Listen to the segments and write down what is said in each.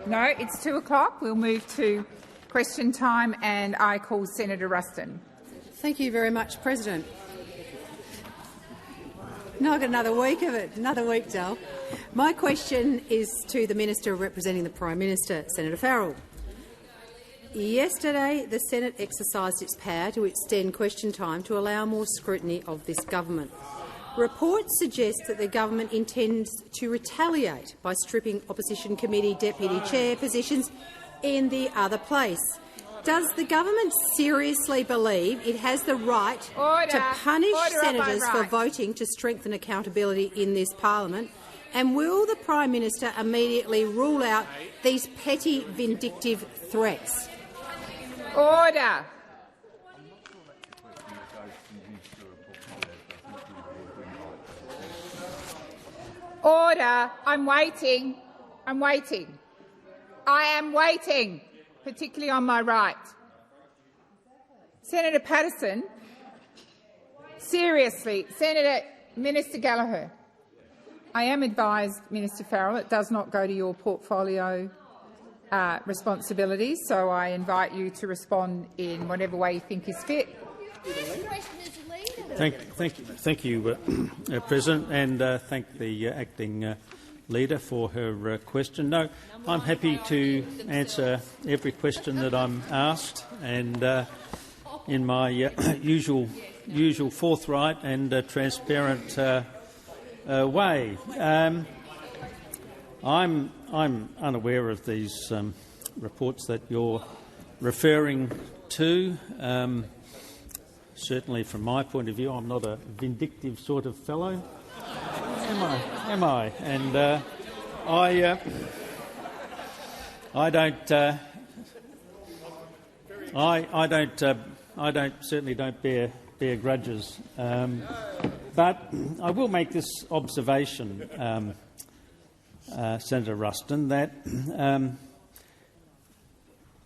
No, it's 2 o'clock. We'll move to question time, and I call Senator Ruston. Thank you very much, President. No, I've got another week of it. Another week, Dale. My question is to the Minister representing the Prime Minister, Senator Farrell. Yesterday, the Senate exercised its power to extend question time to allow more scrutiny of this government. Reports suggest that the government intends to retaliate by stripping opposition committee deputy chair positions in the other place. Does the government seriously believe it has the right to punish senators for voting to strengthen accountability in this parliament? And will the Prime Minister immediately rule out these petty, vindictive threats? Order. Order. I'm waiting. I'm waiting. I am waiting, particularly on my right. Senator Patterson, seriously, Minister Gallagher, I am advised, Minister Farrell, it does not go to your portfolio responsibilities, so I invite you to respond in whatever way you think is fit. Thank you, President, and thank the acting leader for her question. No, I'm happy to answer every question that I'm asked, and in my usual forthright and transparent way. I'm unaware of these reports that you're referring to. Certainly, from my point of view, I'm not a vindictive sort of fellow. Am I? And I certainly don't bear grudges. But I will make this observation, Senator Ruston, that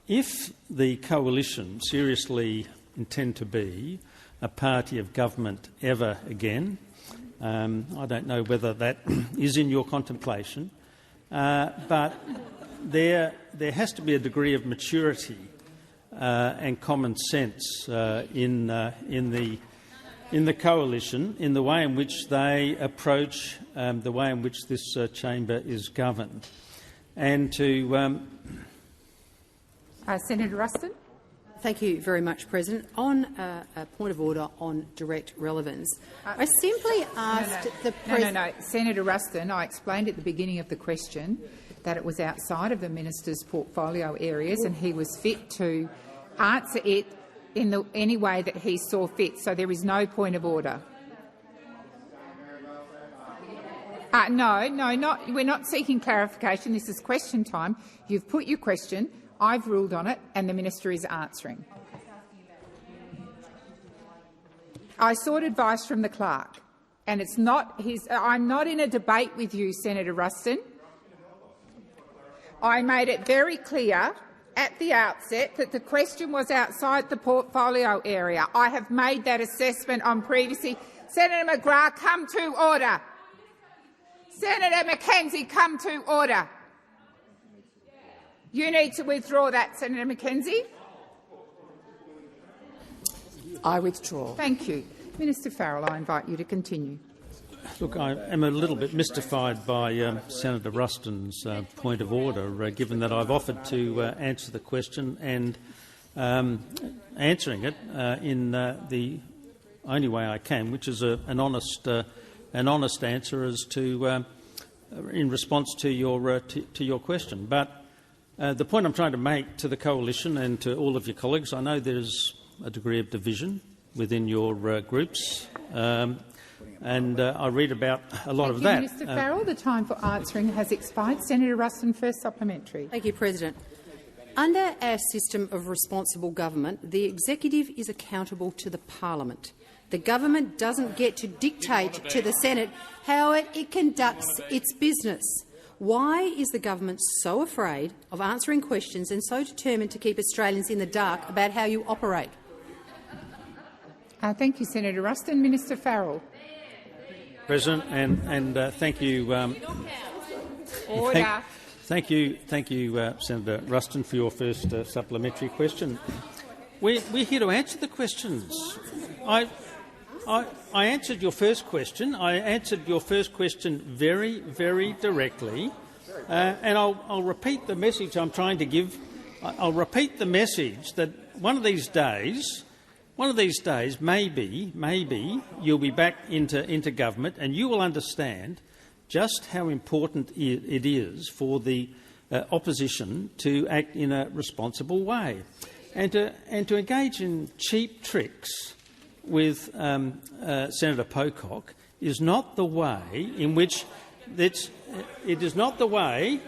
if the coalition seriously intend to be a party of government ever again, I don't know whether that is in your contemplation, but there has to be a degree of maturity and common sense in the coalition, in the way in which they approach the way in which this chamber is governed, and to Senator Ruston. Thank you very much, President. On a point of order on direct relevance, I simply asked the President— No, Senator Ruston, I explained at the beginning of the question that it was outside of the minister's portfolio areas and he was fit to answer it in any way that he saw fit, so there is no point of order. We're not seeking clarification. This is question time. You've put your question. I've ruled on it, and the minister is answering. I sought advice from the clerk, and it's not his. I'm not in a debate with you, Senator Ruston. I made it very clear at the outset that the question was outside the portfolio area. I have made that assessment on previously. Senator McGrath, come to order. Senator McKenzie, come to order. You need to withdraw that, Senator McKenzie. I withdraw. Thank you. Minister Farrell, I invite you to continue. Look, I am a little bit mystified by Senator Ruston's point of order, given that I've offered to answer the question and answering it in the only way I can, which is an honest answer as to in response to your question. But the point I'm trying to make to the coalition and to all of your colleagues, I know there's a degree of division within your groups, and I read about a lot of that. Minister Farrell, the time for answering has expired. Senator Ruston, first supplementary. Thank you, President. Under our system of responsible government, the executive is accountable to the parliament. The government doesn't get to dictate to the Senate how it conducts its business. Why is the government so afraid of answering questions and so determined to keep Australians in the dark about how you operate? Thank you, Senator Ruston. Minister Farrell. President, and thank you. Order. Thank you, Senator Ruston, for your first supplementary question. We're here to answer the questions. I answered your first question. I answered your first question very, very directly, and I'll repeat the message I'm trying to give. I'll repeat the message that one of these days, maybe you'll be back into government, and you will understand just how important it is for the opposition to act in a responsible way, and to engage in cheap tricks with Senator Pocock is not the way in which it is not the way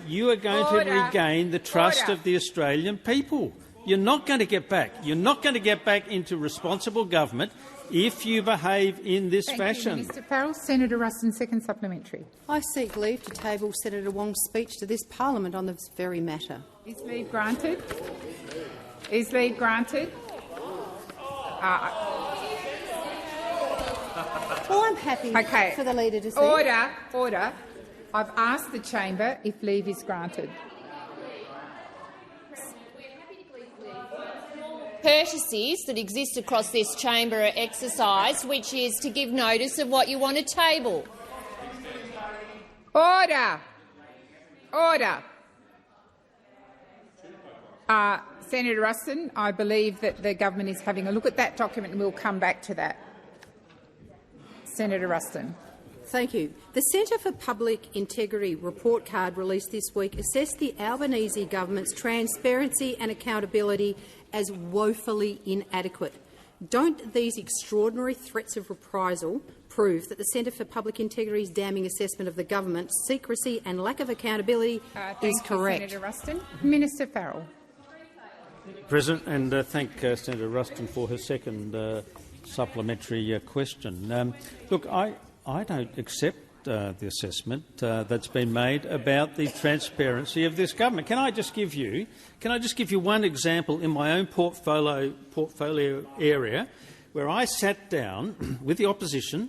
you are going to regain the trust of the Australian people. You're not going to get back. You're not going to get back into responsible government if you behave in this fashion. Thank you, Mr Farrell. Senator Ruston, second supplementary. I seek leave to table Senator Wong's speech to this parliament on this very matter. Is leave granted? Is leave granted? Well, I'm happy for the leader to speak. Order. I've asked the chamber if leave is granted. Courtesies that exist across this chamber are exercised, which is to give notice of what you want to table. Order. Senator Ruston, I believe that the government is having a look at that document and we'll come back to that. Senator Ruston. Thank you. The Centre for Public Integrity report card released this week assessed the Albanese government's transparency and accountability as woefully inadequate. Don't these extraordinary threats of reprisal prove that the Centre for Public Integrity's damning assessment of the government's secrecy and lack of accountability is correct? Senator Ruston. Minister Farrell. President, and thank Senator Ruston for her second supplementary question. Look, I don't accept the assessment that's been made about the transparency of this government. Can I just give you one example in my own portfolio area where I sat down with the opposition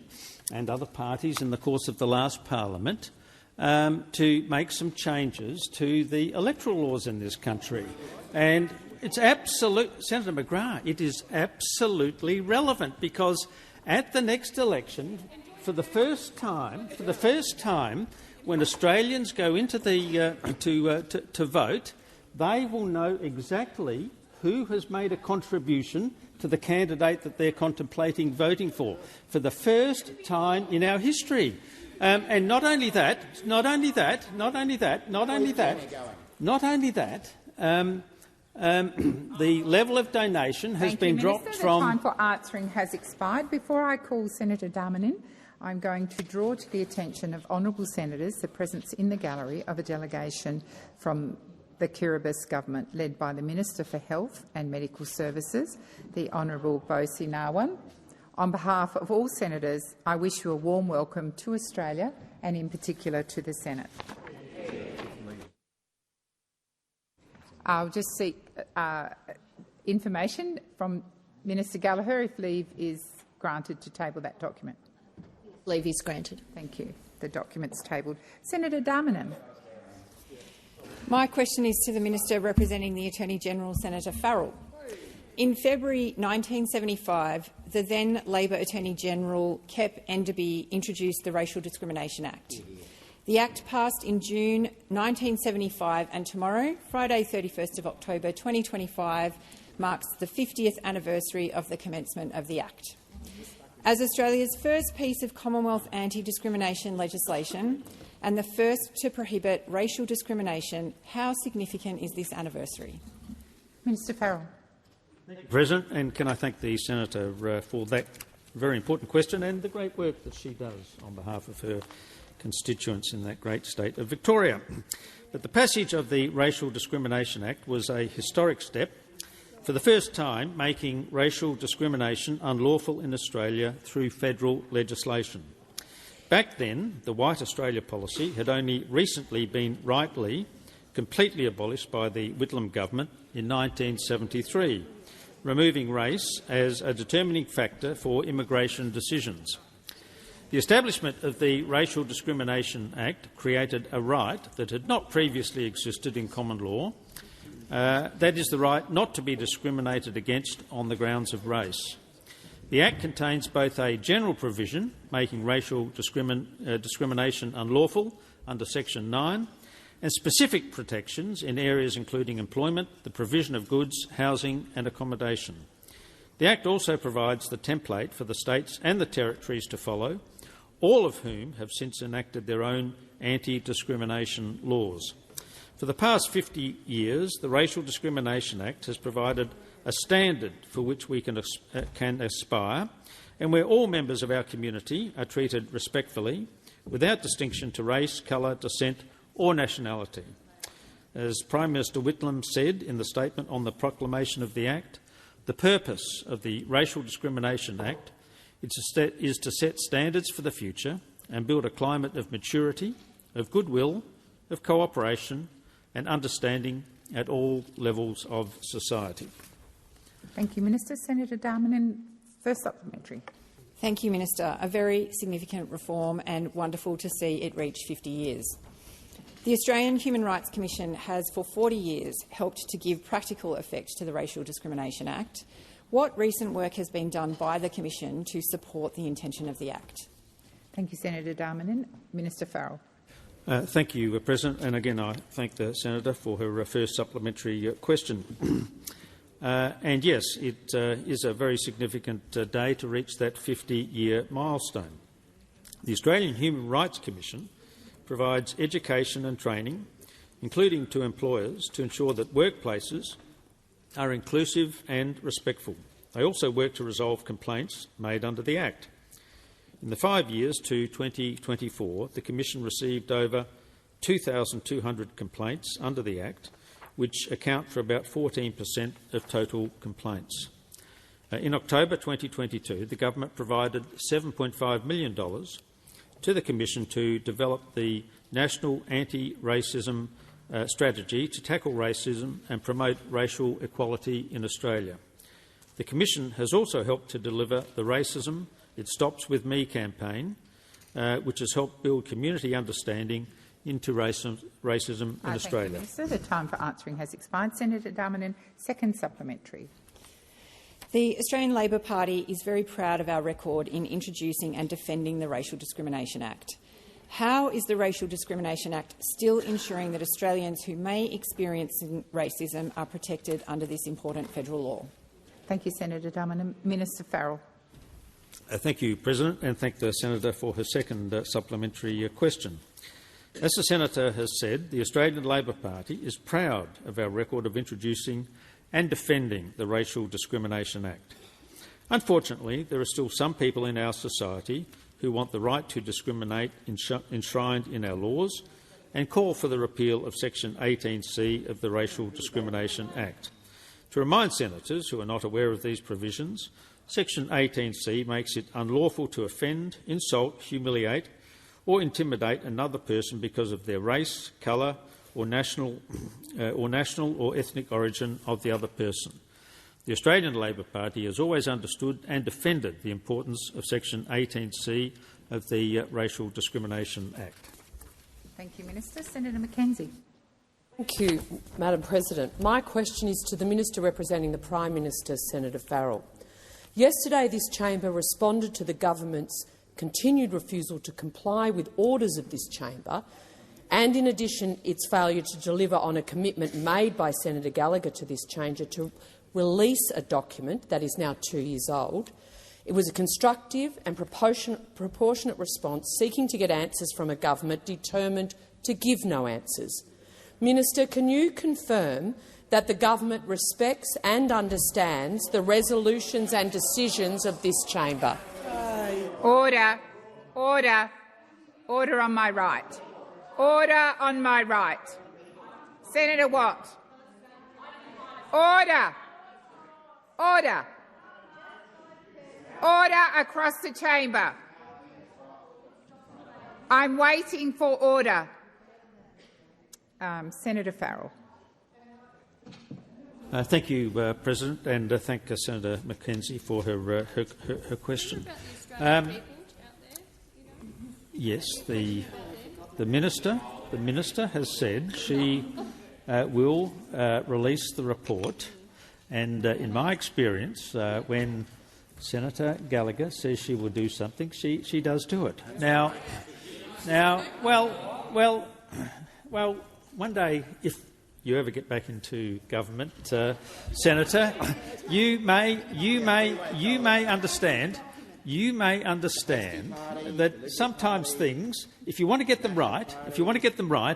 and other parties in the course of the last parliament to make some changes to the electoral laws in this country, and it's Senator McGrath, it is absolutely relevant because at the next election, for the first time, when Australians go into the to vote, they will know exactly who has made a contribution to the candidate that they're contemplating voting for the first time in our history. And not only that. The level of donation has been dropped from— The time for answering has expired. Before I call Senator Darmanin, I'm going to draw to the attention of honourable senators the presence in the gallery of a delegation from the Kiribati government led by the Minister for Health and Medical Services, the Honourable Bosi Narwan. On behalf of all senators, I wish you a warm welcome to Australia and in particular to the Senate. I'll just seek information from Minister Gallagher if leave is granted to table that document. Leave is granted. Thank you. The document's tabled. Senator Darmanin. My question is to the Minister representing the Attorney-General, Senator Farrell. In February 1975, the then Labor Attorney-General, Kep Enderby, introduced the Racial Discrimination Act. The Act passed in June 1975, and tomorrow, Friday 31st of October 2025, marks the 50th anniversary of the commencement of the Act. As Australia's first piece of Commonwealth anti-discrimination legislation and the first to prohibit racial discrimination, how significant is this anniversary? Minister Farrell. President, and can I thank the Senator for that very important question and the great work that she does on behalf of her constituents in that great state of Victoria. But the passage of the Racial Discrimination Act was a historic step, for the first time making racial discrimination unlawful in Australia through federal legislation. Back then, the White Australia policy had only recently been rightly completely abolished by the Whitlam government in 1973, removing race as a determining factor for immigration decisions. The establishment of the Racial Discrimination Act created a right that had not previously existed in common law. That is the right not to be discriminated against on the grounds of race. The Act contains both a general provision making racial discrimination unlawful under Section 9 and specific protections in areas including employment, the provision of goods, housing and accommodation. The Act also provides the template for the states and the territories to follow, all of whom have since enacted their own anti-discrimination laws. For the past 50 years, the Racial Discrimination Act has provided a standard for which we can aspire, and where all members of our community are treated respectfully, without distinction to race, colour, descent or nationality. As Prime Minister Whitlam said in the statement on the proclamation of the Act, the purpose of the Racial Discrimination Act is to set standards for the future and build a climate of maturity, of goodwill, of cooperation and understanding at all levels of society. Thank you, Minister. Senator Darmanin, first supplementary. Thank you, Minister. A very significant reform and wonderful to see it reach 50 years. The Australian Human Rights Commission has for 40 years helped to give practical effect to the Racial Discrimination Act. What recent work has been done by the Commission to support the intention of the Act? Thank you, Senator Darmanin. Minister Farrell. Thank you, President. And again, I thank the Senator for her first supplementary question. And yes, it is a very significant day to reach that 50-year milestone. The Australian Human Rights Commission provides education and training, including to employers, to ensure that workplaces are inclusive and respectful. They also work to resolve complaints made under the Act. In the 5 years to 2024, the Commission received over 2,200 complaints under the Act, which account for about 14% of total complaints. In October 2022, the government provided $7.5 million to the Commission to develop the National Anti-Racism Strategy to tackle racism and promote racial equality in Australia. The Commission has also helped to deliver the Racism It Stops With Me campaign, which has helped build community understanding into racism in Australia. Thank you, Minister. The time for answering has expired. Senator Darmanin, second supplementary. The Australian Labor Party is very proud of our record in introducing and defending the Racial Discrimination Act. How is the Racial Discrimination Act still ensuring that Australians who may experience racism are protected under this important federal law? Thank you, Senator Darmanin. Minister Farrell. Thank you, President, and thank the Senator for her second supplementary question. As the Senator has said, the Australian Labor Party is proud of our record of introducing and defending the Racial Discrimination Act. Unfortunately, there are still some people in our society who want the right to discriminate enshrined in our laws and call for the repeal of Section 18C of the Racial Discrimination Act. To remind senators who are not aware of these provisions, Section 18C makes it unlawful to offend, insult, humiliate or intimidate another person because of their race, colour or national or ethnic origin of the other person. The Australian Labor Party has always understood and defended the importance of Section 18C of the Racial Discrimination Act. Thank you, Minister. Senator McKenzie. Thank you, Madam President. My question is to the Minister representing the Prime Minister, Senator Farrell. Yesterday, this chamber responded to the government's continued refusal to comply with orders of this chamber and, in addition, its failure to deliver on a commitment made by Senator Gallagher to this chamber to release a document that is now 2 years old. It was a constructive and proportionate response seeking to get answers from a government determined to give no answers. Minister, can you confirm that the government respects and understands the resolutions and decisions of this chamber? Order. Order. Order on my right. Order on my right. Senator Watt. Order. Order. Order across the chamber. I'm waiting for order. Senator Farrell. Thank you, President, and thank Yes, the minister has said she will release the report, and in my experience, when Senator Gallagher says she will do something, she does do it. Now, well, one day, if you ever get back into government, Senator, you may understand that sometimes things, if you want to get them right,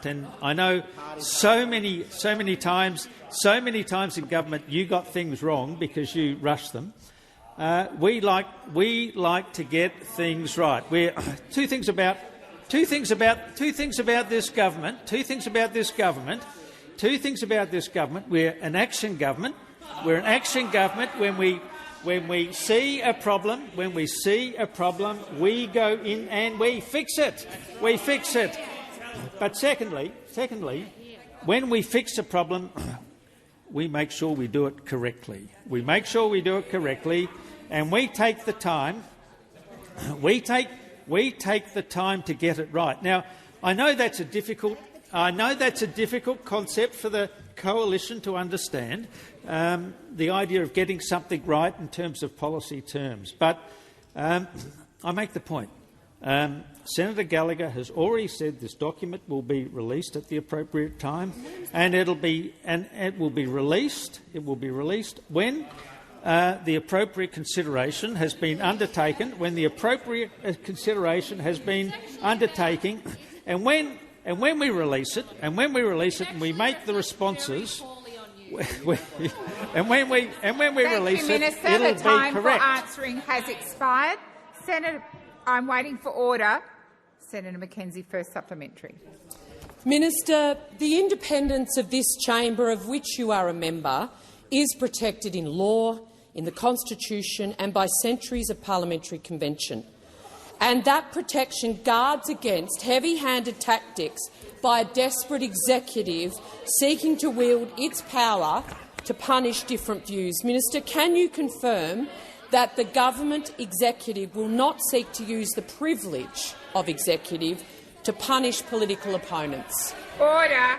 and I know so many times in government you got things wrong because you rushed them. We like to get things right. Two things about this government. We're an action government. When we see a problem, we go in and we fix it. But secondly, when we fix a problem, we make sure we do it correctly. And we take the time. We take the time to get it right. Now, I know that's a difficult concept for the coalition to understand, the idea of getting something right in terms of policy terms. But I make the point. Senator Gallagher has already said this document will be released at the appropriate time, and it will be released when the appropriate consideration has been undertaken. And when we release it, and we make the responses, and when we release it, Minister, it'll the time be correct. for answering has expired. Senator, I'm waiting for order. Senator Mackenzie, first supplementary. Minister, the independence of this chamber, of which you are a member, is protected in law, in the Constitution and by centuries of parliamentary convention. And that protection guards against heavy-handed tactics by a desperate executive seeking to wield its power to punish different views. Minister, can you confirm that the government executive will not seek to use the privilege of executive to punish political opponents? Order.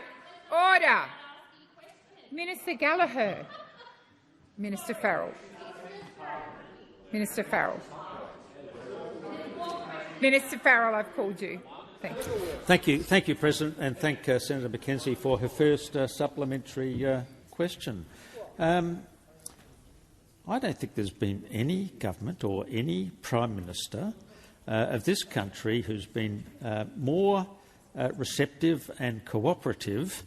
Minister Gallagher. Minister Farrell. Minister Farrell, I've called you. Thank you. Thank you, President, and thank Senator Mackenzie for her first supplementary question. I don't think there's been any government or any Prime Minister of this country who's been more receptive and cooperative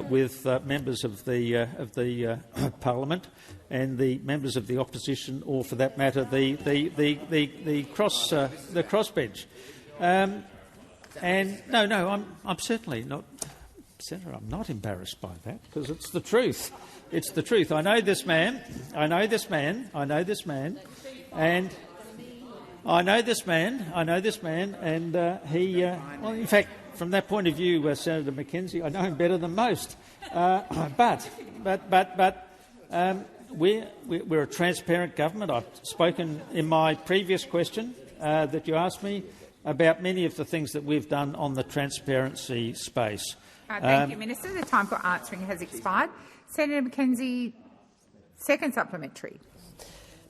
with members of the Parliament and the members of the opposition, or for that matter, the crossbench. And no, I'm certainly not, Senator. I'm not embarrassed by that because it's the truth. It's the truth. I know this man, and he. Well, in fact, from that point of view, Senator Mackenzie, I know him better than most. But we're a transparent government. I've spoken in my previous question that you asked me about many of the things that we've done on the transparency space. Thank you, Minister. The time for answering has expired. Senator Mackenzie, second supplementary.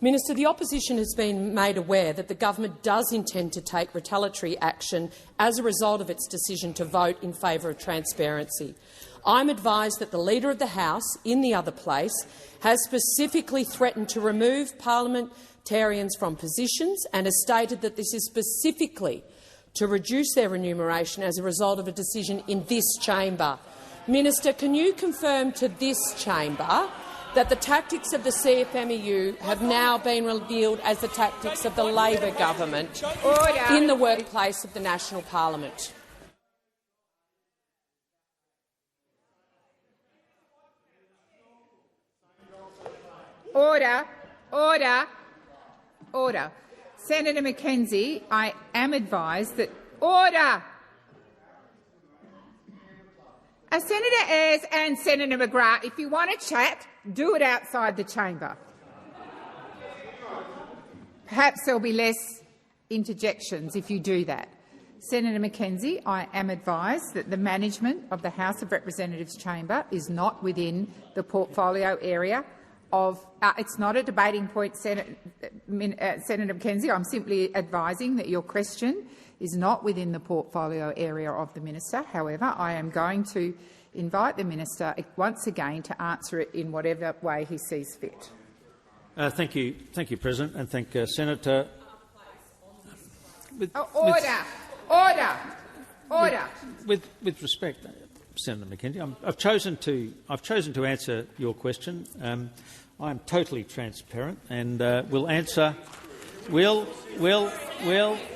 Minister, the opposition has been made aware that the government does intend to take retaliatory action as a result of its decision to vote in favour of transparency. I'm advised that the Leader of the House, in the other place, has specifically threatened to remove parliamentarians from positions and has stated that this is specifically to reduce their remuneration as a result of a decision in this chamber. Minister, can you confirm to this chamber that the tactics of the CFMEU have now been revealed as the tactics of the Labor government in the workplace of the National Parliament? Order. Senator Mackenzie, I am advised that order. Senator Ayres and Senator McGrath, if you want to chat, do it outside the chamber. Perhaps there'll be less interjections if you do that. Senator Mackenzie, I am advised that the management of the House of Representatives chamber is not within the portfolio area of it's not a debating point, Senator Mackenzie. I'm simply advising that your question is not within the portfolio area of the minister. However, I am going to invite the minister once again to answer it in whatever way he sees fit. Thank you, President, and thank Senator. Order. With respect, Senator Mackenzie, I've chosen to answer your question. I am totally transparent, and will answer. Will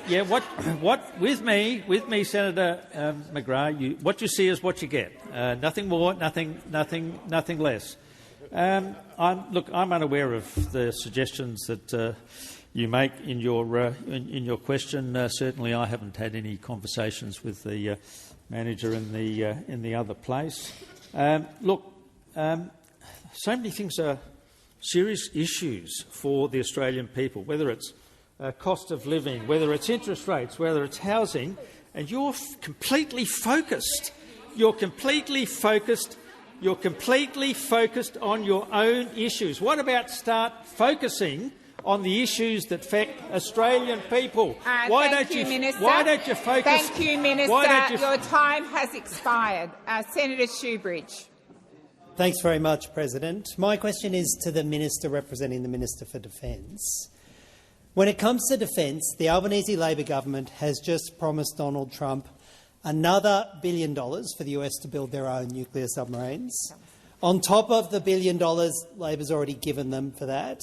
yeah. What with me, Senator McGrath. What you see is what you get. Nothing more, nothing less. I'm unaware of the suggestions that you make in your question. Certainly, I haven't had any conversations with the manager in the other place. So many things are serious issues for the Australian people, whether it's cost of living, whether it's interest rates, whether it's housing, and you're completely focused. You're completely focused on your own issues. What about start focusing on the issues that affect Australian people? Why don't you focus? Thank you, Minister. Your time has expired. Senator Shoebridge. Thanks very much, President. My question is to the Minister representing the Minister for Defence. When it comes to defence, the Albanese Labor government has just promised Donald Trump another $1 billion for the US to build their own nuclear submarines. On top of the $1 billion Labor's already given them for that,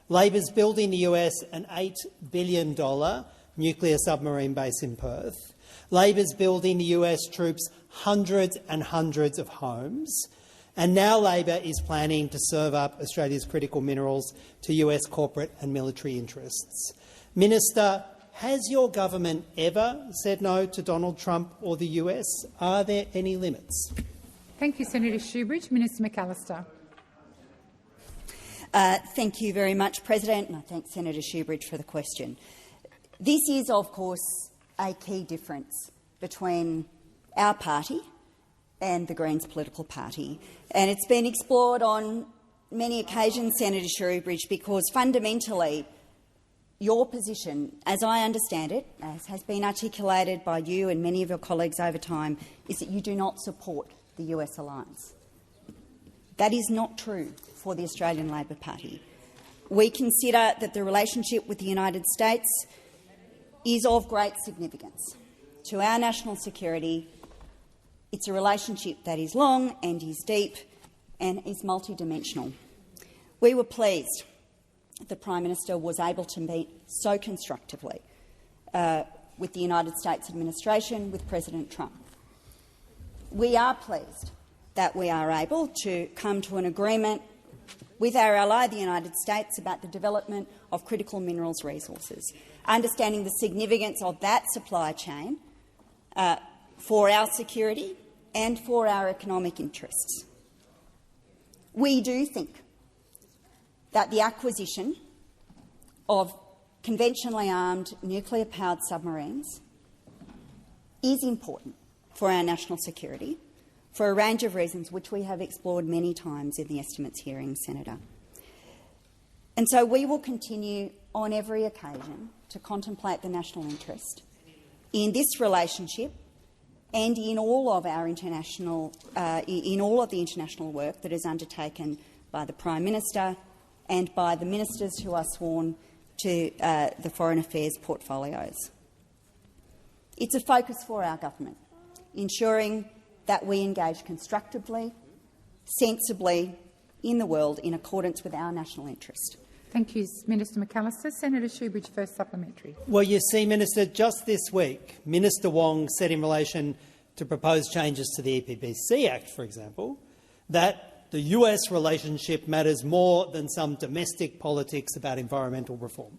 Labor's building the US an $8 billion nuclear submarine base in Perth. Labor's building the US troops hundreds and hundreds of homes. And now Labor is planning to serve up Australia's critical minerals to US corporate and military interests. Minister, has your government ever said no to Donald Trump or the US? Are there any limits? Thank you, Senator Shoebridge. Minister McAllister. Thank you very much, President, and I thank Senator Shoebridge for the question. This is, of course, a key difference between our party and the Greens political party, and it's been explored on many occasions, Senator Shoebridge, because fundamentally your position, as I understand it, as has been articulated by you and many of your colleagues over time, is that you do not support the US alliance. That is not true for the Australian Labor Party. We consider that the relationship with the United States is of great significance to our national security. It's a relationship that is long and is deep and is multidimensional. We were pleased the Prime Minister was able to meet so constructively with the United States administration, with President Trump. We are pleased that we are able to come to an agreement with our ally, the United States, about the development of critical minerals resources, understanding the significance of that supply chain for our security and for our economic interests. We do think that the acquisition of conventionally armed nuclear-powered submarines is important for our national security for a range of reasons which we have explored many times in the estimates hearing, Senator. And so we will continue on every occasion to contemplate the national interest in this relationship and in all of our international, in all of the international work that is undertaken by the Prime Minister and by the ministers who are sworn to the Foreign Affairs portfolios. It's a focus for our government, ensuring that we engage constructively, sensibly in the world in accordance with our national interest. Thank you, Minister McAllister. Senator Shoebridge, first supplementary. Well, you see, Minister, just this week, Minister Wong said in relation to proposed changes to the EPBC Act, for example, that the US relationship matters more than some domestic politics about environmental reform.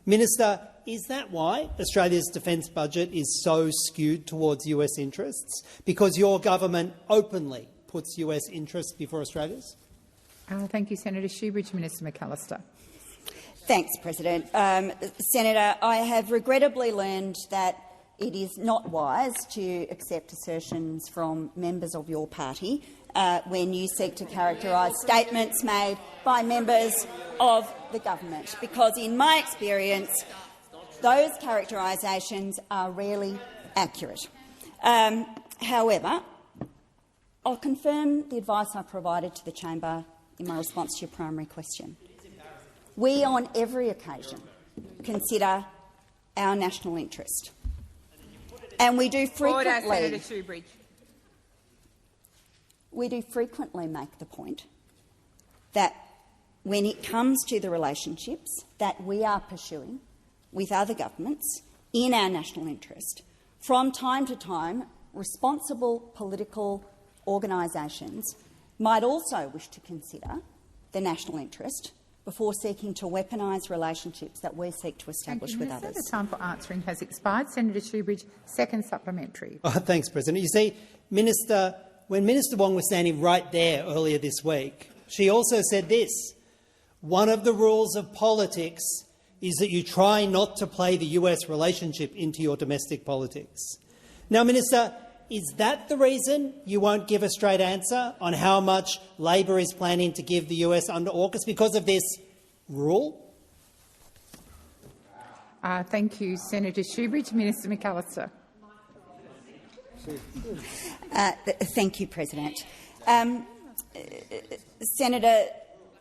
Minister, is that why Australia's defence budget is so skewed towards US interests? Because your government openly puts US interests before Australia's? Thank you, Senator Shoebridge. Minister McAllister. Thanks, President. Senator, I have regrettably learned that it is not wise to accept assertions from members of your party when you seek to characterise statements made by members of the government, because in my experience those characterisations are rarely accurate. However, I'll confirm the advice I provided to the chamber in my response to your primary question. We, on every occasion, consider our national interest, and we do frequently. We do frequently make the point that when it comes to the relationships that we are pursuing with other governments in our national interest, from time to time, responsible political organisations might also wish to consider the national interest before seeking to weaponise relationships that we seek to establish with others. The time for answering has expired. Senator Shoebridge, second supplementary. Thanks, President. You see, when Minister Wong was standing right there earlier this week, she also said this: one of the rules of politics is that you try not to play the US relationship into your domestic politics. Now, Minister, is that the reason you won't give a straight answer on how much Labor is planning to give the US under AUKUS, because of this rule? Thank you, Senator Shoebridge. Minister McAllister. Thank you, President. Senator,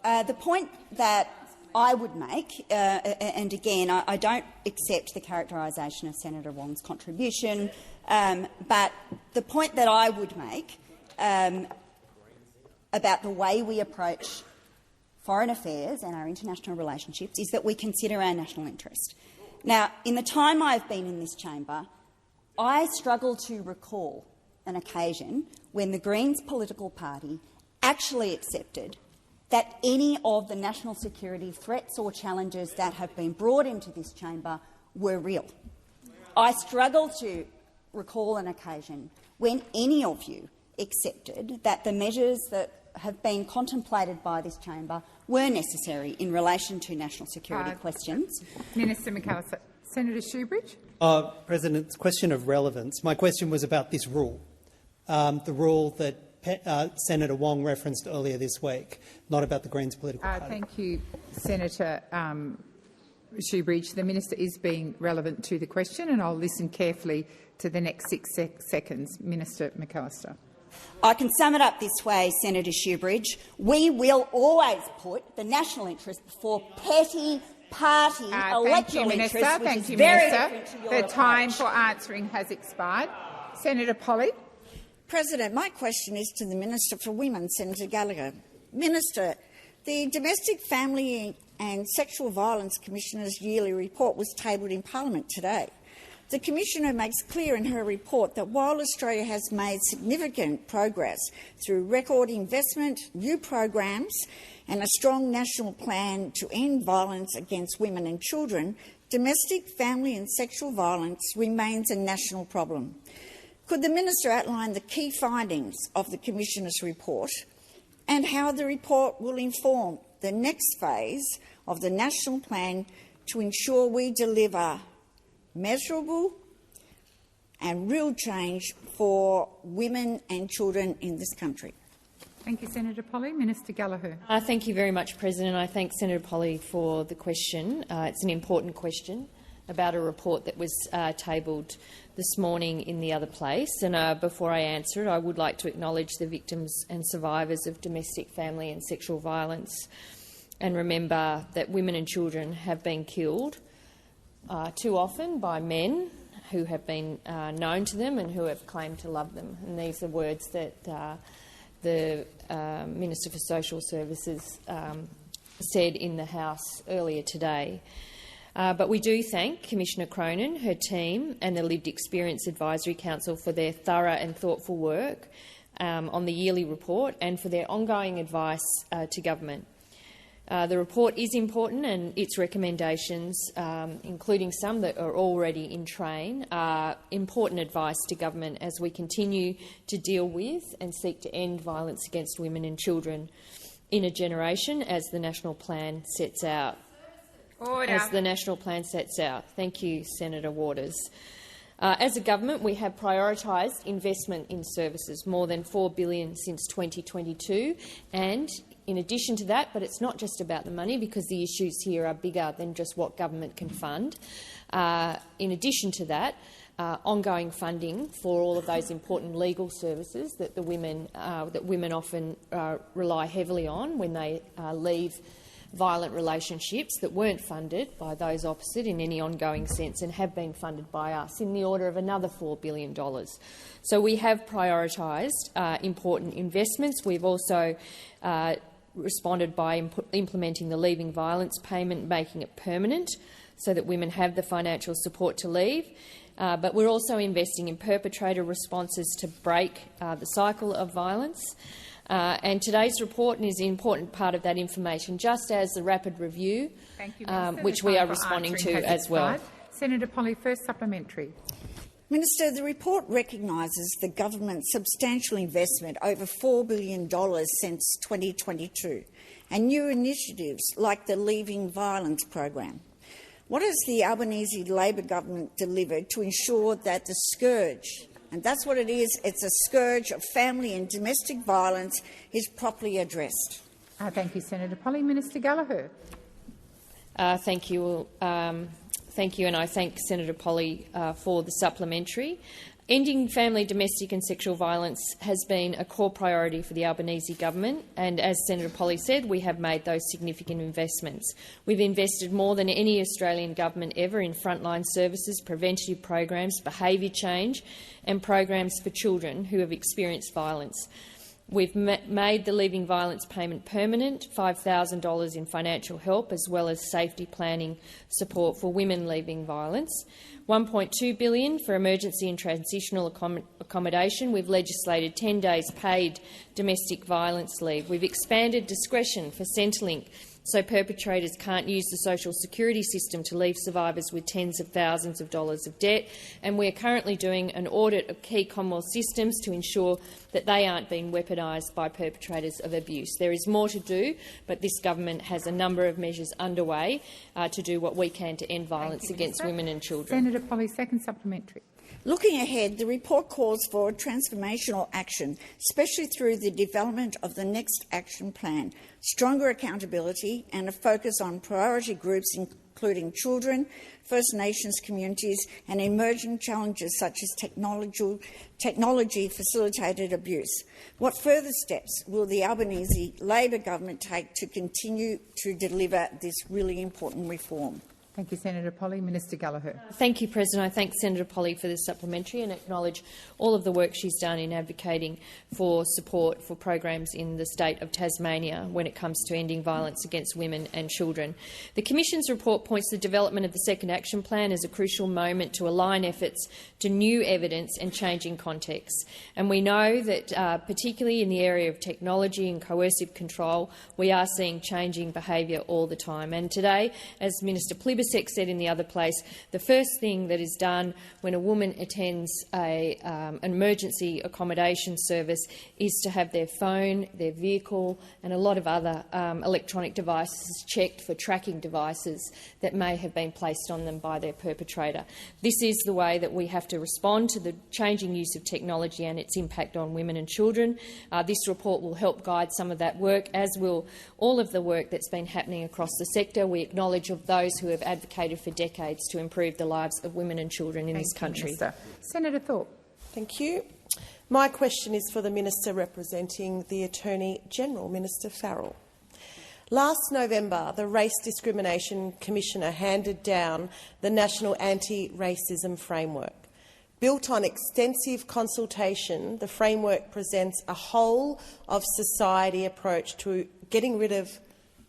the point that I would make, and again, I don't accept the characterisation of Senator Wong's contribution, but the point that I would make about the way we approach foreign affairs and our international relationships is that we consider our national interest. Now, in the time I've been in this chamber, I struggle to recall an occasion when the Greens political party actually accepted that any of the national security threats or challenges that have been brought into this chamber were real. I struggle to recall an occasion when any of you accepted that the measures that have been contemplated by this chamber were necessary in relation to national security questions. Minister McAllister. Senator Shoebridge. President, it's a question of relevance. My question was about this rule, the rule that Senator Wong referenced earlier this week, not about the Greens political party. Thank you, Senator Shoebridge. The minister is being relevant to the question, and I'll listen carefully to the next 6 seconds. Minister McAllister. I can sum it up this way, Senator Shoebridge. We will always put the national interest before petty party electoral interests, which is very different to your approach. The time for answering has expired. Senator Polley. President, my question is to the Minister for Women, Senator Gallagher. Minister, the Domestic Family and Sexual Violence Commissioner's yearly report was tabled in Parliament today. The Commissioner makes clear in her report that while Australia has made significant progress through record investment, new programs and a strong national plan to end violence against women and children, domestic, family and sexual violence remains a national problem. Could the Minister outline the key findings of the Commissioner's report and how the report will inform the next phase of the national plan to ensure we deliver measurable and real change for women and children in this country? Thank you, Senator Polley. Minister Gallagher. Thank you very much, President. I thank Senator Polley for the question. It's an important question about a report that was tabled this morning in the other place. And before I answer it, I would like to acknowledge the victims and survivors of domestic, family and sexual violence, and remember that women and children have been killed too often by men who have been known to them and who have claimed to love them. And these are words that the Minister for Social Services said in the House earlier today. But we do thank Commissioner Cronin, her team and the Lived Experience Advisory Council for their thorough and thoughtful work on the yearly report and for their ongoing advice to government. The report is important, and its recommendations, including some that are already in train, are important advice to government as we continue to deal with and seek to end violence against women and children in a generation, as the national plan sets out. Order. As the national plan sets out. Thank you, Senator Waters. As a government, we have prioritised investment in services, more than $4 billion since 2022, and in addition to that, but it's not just about the money because the issues here are bigger than just what government can fund. In addition to that, ongoing funding for all of those important legal services that women often rely heavily on when they leave violent relationships that weren't funded by those opposite in any ongoing sense and have been funded by us in the order of another $4 billion. So we have prioritised important investments. We've also responded by implementing the leaving violence payment, making it permanent so that women have the financial support to leave. But we're also investing in perpetrator responses to break the cycle of violence. And today's report is an important part of that information, just as the rapid review, which we are responding to as well. Senator Polley, first supplementary. Minister, the report recognises the government's substantial investment, over $4 billion since 2022, and new initiatives like the Leaving Violence program. What has the Albanese Labor government delivered to ensure that the scourge, and that's what it is, it's a scourge of family and domestic violence, is properly addressed? Thank you, Senator Polley. Minister Gallagher. Thank you. Thank you, and I thank Senator Polley for the supplementary. Ending family, domestic and sexual violence has been a core priority for the Albanese government, and as Senator Polley said, we have made those significant investments. We've invested more than any Australian government ever in frontline services, preventative programs, behaviour change and programs for children who have experienced violence. We've made the Leaving Violence payment permanent, $5,000 in financial help, as well as safety planning support for women leaving violence. $1.2 billion for emergency and transitional accommodation. We've legislated 10 days paid domestic violence leave. We've expanded discretion for Centrelink so perpetrators can't use the social security system to leave survivors with tens of thousands of dollars of debt. And we're currently doing an audit of key Commonwealth systems to ensure that they aren't being weaponised by perpetrators of abuse. There is more to do, but this government has a number of measures underway to do what we can to end violence against women and children. Senator Polley, second supplementary. Looking ahead, the report calls for transformational action, especially through the development of the next action plan, stronger accountability and a focus on priority groups including children, First Nations communities and emerging challenges such as technology-facilitated abuse. What further steps will the Albanese Labor government take to continue to deliver this really important reform? Thank you, Senator Polley. Minister Gallagher. Thank you, President. I thank Senator Polley for this supplementary and acknowledge all of the work she's done in advocating for support for programs in the state of Tasmania when it comes to ending violence against women and children. The Commission's report points to the development of the Second Action Plan as a crucial moment to align efforts to new evidence and changing contexts. And we know that, particularly in the area of technology and coercive control, we are seeing changing behaviour all the time. And today, as Minister Plibersek said in the other place, the first thing that is done when a woman attends an emergency accommodation service is to have their phone, their vehicle and a lot of other electronic devices checked for tracking devices that may have been placed on them by their perpetrator. This is the way that we have to respond to the changing use of technology and its impact on women and children. This report will help guide some of that work, as will all of the work that's been happening across the sector. We acknowledge of those who have advocated for decades to improve the lives of women and children in this country. Senator Thorpe. Thank you. My question is for the Minister representing the Attorney-General, Minister Farrell. Last November, the Race Discrimination Commissioner handed down the National Anti-Racism Framework. Built on extensive consultation, the framework presents a whole-of-society approach to getting rid of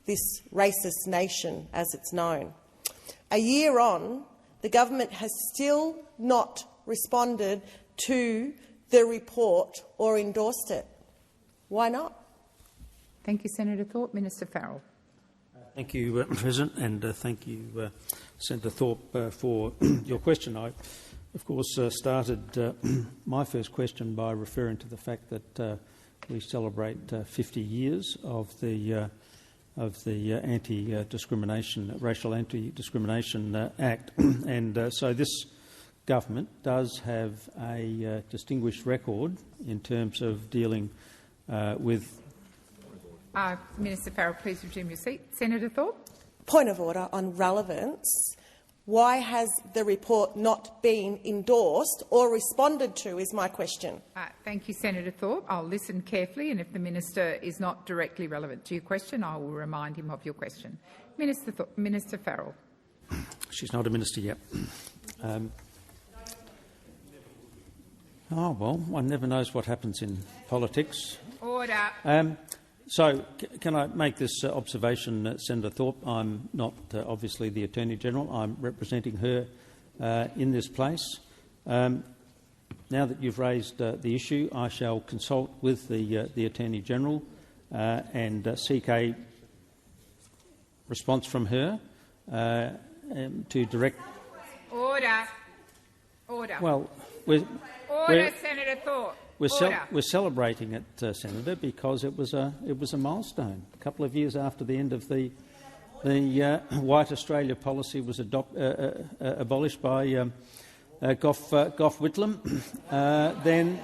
this racist nation, as it's known. A year on, the government has still not responded to the report or endorsed it. Why not? Thank you, Senator Thorpe. Minister Farrell. Thank you, President, and thank you, Senator Thorpe, for your question. I, of course, started my first question by referring to the fact that we celebrate 50 years of the Anti-Discrimination, Racial Anti-Discrimination Act, and so this government does have a distinguished record in terms of dealing with... Minister Farrell, please resume your seat. Senator Thorpe. Point of order on relevance. Why has the report not been endorsed or responded to is my question. Thank you, Senator Thorpe. I'll listen carefully, and if the minister is not directly relevant to your question, I will remind him of your question. Minister Farrell. She's not a minister yet. Oh, well, one never knows what happens in politics. Order. So, can I make this observation, Senator Thorpe? I'm not obviously the Attorney-General. I'm representing her in this place. Now that you've raised the issue, I shall consult with the Attorney-General and seek a response from her to direct... Order. Order. Well, Senator Thorpe. We're celebrating it, Senator, because it was a milestone. A couple of years after the end of the White Australia policy was abolished by Gough Whitlam, then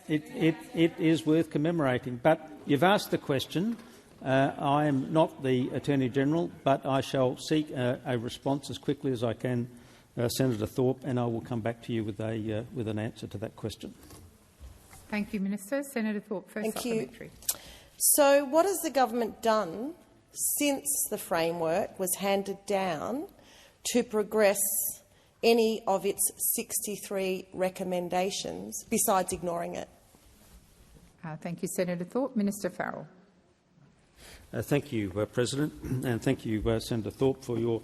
it is worth commemorating. But you've asked the question. I am not the Attorney-General, but I shall seek a response as quickly as I can, Senator Thorpe, and I will come back to you with an answer to that question. Thank you, Minister. Senator Thorpe, first supplementary. So what has the government done since the framework was handed down to progress any of its 63 recommendations besides ignoring it? Thank you, Senator Thorpe. Minister Farrell. Thank you, President, and thank you, Senator Thorpe, for your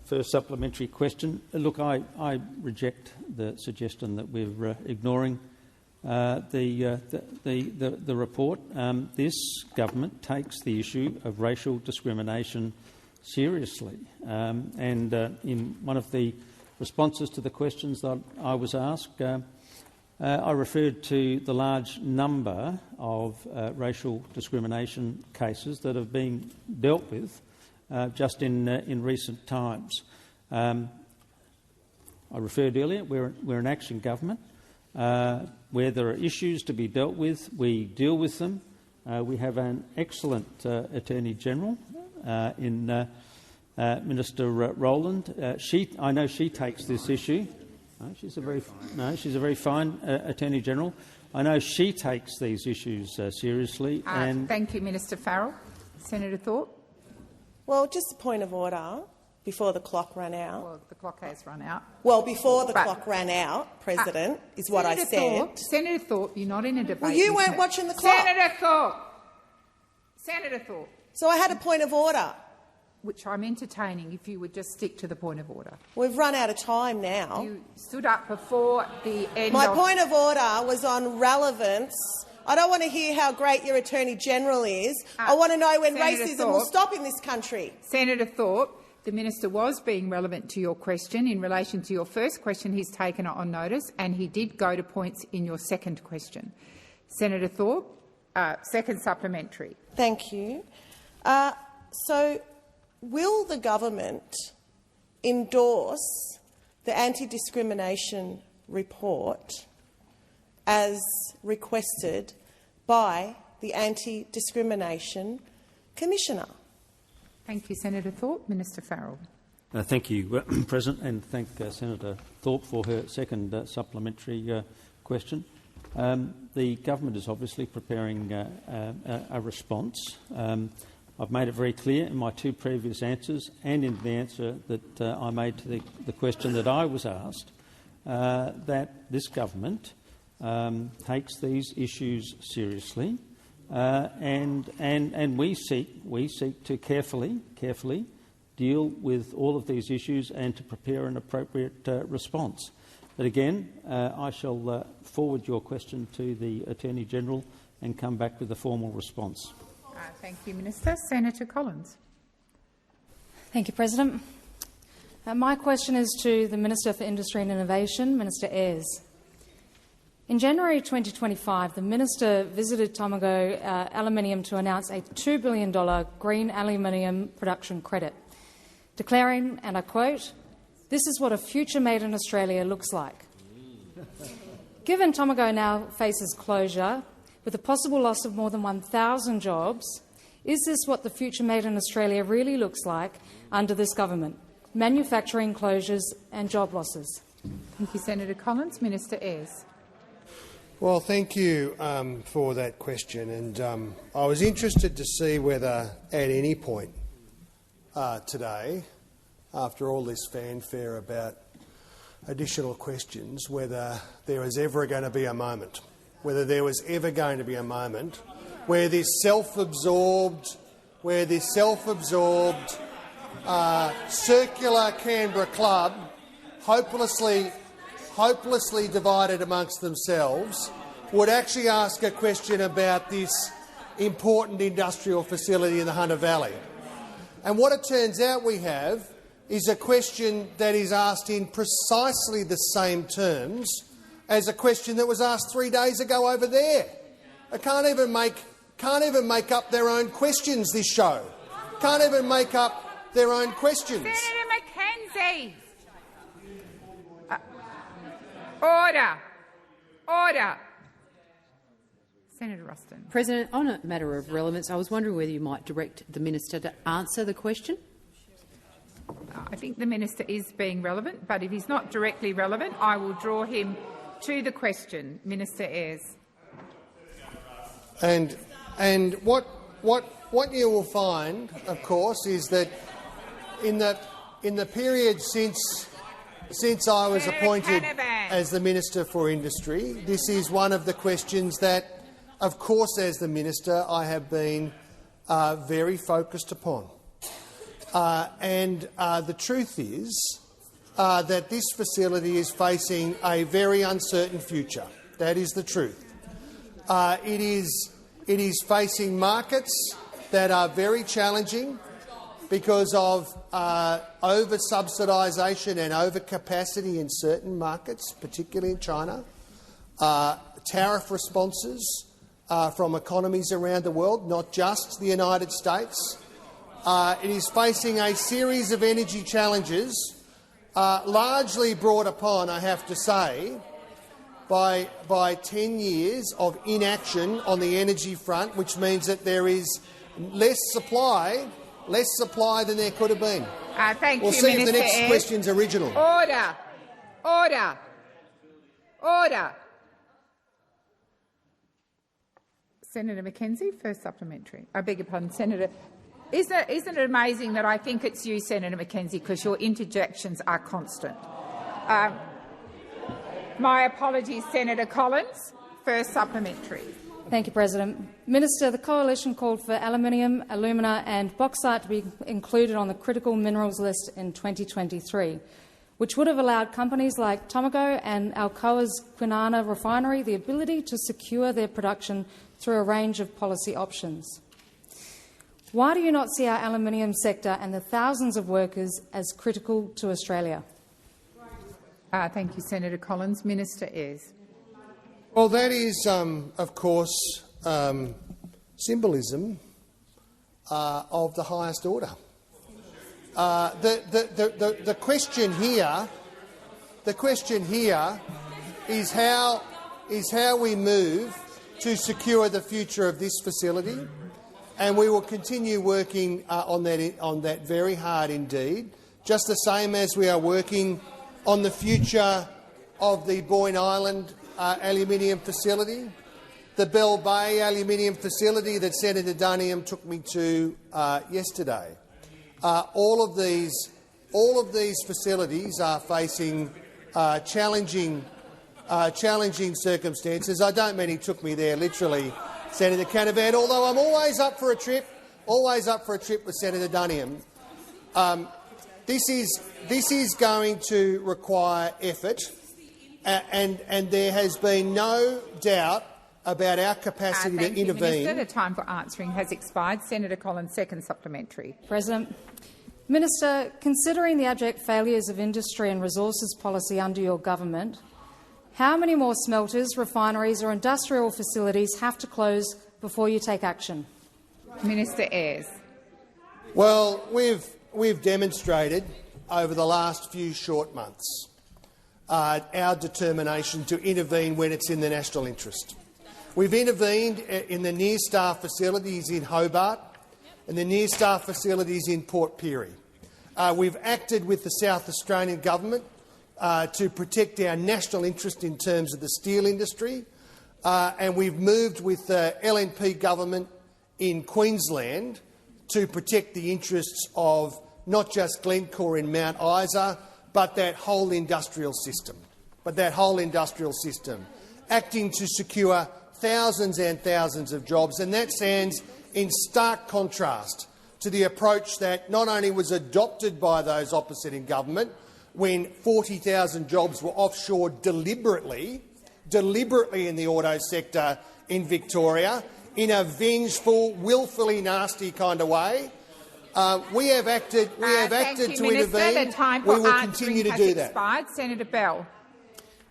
first supplementary question. Look, I reject the suggestion that we're ignoring the report. This government takes the issue of racial discrimination seriously, and in one of the responses to the questions that I was asked, I referred to the large number of racial discrimination cases that have been dealt with just in recent times. I referred earlier, we're an action government. Where there are issues to be dealt with, we deal with them. We have an excellent Attorney-General in Minister Rowland. I know she takes this issue. She's a very fine Attorney-General. I know she takes these issues seriously. Thank you, Minister Farrell. Senator Thorpe. Well, just a point of order before the clock ran out. Well, the clock has run out. Well, before the clock ran out, President, is what I said. Senator Thorpe, you're not in a debate. Well, you weren't watching the clock. Senator Thorpe. So I had a point of order. Which I'm entertaining if you would just stick to the point of order. We've run out of time now. You stood up before the end My point of order was on relevance. I don't want to hear how great your Attorney-General is. I want to know when racism will stop in this country. Senator Thorpe, the minister was being relevant to your question. In relation to your first question, he's taken it on notice, and he did go to points in your second question. Senator Thorpe, second supplementary. Thank you. So, will the government endorse the anti-discrimination report as requested by the Anti-Discrimination Commissioner? Thank you, Senator Thorpe. Minister Farrell. Thank you, President, and thank Senator Thorpe for her second supplementary question. The government is obviously preparing a response. I've made it very clear in my two previous answers and in the answer that I made to the question that I was asked that this government takes these issues seriously, and we seek to carefully deal with all of these issues and to prepare an appropriate response. But again, I shall forward your question to the Attorney-General and come back with a formal response. Thank you, Minister. Senator Collins. Thank you, President. My question is to the Minister for Industry and Innovation, Minister Ayres. In January 2025, the Minister visited Tomago Aluminium to announce a $2 billion green aluminium production credit. declaring, and I quote, "This is what a future made in Australia looks like." Given Tomago now faces closure, with the possible loss of more than 1,000 jobs, is this what the future made in Australia really looks like under this government? Manufacturing closures and job losses. Thank you, Senator Collins. Minister Ayres. Well, thank you for that question. And I was interested to see whether at any point today, after all this fanfare about additional questions, whether there was ever going to be a moment, where this self-absorbed, circular Canberra club, hopelessly divided amongst themselves, would actually ask a question about this important industrial facility in the Hunter Valley. And what it turns out we have is a question that is asked in precisely the same terms as a question that was asked 3 days ago over there. They can't even make up their own questions, this show. Can't even make up their own questions. Senator Mackenzie. Order. Order. Senator Ruston. President, on a matter of relevance, I was wondering whether you might direct the minister to answer the question. I think the minister is being relevant, but if he's not directly relevant, I will draw him to the question. Minister Ayres. And what you will find, of course, is that in the period since I was appointed as the Minister for Industry, this is one of the questions that, of course, as the Minister, I have been very focused upon. The truth is that this facility is facing a very uncertain future. That is the truth. It is facing markets that are very challenging because of over-subsidisation and overcapacity in certain markets, particularly in China, tariff responses from economies around the world, not just the United States. It is facing a series of energy challenges, largely brought upon, I have to say, by 10 years of inaction on the energy front, which means that there is less supply than there could have been. Thank we'll you, see Minister if the next Ayres. question's original. Order. Order. Order. Senator Mackenzie, first supplementary. I beg your pardon, Senator. Isn't it amazing that I think it's you, Senator Mackenzie, because your interjections are constant? My apologies, Senator Collins. First supplementary. Thank you, President. Minister, the Coalition called for aluminium, alumina and bauxite to be included on the critical minerals list in 2023, which would have allowed companies like Tomago and Alcoa's Kwinana refinery the ability to secure their production through a range of policy options. Why do you not see our aluminium sector and the thousands of workers as critical to Australia? Thank you, Senator Collins. Minister Ayres. Well, that is, of course, symbolism of the highest order. The question here is how we move to secure the future of this facility, and we will continue working on that very hard indeed, just the same as we are working on the future of the Boyne Island aluminium facility, the Bell Bay aluminium facility that Senator Duniam took me to yesterday. All of these facilities are facing challenging circumstances. I don't mean he took me there literally, Senator Canavan, although I'm always up for a trip with Senator Duniam. This is going to require effort, and there has been no doubt about our capacity to intervene. Thank you, Minister. The time for answering has expired. Senator Collins, second supplementary. President. Minister, considering the abject failures of industry and resources policy under your government, how many more smelters, refineries or industrial facilities have to close before you take action? Minister Ayres. Well, we've demonstrated over the last few short months our determination to intervene when it's in the national interest. We've intervened in the Near-Star facilities in Hobart and the Near-Star facilities in Port Pirie. We've acted with the South Australian government to protect our national interest in terms of the steel industry, and we've moved with the LNP government in Queensland to protect the interests of not just Glencore in Mount Isa, but that whole industrial system. Acting to secure thousands and thousands of jobs, and that stands in stark contrast to the approach that not only was adopted by those opposite in government when 40,000 jobs were offshored deliberately in the auto sector in Victoria, in a vengeful, willfully nasty kind of way. We have acted to intervene. The time we for will continue to do that. Expired. Senator Bell.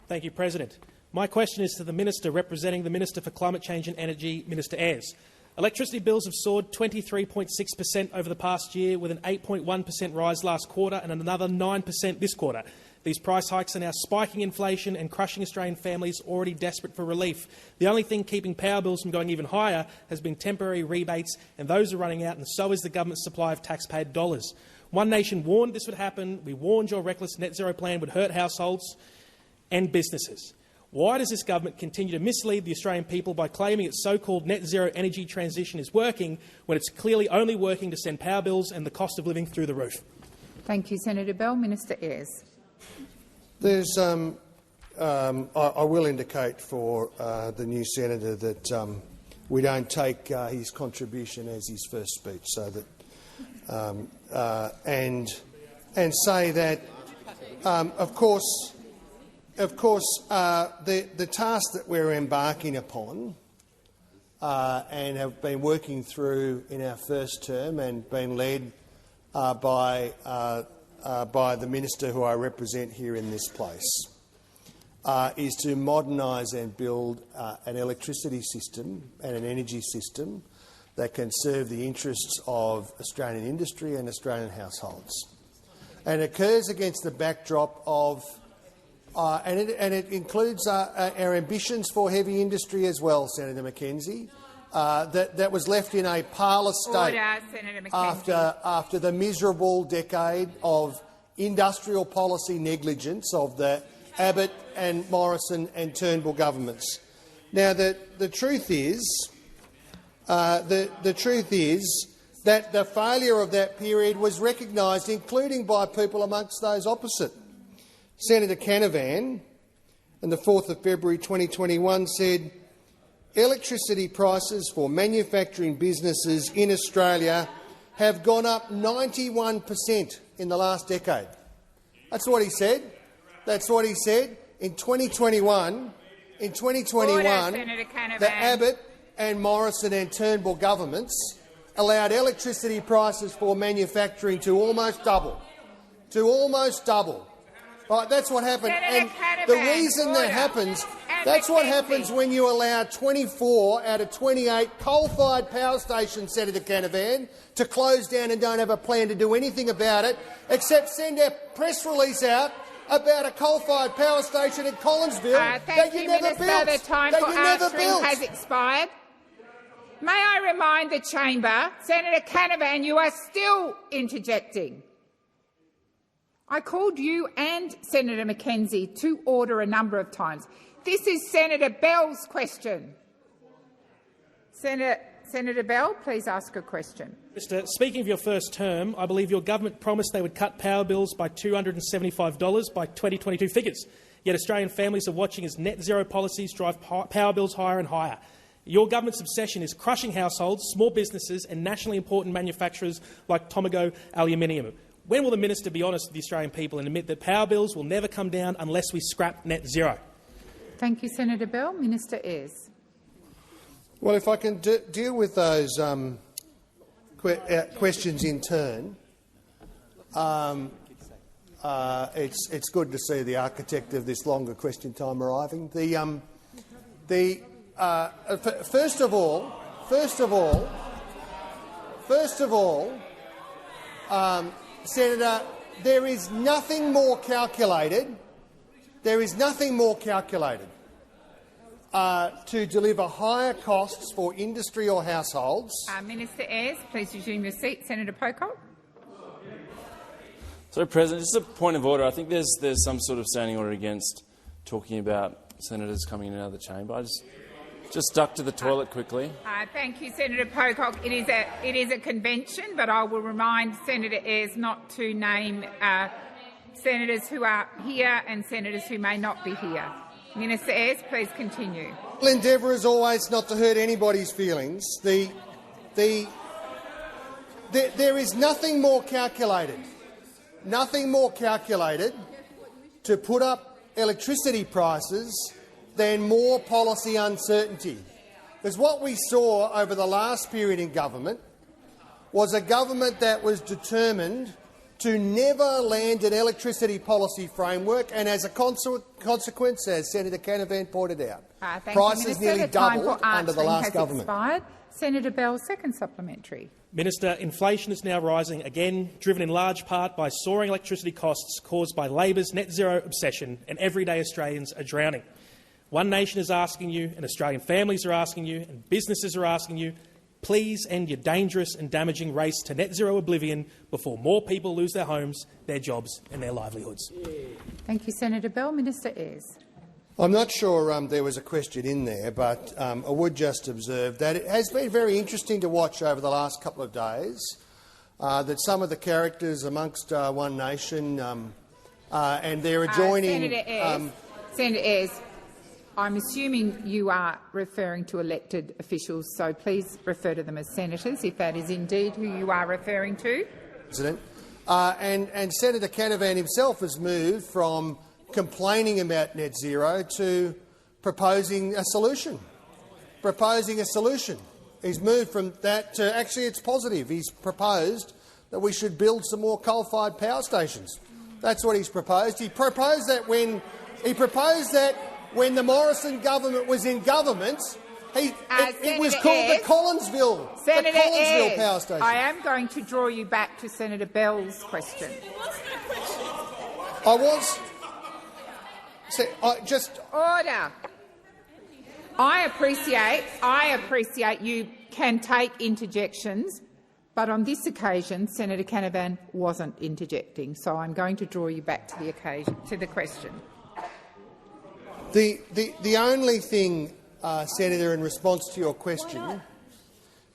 Thank you, President. My question is to the Minister representing the Minister for Climate Change and Energy, Minister Ayres. Electricity bills have soared 23.6% over the past year, with an 8.1% rise last quarter and another 9% this quarter. These price hikes are now spiking inflation and crushing Australian families already desperate for relief. The only thing keeping power bills from going even higher has been temporary rebates, and those are running out, and so is the government's supply of taxpayer dollars. One Nation warned this would happen. We warned your reckless net zero plan would hurt households and businesses. Why does this government continue to mislead the Australian people by claiming its so-called net zero energy transition is working when it's clearly only working to send power bills and the cost of living through the roof? Thank you, Senator Bell. Minister Ayres. There's, I will indicate for the new senator that we don't take his contribution as his first speech, so that and say that, of course, the task that we're embarking upon and have been working through in our first term and been led by the minister who I represent here in this place, is to modernise and build an electricity system and an energy system that can serve the interests of Australian industry and Australian households. And it occurs against the backdrop of and it includes our ambitions for heavy industry as well, Senator McKenzie, that was left in a parlous state after the miserable decade of industrial policy negligence of the Abbott and Morrison and Turnbull governments. Now, the truth is that the failure of that period was recognised, including by people amongst those opposite. Senator Canavan, on the 4th of February 2021, said electricity prices for manufacturing businesses in Australia have gone up 91% in the last decade. That's what he said. That's what he said. In 2021, the Abbott and Morrison and Turnbull governments allowed electricity prices for manufacturing to almost double. Right, that's what happened. And the reason that happens, that's what happens when you allow 24 out of 28 coal-fired power stations, Senator Canavan, to close down and don't have a plan to do anything about it, except send a press release out about a coal-fired power station in Collinsville that you never built. The time for answering has expired. May I remind the chamber, Senator Canavan, you are still interjecting. I called you and Senator McKenzie to order a number of times. This is Senator Bell's question. Senator Bell, please ask a question. Mr. Speaking of your first term, I believe your government promised they would cut power bills by $275 by 2022 figures. Yet Australian families are watching as net zero policies drive power bills higher and higher. Your government's obsession is crushing households, small businesses and nationally important manufacturers like Tomago Aluminium. When will the minister be honest with the Australian people and admit that power bills will never come down unless we scrap net zero? Thank you, Senator Bell. Minister Ayres. Well, if I can deal with those questions in turn, it's good to see the architect of this longer question time arriving. First of all, Senator, there is nothing more calculated. There is nothing more calculated to deliver higher costs for industry or households. Minister Ayres, please resume your seat. Senator Pocock. So, President, just a point of order. I think there's some sort of standing order against talking about senators coming in and out of the chamber. I just duck to the toilet quickly. Thank you, Senator Pocock. It is a convention, but I will remind Senator Ayres not to name senators who are here and senators who may not be here. Minister Ayres, please continue. The endeavour is always not to hurt anybody's feelings. There is nothing more calculated to put up electricity prices than more policy uncertainty. Because what we saw over the last period in government was a government that was determined to never land an electricity policy framework, and as a consequence, as Senator Canavan pointed out, prices nearly doubled under the last government. Expired. Senator Bell, second supplementary. Minister, inflation is now rising again, driven in large part by soaring electricity costs caused by Labor's net zero obsession, and everyday Australians are drowning. One Nation is asking you, and Australian families are asking you, and businesses are asking you, please end your dangerous and damaging race to net zero oblivion before more people lose their homes, their jobs and their livelihoods. Thank you, Senator Bell. Minister Ayres. I'm not sure there was a question in there, but I would just observe that it has been very interesting to watch over the last couple of days that some of the characters amongst One Nation and their adjoining— Senator Ayres, I'm assuming you are referring to elected officials, so please refer to them as senators, if that is indeed who you are referring to. President. And Senator Canavan himself has moved from complaining about net zero to proposing a solution. He's moved from that to actually it's positive. He's proposed that we should build some more coal-fired power stations. That's what he's proposed. He proposed that when the Morrison government was in government, it was called the Collinsville Power Station. I am going to draw you back to Senator Bell's question. Order. I appreciate you can take interjections, but on this occasion Senator Canavan wasn't interjecting, so I'm going to draw you back to the question. The only thing, Senator, in response to your question,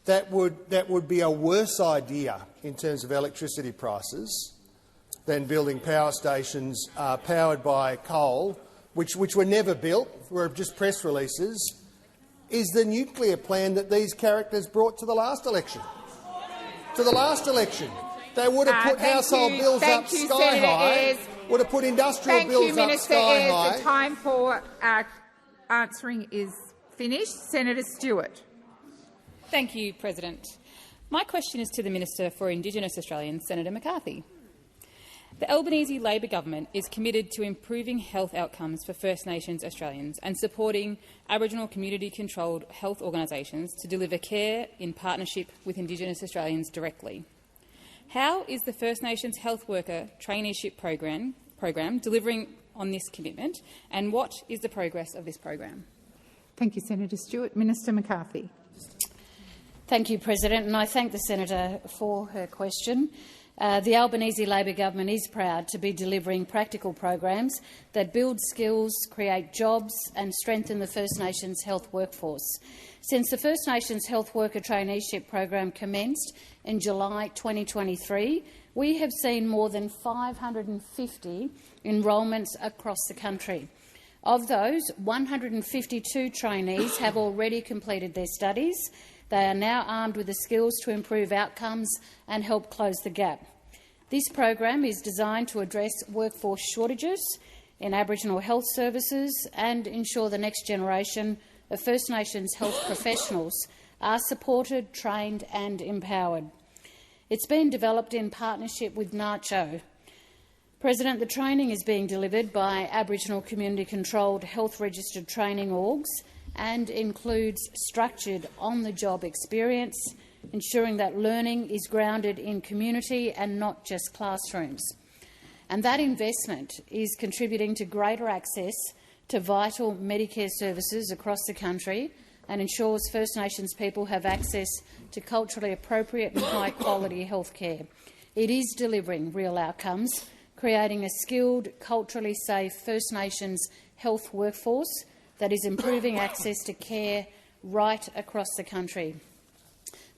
that would be a worse idea in terms of electricity prices than building power stations powered by coal, which were never built, were just press releases, is the nuclear plan that these characters brought to the last election. They would have put household bills up sky high. Would have put industrial bills up sky high. The time for answering is finished. Senator Stewart. Thank you, President. My question is to the Minister for Indigenous Australians, Senator McCarthy. The Albanese Labor government is committed to improving health outcomes for First Nations Australians and supporting Aboriginal community-controlled health organisations to deliver care in partnership with Indigenous Australians directly. How is the First Nations Health Worker Traineeship program delivering on this commitment, and what is the progress of this program? Thank you, Senator Stewart. Minister McCarthy. Thank you, President, and I thank the senator for her question. The Albanese Labor government is proud to be delivering practical programs that build skills, create jobs and strengthen the First Nations health workforce. Since the First Nations Health Worker Traineeship program commenced in July 2023, we have seen more than 550 enrolments across the country. Of those, 152 trainees have already completed their studies. They are now armed with the skills to improve outcomes and help close the gap. This program is designed to address workforce shortages in Aboriginal health services and ensure the next generation of First Nations health professionals are supported, trained and empowered. It's been developed in partnership with NACCHO. President, the training is being delivered by Aboriginal community-controlled health registered training orgs and includes structured on-the-job experience, ensuring that learning is grounded in community and not just classrooms. And that investment is contributing to greater access to vital Medicare services across the country and ensures First Nations people have access to culturally appropriate and high-quality health care. It is delivering real outcomes, creating a skilled, culturally safe First Nations health workforce that is improving access to care right across the country.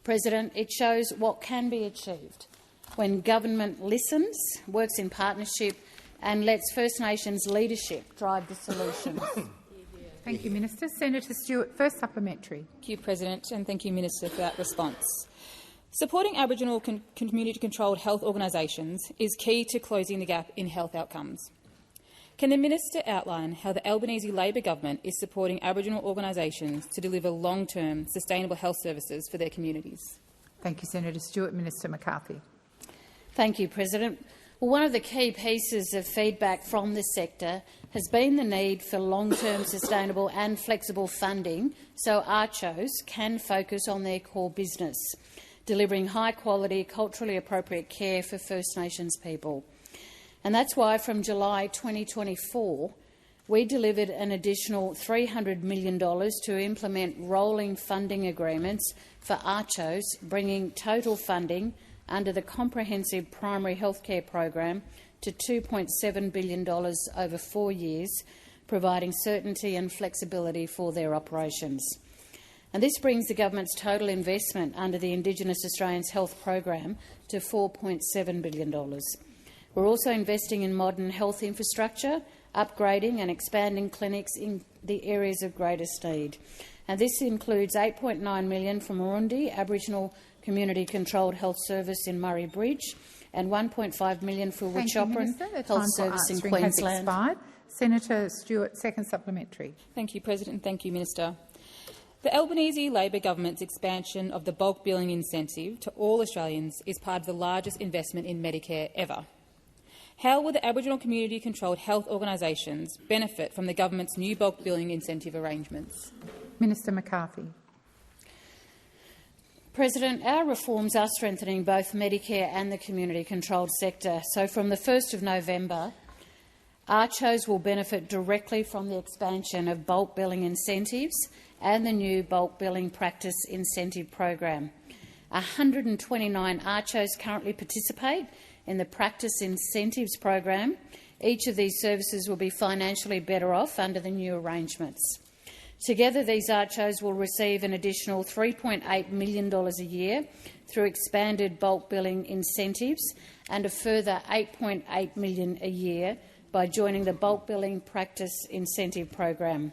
President, it shows what can be achieved when government listens, works in partnership and lets First Nations leadership drive the solutions. Thank you, Minister. Senator Stewart, first supplementary. Thank you, President, and thank you, Minister, for that response. Supporting Aboriginal community-controlled health organisations is key to closing the gap in health outcomes. Can the Minister outline how the Albanese Labor government is supporting Aboriginal organisations to deliver long-term sustainable health services for their communities? Thank you, Senator Stewart. Minister McCarthy. Thank you, President. Well, one of the key pieces of feedback from the sector has been the need for long-term sustainable and flexible funding so ACCHOs can focus on their core business, delivering high-quality, culturally appropriate care for First Nations people. And that's why from July 2024 we delivered an additional $300 million to implement rolling funding agreements for ACCHOs, bringing total funding under the Comprehensive Primary Healthcare Program to $2.7 billion over 4 years, providing certainty and flexibility for their operations. And this brings the government's total investment under the Indigenous Australians Health Program to $4.7 billion. We're also investing in modern health infrastructure, upgrading and expanding clinics in the areas of greatest need. And this includes $8.9 million from Murundi Aboriginal Community-Controlled Health Service in Murray Bridge and $1.5 million for Wuchopperen Health Service in Queensland. Senator Stewart, second supplementary. Thank you, President. Thank you, Minister. The Albanese Labor government's expansion of the bulk billing incentive to all Australians is part of the largest investment in Medicare ever. How will the Aboriginal community-controlled health organisations benefit from the government's new bulk billing incentive arrangements? Minister McCarthy. President, our reforms are strengthening both Medicare and the community-controlled sector. So from the 1st of November, ACCHOs will benefit directly from the expansion of bulk billing incentives and the new bulk billing practice incentive program. 129 ACCHOs currently participate in the practice incentives program. Each of these services will be financially better off under the new arrangements. Together, these ACCHOs will receive an additional $3.8 million a year through expanded bulk billing incentives and a further $8.8 million a year by joining the bulk billing practice incentive program.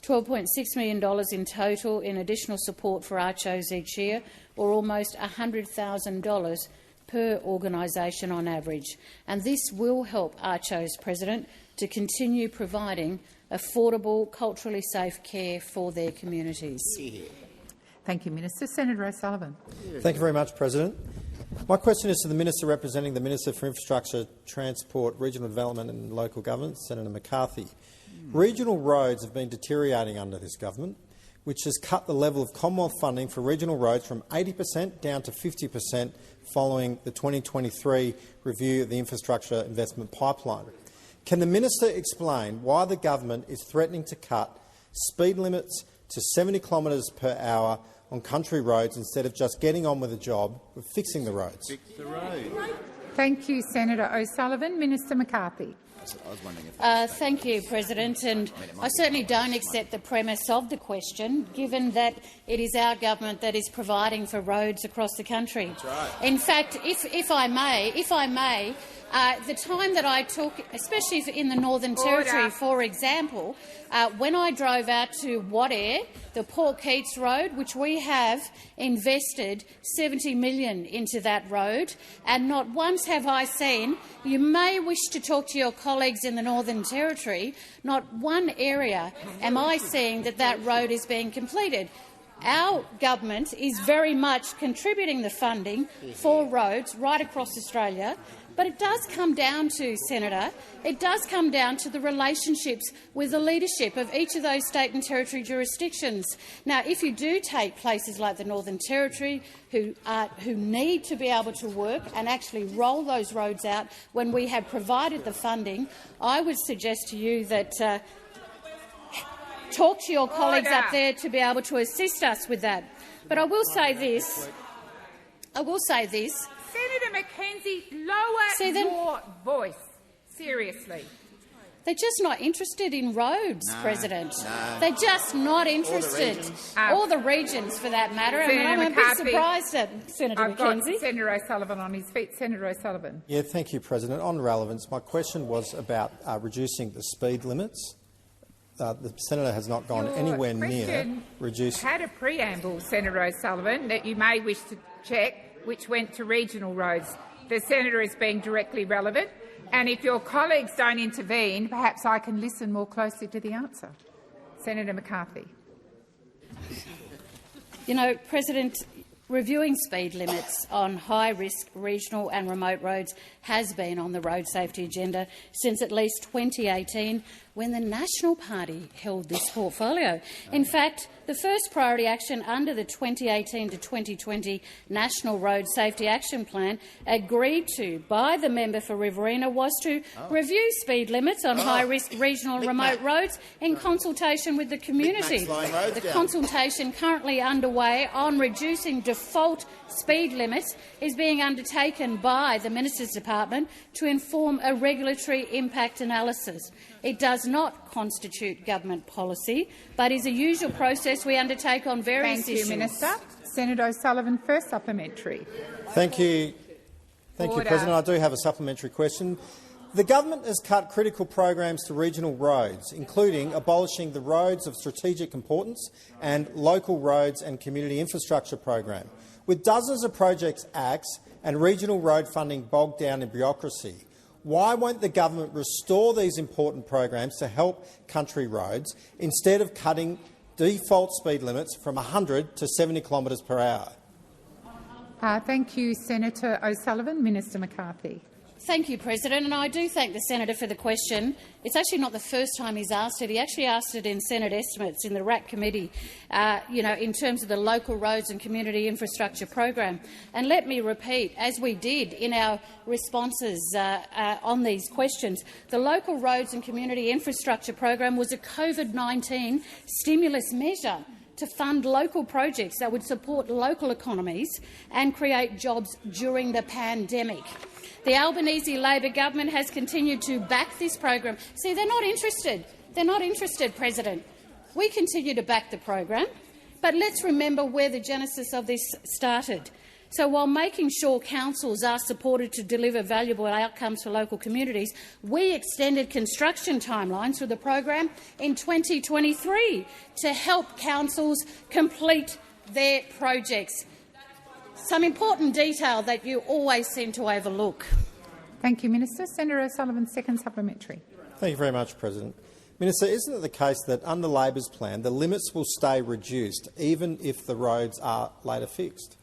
$12.6 million in total in additional support for ACCHOs each year, or almost $100,000 per organisation on average. And this will help ACCHOs, President, to continue providing affordable, culturally safe care for their communities. Thank you, Minister. Senator O'Sullivan. Thank you very much, President. My question is to the Minister representing the Minister for Infrastructure, Transport, Regional Development and Local Government, Senator McCarthy. Regional roads have been deteriorating under this government, which has cut the level of Commonwealth funding for regional roads from 80% down to 50% following the 2023 review of the infrastructure investment pipeline. Can the Minister explain why the government is threatening to cut speed limits to 70 kilometres per hour on country roads instead of just getting on with the job of fixing the roads? Fix the road. Thank you, Senator O'Sullivan. Minister McCarthy. Thank you, President. And I certainly don't accept the premise of the question, given that it is our government that is providing for roads across the country. That's right. In fact, if I may, the time that I took, especially in the Northern Territory, for example, when I drove out to Wadeye, the Port Keats Road, which we have invested $70 million into that road, and not once have I seen, you may wish to talk to your colleagues in the Northern Territory, not one area am I seeing that road is being completed. Our government is very much contributing the funding for roads right across Australia, But it does come down to, Senator, it does come down to the relationships with the leadership of each of those state and territory jurisdictions. Now, if you do take places like the Northern Territory, who need to be able to work and actually roll those roads out when we have provided the funding, I would suggest to you that talk to your colleagues up there to be able to assist us with that. But I will say this. Senator Mackenzie, lower your voice. Seriously. They're just not interested in roads, President. They're just not interested. Or the regions, for that matter. I'm a bit surprised at Senator Mackenzie. Got Senator O'Sullivan on his feet. Senator O'Sullivan. Yeah, thank you, President. On relevance, my question was about reducing the speed limits. The senator has not gone anywhere near reducing. Had a preamble, Senator O'Sullivan, that you may wish to check, which went to regional roads. The senator is being directly relevant, and if your colleagues don't intervene, perhaps I can listen more closely to the answer. Senator McCarthy. You know, President, reviewing speed limits on high-risk regional and remote roads has been on the road safety agenda since at least 2018, when the National Party held this portfolio. In fact, the first priority action under the 2018 to 2020 National Road Safety Action Plan, agreed to by the member for Riverina, was to review speed limits on high-risk regional and remote roads in consultation with the community. The consultation currently underway on reducing default speed limits is being undertaken by the Minister's Department to inform a regulatory impact analysis. It does not constitute government policy, but is a usual process we undertake on various issues. Thank you, Minister. Senator O'Sullivan, first supplementary. Thank you, President. I do have a supplementary question. The government has cut critical programs to regional roads, including abolishing the Roads of Strategic Importance and Local Roads and Community Infrastructure program. With dozens of projects axed and regional road funding bogged down in bureaucracy, why won't the government restore these important programs to help country roads instead of cutting default speed limits from 100 to 70 kilometres per hour? Thank you, Senator O'Sullivan. Minister McCarthy. Thank you, President, and I do thank the senator for the question. It's actually not the first time he's asked it. He actually asked it in Senate estimates in the RAC committee, in terms of the Local Roads and Community Infrastructure program. And let me repeat, as we did in our responses on these questions, the Local Roads and Community Infrastructure program was a COVID-19 stimulus measure to fund local projects that would support local economies and create jobs during the pandemic. The Albanese Labor government has continued to back this program. See, they're not interested. They're not interested, President. We continue to back the program, but let's remember where the genesis of this started. So while making sure councils are supported to deliver valuable outcomes for local communities, we extended construction timelines for the program in 2023 to help councils complete their projects. Some important detail that you always seem to overlook. Thank you, Minister. Senator O'Sullivan, second supplementary. Thank you very much, President. Minister, isn't it the case that under Labor's plan the limits will stay reduced even if the roads are later fixed?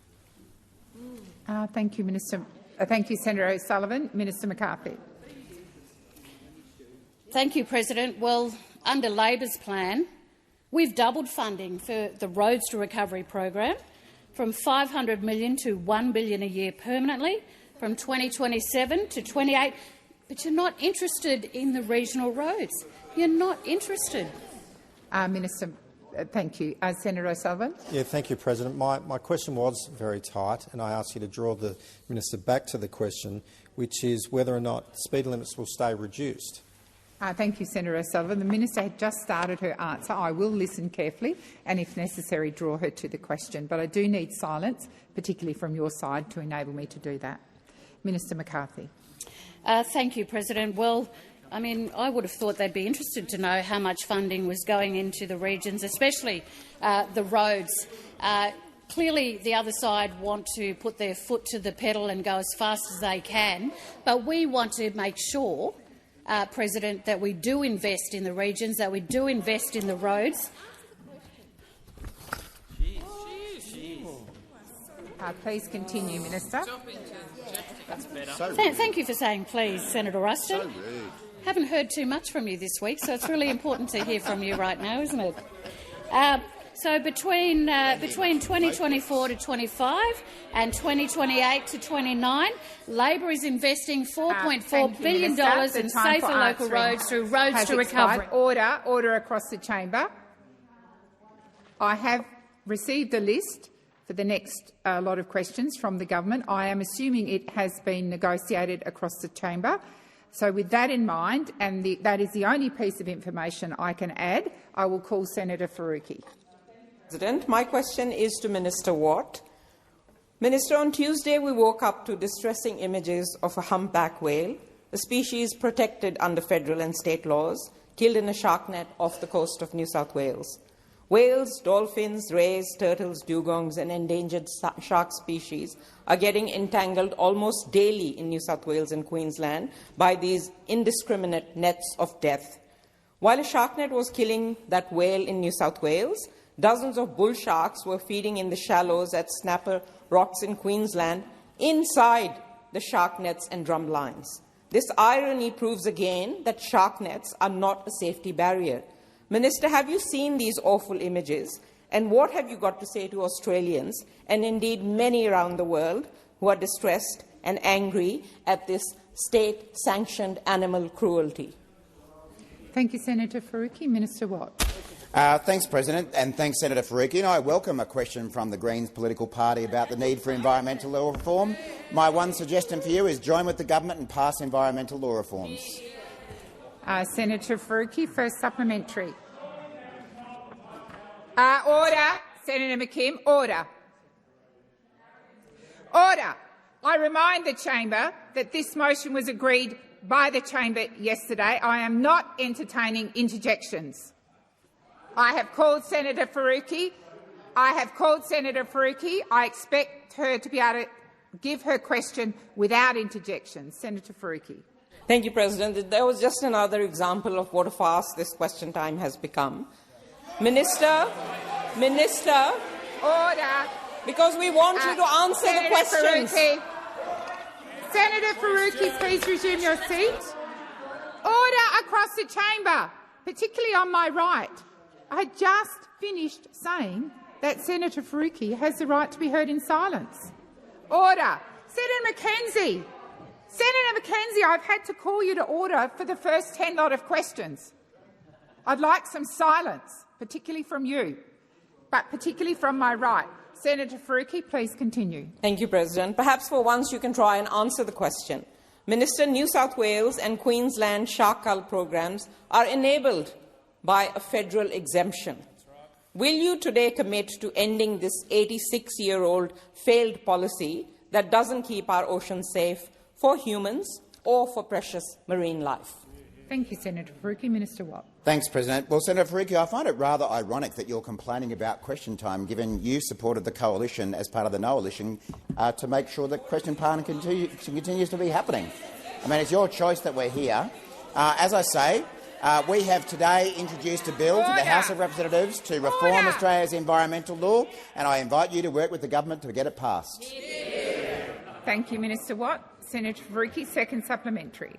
Thank you, Minister. Thank you, Senator O'Sullivan. Minister McCarthy. Thank you, President. Well, under Labor's plan, we've doubled funding for the Roads to Recovery program, from $500 million to $1 billion a year permanently, from 2027 to 28. But you're not interested in the regional roads. You're not interested. Minister, thank you. Senator O'Sullivan. Yeah, thank you, President. My question was very tight, and I asked you to draw the minister back to the question, which is whether or not speed limits will stay reduced. Thank you, Senator O'Sullivan. The minister had just started her answer. I will listen carefully and, if necessary, draw her to the question. But I do need silence, particularly from your side, to enable me to do that. Minister McCarthy. Thank you, President. Well, I mean, I would have thought they'd be interested to know how much funding was going into the regions, especially the roads. Clearly, the other side want to put their foot to the pedal and go as fast as they can, but we want to make sure, President, that we do invest in the regions, that we do invest in the roads. Please continue, Minister. Thank you for saying please, Senator Ruston. So rude. Haven't heard too much from you this week, so it's really important to hear from you right now, isn't it? So between 2024 to 25 and 2028 to 29, Labor is investing $4.4 billion in safer local roads through Roads to Recovery. Order across the chamber. I have received a list for the next lot of questions from the government. I am assuming it has been negotiated across the chamber. So with that in mind, and that is the only piece of information I can add, I will call Senator Faruqi. President, my question is to Minister Watt. Minister, on Tuesday we woke up to distressing images of a humpback whale, a species protected under federal and state laws, killed in a shark net off the coast of New South Wales. Whales, dolphins, rays, turtles, dugongs and endangered shark species are getting entangled almost daily in New South Wales and Queensland by these indiscriminate nets of death. While a shark net was killing that whale in New South Wales, dozens of bull sharks were feeding in the shallows at Snapper Rocks in Queensland inside the shark nets and drum lines. This irony proves again that shark nets are not a safety barrier. Minister, have you seen these awful images, and what have you got to say to Australians, and indeed many around the world, who are distressed and angry at this state-sanctioned animal cruelty? Thank you, Senator Faruqi. Minister Watt. Thanks, President, and thanks, Senator Faruqi. And I welcome a question from the Greens political party about the need for environmental law reform. My one suggestion for you is join with the government and pass environmental law reforms. Senator Faruqi, first supplementary. Order. Senator McKim, order. Order. I remind the chamber that this motion was agreed by the chamber yesterday. I am not entertaining interjections. I have called Senator Faruqi. I expect her to be able to give her question without interjections. Senator Faruqi. Thank you, President. There was just another example of what a farce this question time has become. Minister, order. Because we want you to answer the questions. Senator Faruqi, please resume your seat. Order across the chamber, particularly on my right. I just finished saying that Senator Faruqi has the right to be heard in silence. Order. Senator McKenzie. Senator McKenzie, I've had to call you to order for the first 10 lot of questions. I'd like some silence, particularly from you, but particularly from my right. Senator Faruqi, please continue. Thank you, President. Perhaps for once you can try and answer the question. Minister, New South Wales and Queensland shark cull programs are enabled by a federal exemption. Will you today commit to ending this 86-year-old failed policy that doesn't keep our oceans safe for humans or for precious marine life? Thank you, Senator Faruqi. Minister Watt. Thanks, President. Well, Senator Faruqi, I find it rather ironic that you're complaining about question time, given you supported the coalition as part of the coalition to make sure that question time continues to be happening. I mean, it's your choice that we're here. As I say, we have today introduced a bill to the House of Representatives to reform Australia's environmental law, and I invite you to work with the government to get it passed. Thank you, Minister Watt. Senator Faruqi, second supplementary.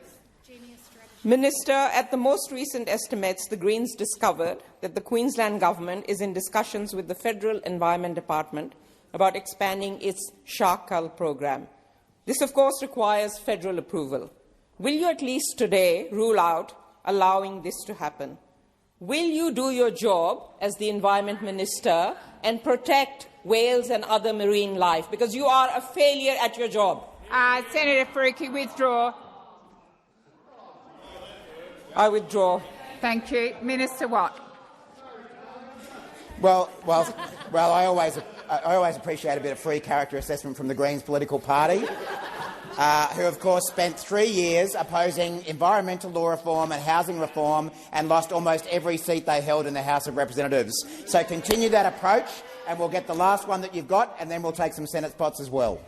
Minister, at the most recent estimates, the Greens discovered that the Queensland government is in discussions with the Federal Environment Department about expanding its shark cull program. This, of course, requires federal approval. Will you at least today rule out allowing this to happen? Will you do your job as the Environment Minister and protect whales and other marine life? Because you are a failure at your job. Senator Faruqi, withdraw. I withdraw. Thank you. Minister Watt. Well, I always appreciate a bit of free character assessment from the Greens political party, who, of course, spent 3 years opposing environmental law reform and housing reform and lost almost every seat they held in the House of Representatives. So continue that approach, and we'll get the last one that you've got, and then we'll take some Senate spots as well.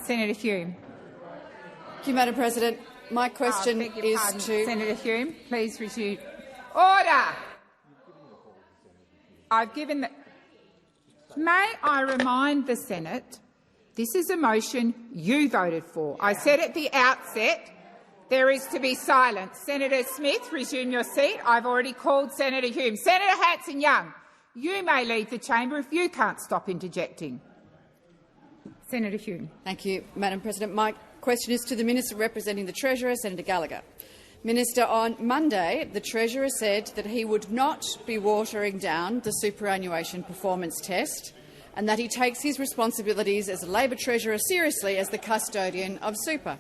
Senator Hume. Thank you, Madam President. My question is to Senator Hume. Please resume. Order. I've given the. May I remind the Senate This is a motion you voted for. I said at the outset there is to be silence. Senator Smith, resume your seat. I've already called Senator Hume. Senator Hanson-Young, you may leave the chamber if you can't stop interjecting. Senator Hume. Thank you, Madam President. My question is to the Minister representing the Treasurer, Senator Gallagher. Minister, on Monday, the Treasurer said that he would not be watering down the superannuation performance test and that he takes his responsibilities as a Labor Treasurer seriously as the custodian of super.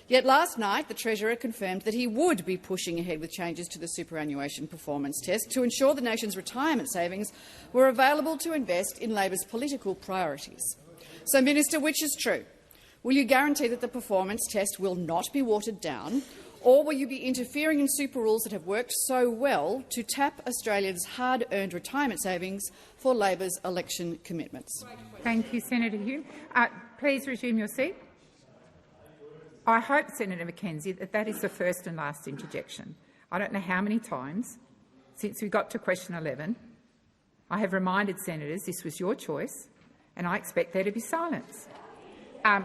Yet last night, the Treasurer confirmed that he would be pushing ahead with changes to the superannuation performance test to ensure the nation's retirement savings were available to invest in Labor's political priorities. So, Minister, which is true? Will you guarantee that the performance test will not be watered down, or will you be interfering in super rules that have worked so well to tap Australians' hard-earned retirement savings for Labor's election commitments? Thank you, Senator Hume. Please resume your seat. I hope, Senator McKenzie, that that is the first and last interjection. I don't know how many times since we got to question 11 I have reminded senators this was your choice, and I expect there to be silence.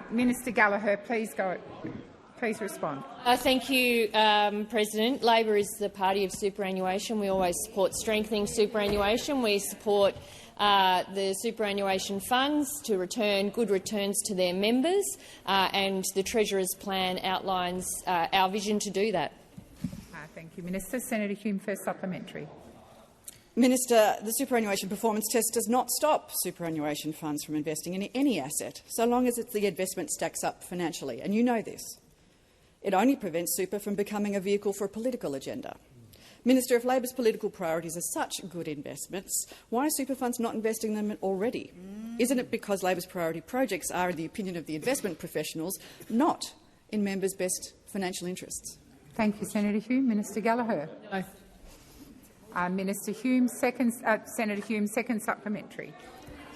Minister Gallagher, please go. Please respond. Thank you, President. Labor is the party of superannuation. We always support strengthening superannuation. We support the superannuation funds to return good returns to their members, and the Treasurer's plan outlines our vision to do that. Thank you, Minister. Senator Hume, first supplementary. Minister, the superannuation performance test does not stop superannuation funds from investing in any asset, so long as the investment stacks up financially, and you know this. It only prevents super from becoming a vehicle for a political agenda. Minister, if Labor's political priorities are such good investments, why are super funds not investing them already? Isn't it because Labor's priority projects are, in the opinion of the investment professionals, not in members' best financial interests? Thank you, Senator Hume. Minister Gallagher. No. Minister Hume, Senator Hume, second supplementary.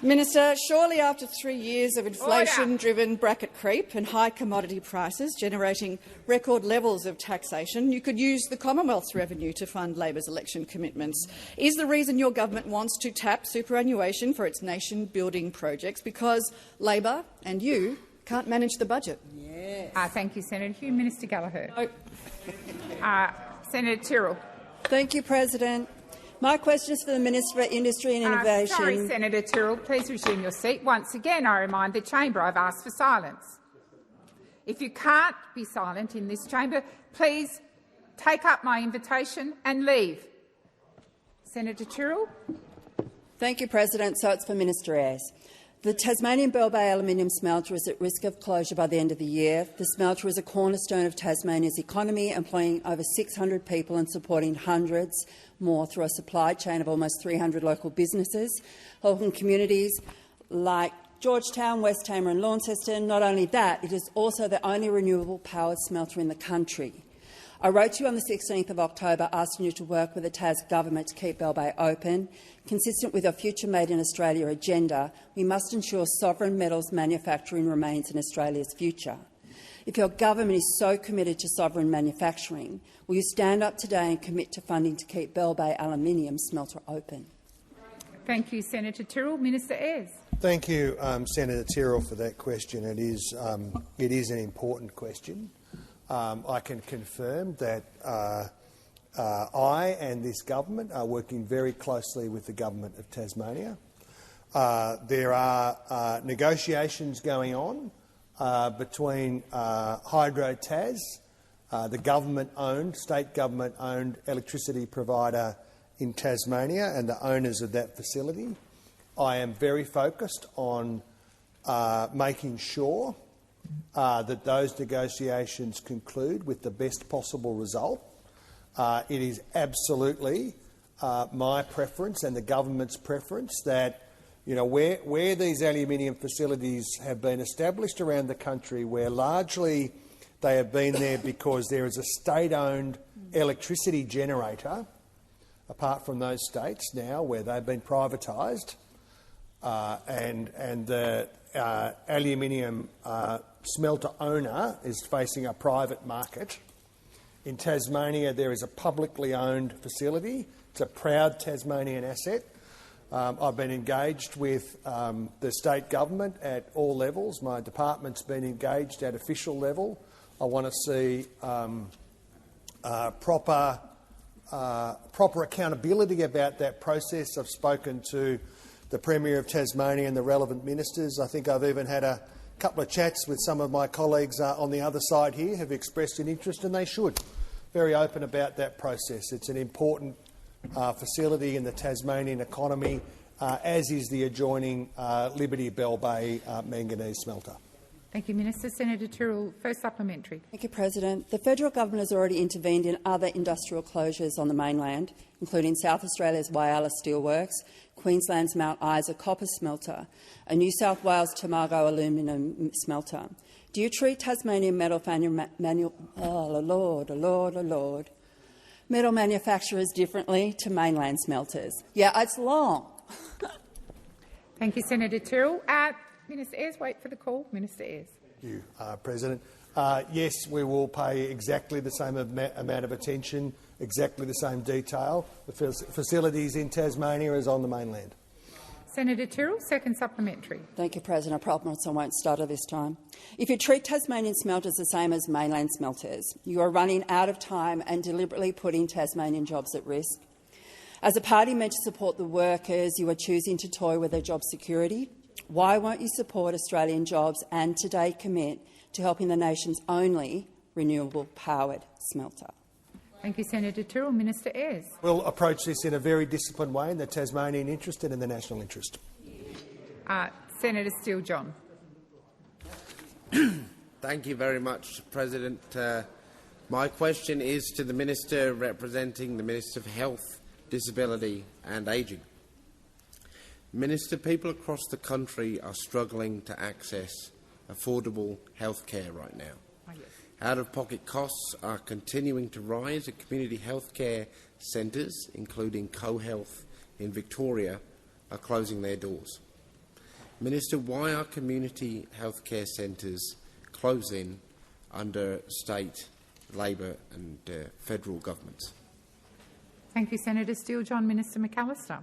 Minister, surely after 3 years of inflation-driven bracket creep and high commodity prices generating record levels of taxation, you could use the Commonwealth's revenue to fund Labor's election commitments. Is the reason your government wants to tap superannuation for its nation-building projects because Labor and you can't manage the budget? Yes. Thank you, Senator Hume. Minister Gallagher. No. Senator Tyrrell. Thank you, President. My question is for the Minister for Industry and Innovation. Sorry, Senator Tyrrell. Please resume your seat. Once again, I remind the chamber I've asked for silence. If you can't be silent in this chamber, please take up my invitation and leave. Senator Tyrrell. Thank you, President. So it's for Minister Ayres. The Tasmanian Bell Bay aluminium smelter is at risk of closure by the end of the year. The smelter is a cornerstone of Tasmania's economy, employing over 600 people and supporting hundreds more through a supply chain of almost 300 local businesses, helping communities like Georgetown, West Tamar and Launceston. Not only that, it is also the only renewable powered smelter in the country. I wrote to you on the 16th of October asking you to work with the Tas government to keep Bell Bay open. Consistent with our Future Made in Australia agenda, we must ensure sovereign metals manufacturing remains in Australia's future. If your government is so committed to sovereign manufacturing, will you stand up today and commit to funding to keep Bell Bay aluminium smelter open? Thank you, Senator Tyrrell. Minister Ayres. Thank you, Senator Tyrrell, for that question. It is an important question. I can confirm that I and this government are working very closely with the Government of Tasmania. There are negotiations going on between Hydro Tas, the government-owned, state government-owned electricity provider in Tasmania, and the owners of that facility. I am very focused on making sure that those negotiations conclude with the best possible result. It is absolutely my preference and the government's preference that, where these aluminium facilities have been established around the country, where largely they have been there because there is a state-owned electricity generator, apart from those states now where they've been privatised, and the aluminium smelter owner is facing a private market. In Tasmania, there is a publicly owned facility. It's a proud Tasmanian asset. I've been engaged with the state government at all levels. My department's been engaged at official level. I want to see proper accountability about that process. I've spoken to the Premier of Tasmania and the relevant ministers. I think I've even had a couple of chats with some of my colleagues on the other side here who've expressed an interest, and they should. Very open about that process. It's an important facility in the Tasmanian economy, as is the adjoining Liberty Bell Bay manganese smelter. Thank you, Minister. Senator Tyrrell, first supplementary. Thank you, President. The federal government has already intervened in other industrial closures on the mainland, including South Australia's Whyalla Steelworks, Queensland's Mount Isa copper smelter, and New South Wales Tomago aluminium smelter. Do you treat Tasmanian metal manufacturers differently to mainland smelters? Yeah, it's long. Thank you, Senator Tyrrell. Minister Ayres, wait for the call. Minister Ayres. Thank you, President. Yes, we will pay exactly the same amount of attention, exactly the same detail. The facilities in Tasmania is on the mainland. Senator Tyrrell, second supplementary. Thank you, President. I promise I won't stutter this time. If you treat Tasmanian smelters the same as mainland smelters, you are running out of time and deliberately putting Tasmanian jobs at risk. As a party meant to support the workers, you are choosing to toy with their job security. Why won't you support Australian jobs and today commit to helping the nation's only renewable-powered smelter? Thank you, Senator Tyrrell. Minister Ayres. We'll approach this in a very disciplined way in the Tasmanian interest and in the national interest. Senator Steele-John. Thank you very much, President. My question is to the Minister representing the Minister for Health, Disability and Ageing. Minister, people across the country are struggling to access affordable health care right now. Out-of-pocket costs are continuing to rise at community health care centres, including CoHealth in Victoria, are closing their doors. Minister, why are community health care centres closing under state, Labor and federal governments? Thank you, Senator Steele-John. Minister McAllister.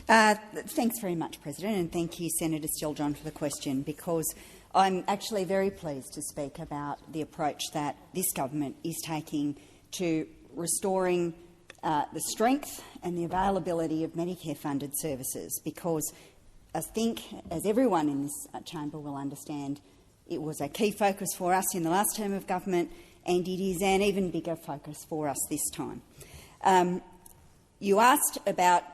Thanks very much, President, and thank you, Senator Steele-John, for the question, because I'm actually very pleased to speak about the approach that this government is taking to restoring the strength and the availability of Medicare-funded services, because I think, as everyone in this chamber will understand, it was a key focus for us in the last term of government, and it is an even bigger focus for us this time. You asked about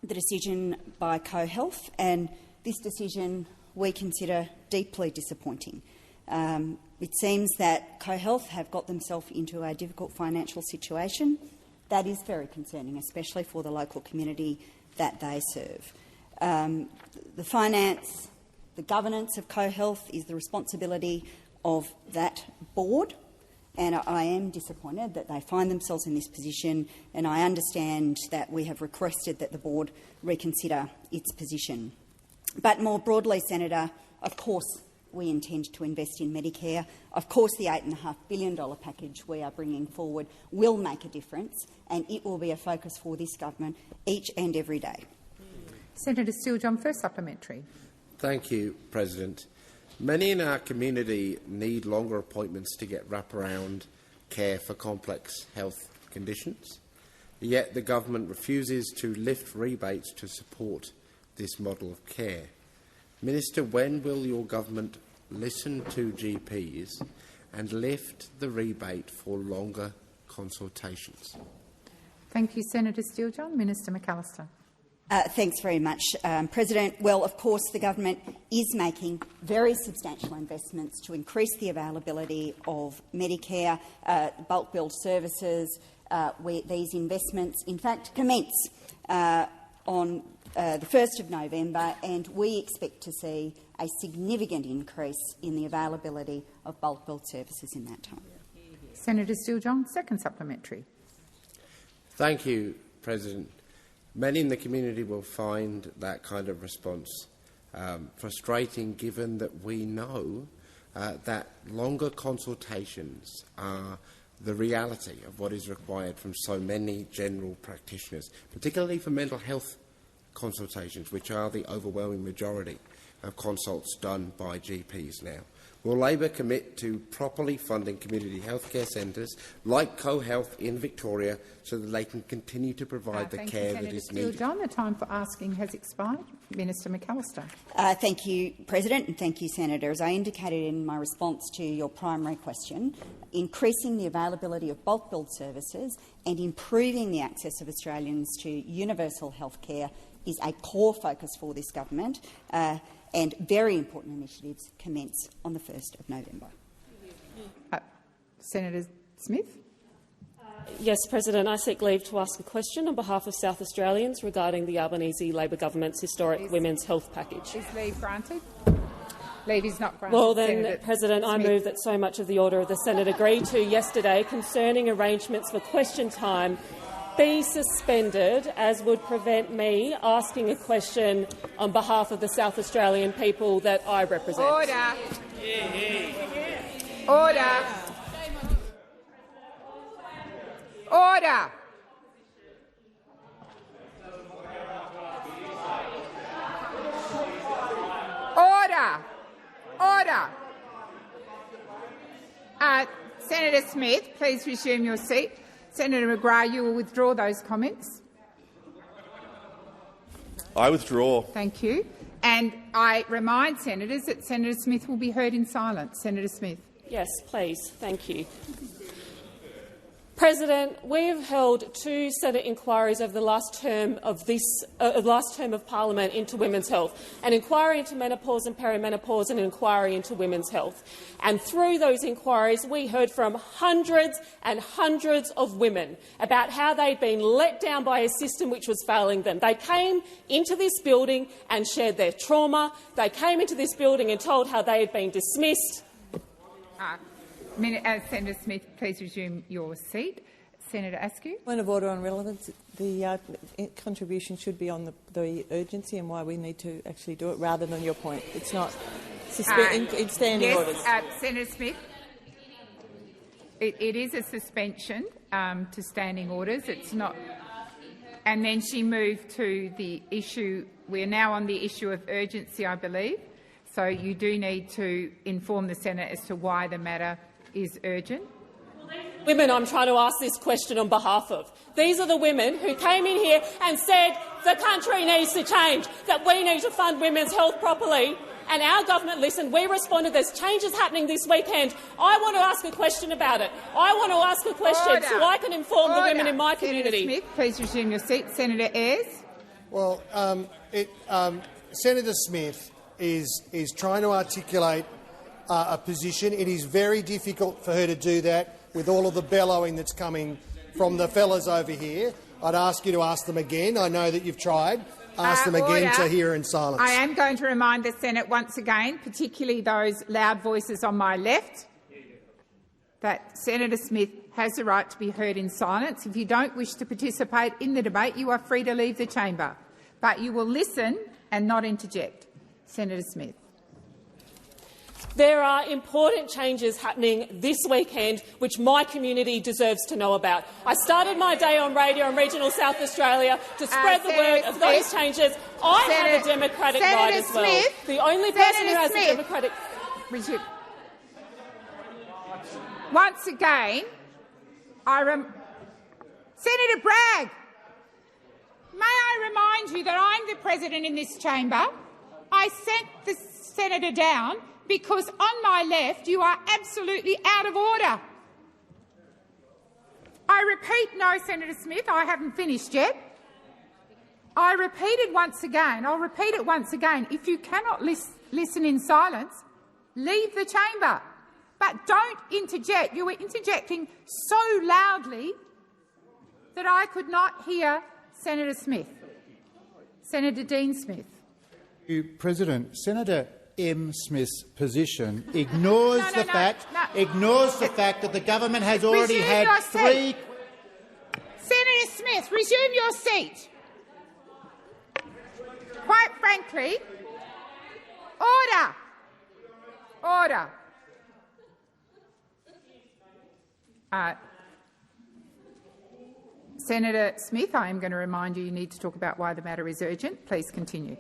the decision by CoHealth, and this decision we consider deeply disappointing. It seems that CoHealth have got themselves into a difficult financial situation. That is very concerning, especially for the local community that they serve. The finance, the governance of CoHealth is the responsibility of that board, and I am disappointed that they find themselves in this position, and I understand that we have requested that the board reconsider its position. But more broadly, Senator, of course we intend to invest in Medicare. Of course the $8.5 billion package we are bringing forward will make a difference, and it will be a focus for this government each and every day. Senator Steele-John, first supplementary. Thank you, President. Many in our community need longer appointments to get wraparound care for complex health conditions, yet the government refuses to lift rebates to support this model of care. Minister, when will your government listen to GPs and lift the rebate for longer consultations? Thank you, Senator Steele-John. Minister McAllister. Thanks very much, President. Well, of course, the government is making very substantial investments to increase the availability of Medicare, bulk billed services. These investments, in fact, commence on the 1st of November, and we expect to see a significant increase in the availability of bulk billed services in that time. Senator Steele-John, second supplementary. Thank you, President. Many in the community will find that kind of response frustrating, given that we know that longer consultations are the reality of what is required from so many general practitioners, particularly for mental health consultations, which are the overwhelming majority of consults done by GPs now? Will Labor commit to properly funding community healthcare centres like CoHealth in Victoria so that they can continue to provide the care that is needed? John, the time for asking has expired. Minister McAllister. Thank you, President, and thank you, Senator. As I indicated in my response to your primary question, increasing the availability of bulk billed services and improving the access of Australians to universal health care is a core focus for this government. And very important initiatives commence on the 1st of November. Senator Smith. Yes, President. I seek leave to ask a question on behalf of South Australians regarding the Albanese Labor government's historic women's health package. Is leave granted? Leave is not granted. Well, then, Senator President, Smith. I move that so much of the order of the Senate agreed to yesterday concerning arrangements for question time be suspended, as would prevent me asking a question on behalf of the South Australian people that I represent. Order. Order. Order. Order. Order. Senator Smith, please resume your seat. Senator McGrath, you will withdraw those comments. I withdraw. Thank you. And I remind senators that Senator Smith will be heard in silence. Senator Smith. Yes, please. Thank you. President, we have held 2 Senate inquiries over the last term of Parliament into women's health, an inquiry into menopause and perimenopause and an inquiry into women's health. And through those inquiries, we heard from hundreds and hundreds of women about how they'd been let down by a system which was failing them. They came into this building and shared their trauma. They came into this building and told how they had been dismissed. Senator Smith, please resume your seat. Senator Askew. Point of order on relevance. The contribution should be on the urgency and why we need to actually do it, rather than your point. It's not in standing orders. Senator Smith, it is a suspension to standing orders. It's not. And then she moved to the issue. We're now on the issue of urgency, I believe. So you do need to inform the Senate as to why the matter is urgent. Women I'm trying to ask this question on behalf of. These are the women who came in here and said the country needs to change, that we need to fund women's health properly, and our government listened. We responded. There's changes happening this weekend. I want to ask a question about it. I want to ask a question so I can inform the women in my community. Senator Smith, please resume your seat. Senator Ayres. Well, Senator Smith is trying to articulate a position. It is very difficult for her to do that with all of the bellowing that's coming from the fellas over here. I'd ask you to ask them again. I know that you've tried. Ask them again to hear in silence. I am going to remind the Senate once again, particularly those loud voices on my left, that Senator Smith has the right to be heard in silence. If you don't wish to participate in the debate, you are free to leave the chamber. But you will listen and not interject. Senator Smith. There are important changes happening this weekend which my community deserves to know about. I started my day on radio in regional South Australia to spread the word of those changes. I have a democratic right as well. The only person who has a democratic... Once again, Senator Bragg, may I remind you that I'm the President in this chamber. I sent the Senator down because on my left you are absolutely out of order. I repeat, no, Senator Smith, I haven't finished yet. I repeat it once again. I'll repeat it once again. If you cannot listen in silence, leave the chamber. But don't interject. You were interjecting so loudly that I could not hear Senator Smith. Senator Dean Smith. President, Senator M. Smith's position ignores the fact that the government has already had 3. Senator Smith, resume your seat. Quite frankly, order. Order. Senator Smith, I am going to remind you need to talk about why the matter is urgent. Please continue.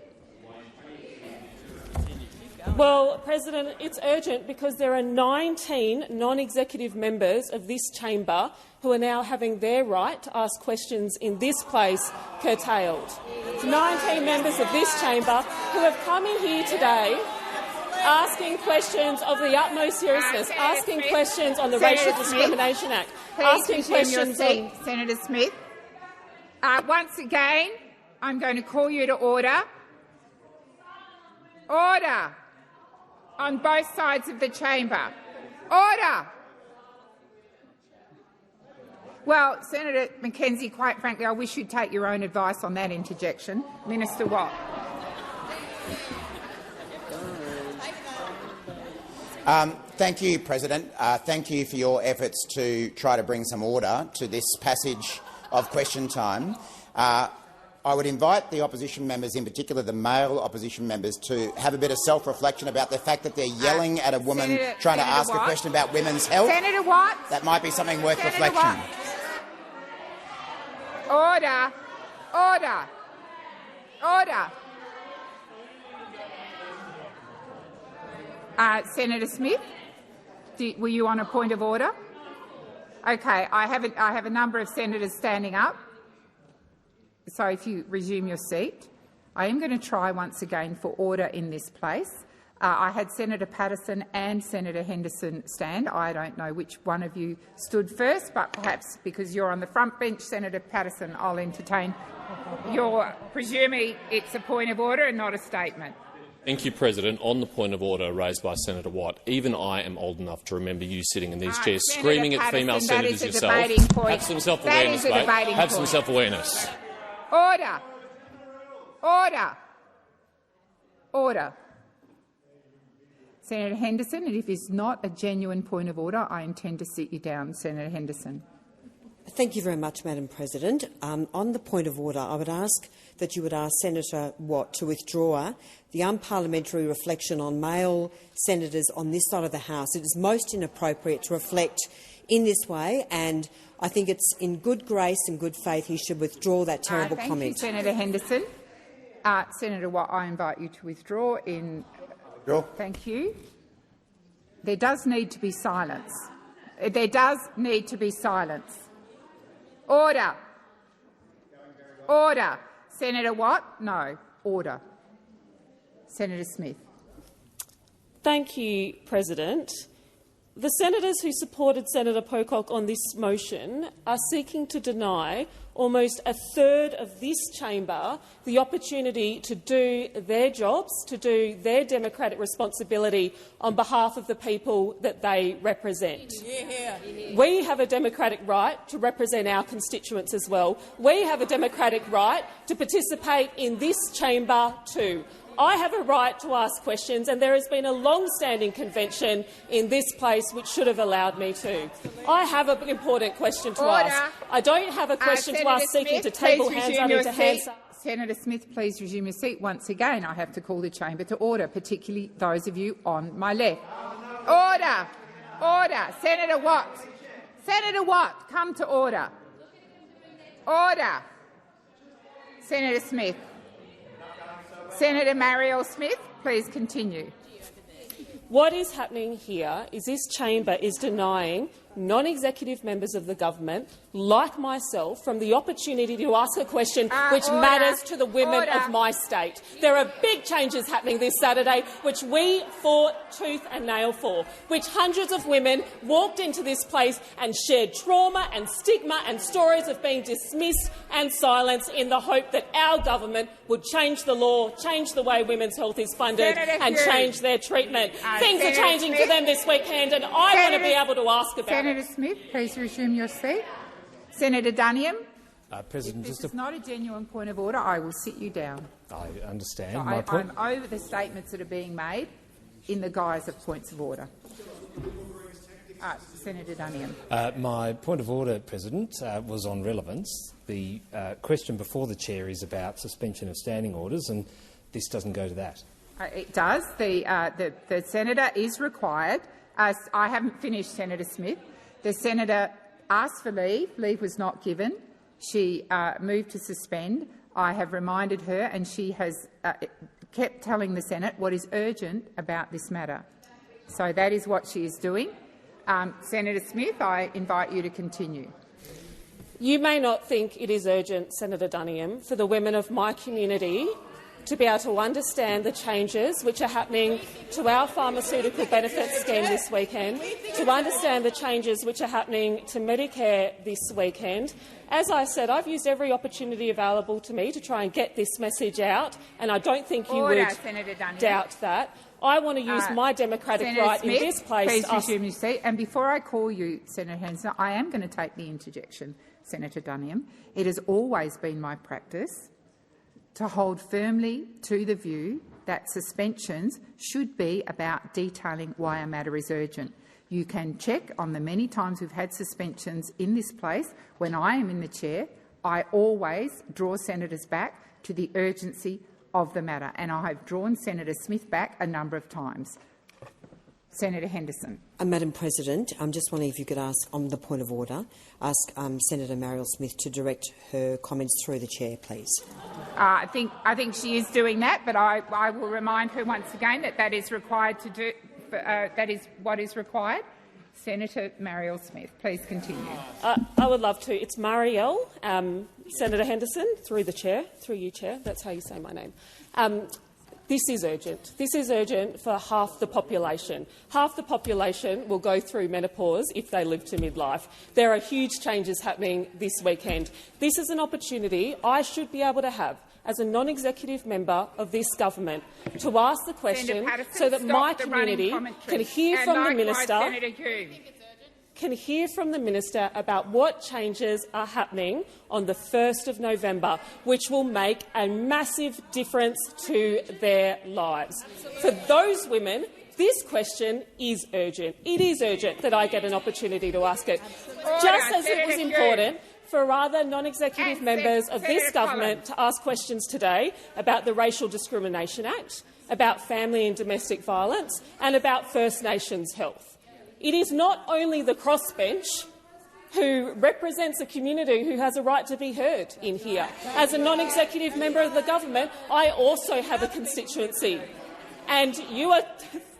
Well, President, it's urgent because there are 19 non-executive members of this chamber who are now having their right to ask questions in this place curtailed. It's 19 members of this chamber who have come in here today asking questions of the utmost seriousness, asking questions on the Racial Discrimination Act, asking questions on... Senator Smith. Once again, I'm going to call you to order. Order on both sides of the chamber. Order. Well, Senator Mackenzie, quite frankly, I wish you'd take your own advice on that interjection. Minister Watt. Thank you, President. Thank you for your efforts to try to bring some order to this passage of question time. I would invite the opposition members, in particular the male opposition members, to have a bit of self-reflection about the fact that they're yelling at a woman trying to ask a question about women's health. Senator Watt. That might be something worth reflection. Watt. Order. Order. Order. Senator Smith, were you on a point of order? Okay, I have a number of senators standing up. So if you resume your seat, I am going to try once again for order in this place. I had Senator Patterson and Senator Henderson stand. I don't know which one of you stood first, but perhaps because you're on the front bench, Senator Patterson, I'll entertain your presuming it's a point of order and not a statement. Thank you, President. On the point of order raised by Senator Watt, even I am old enough to remember you sitting in these chairs screaming at female senators yourself. Have some self-awareness, mate. Have some self-awareness. Order. Order. Order. Senator Henderson, and if it's not a genuine point of order, I intend to sit you down. Senator Henderson. Thank you very much, Madam President. On the point of order, I would ask that you would ask Senator Watt to withdraw the unparliamentary reflection on male senators on this side of the House. It is most inappropriate to reflect in this way, and I think it's in good grace and good faith he should withdraw that terrible comment. Thank you, Senator Henderson. Senator Watt, I invite you to withdraw. Thank you. There does need to be silence. There does need to be silence. Order. Order. Senator Watt? No. Order. Senator Smith. Thank you, President. The senators who supported Senator Pocock on this motion are seeking to deny almost a third of this chamber the opportunity to do their jobs, to do their democratic responsibility on behalf of the people that they represent. We have a democratic right to represent our constituents as well. We have a democratic right to participate in this chamber too. I have a right to ask questions, and there has been a long-standing convention in this place which should have allowed me to. I have an important question to ask. I don't have a question to ask seeking to table hands only to hands. Senator Smith, please resume your seat. Once again, I have to call the chamber to order, particularly those of you on my left. Order! Order! Senator Watt! Senator Watt, come to order. Order! Senator Smith. Senator Marielle Smith, please continue. What is happening here is this chamber is denying non-executive members of the government, like myself, from the opportunity to ask a question which matters to the women of my state. There are big changes happening this Saturday which we fought tooth and nail for, which hundreds of women walked into this place and shared trauma and stigma and stories of being dismissed and silenced in the hope that our government would change the law, change the way women's health is funded and change their treatment. Things are changing for them this weekend, and I want to be able to ask about it. Senator Smith, please resume your seat. Senator Duniam. President, if this is not a genuine point of order, I will sit you down. I understand. So I'm over the statements that are being made in the guise of points of order. Senator Duniam. My point of order, President, was on relevance. The question before the chair is about suspension of standing orders, and this doesn't go to that. It does. The senator is required. I haven't finished, Senator Smith. The senator asked for leave. Leave was not given. she moved to suspend. I have reminded her, and she has kept telling the Senate what is urgent about this matter. So that is what she is doing. Senator Smith, I invite you to continue. You may not think it is urgent, Senator Duniam, for the women of my community to be able to understand the changes which are happening to our pharmaceutical benefits scheme this weekend, to understand the changes which are happening to Medicare this weekend. As I said, I've used every opportunity available to me to try and get this message out, and I don't think you would doubt that. I want to use my democratic Senator right Smith, in this place. Please resume your seat. And before I call you, Senator Henderson, I am going to take the interjection, Senator Duniam. It has always been my practice to hold firmly to the view that suspensions should be about detailing why a matter is urgent. You can check on the many times we've had suspensions in this place. When I am in the chair, I always draw senators back to the urgency of the matter, and I have drawn Senator Smith back a number of times. Senator Henderson. Madam President, I'm just wondering if you could ask, on the point of order, ask Senator Marielle Smith to direct her comments through the chair, please. I think she is doing that, but I will remind her once again that that is required to do. That is what is required. Senator Marielle Smith, please continue. I would love to. It's Marielle. Senator Henderson, through the chair, through you, Chair. That's how you say my name. This is urgent. This is urgent for half the population. Half the population will go through menopause if they live to midlife. There are huge changes happening this weekend. This is an opportunity I should be able to have as a non-executive member of this government to ask the question so that my community can hear from the minister. Can hear from the minister about what changes are happening on the 1st of November, which will make a massive difference to their lives. For those women, this question is urgent. It is urgent that I get an opportunity to ask it. Just as it was important for other non-executive members of this government to ask questions today about the Racial Discrimination Act, about family and domestic violence, and about First Nations health. It is not only the crossbench who represents a community who has a right to be heard in here. As a non-executive member of the government, I also have a constituency. And you are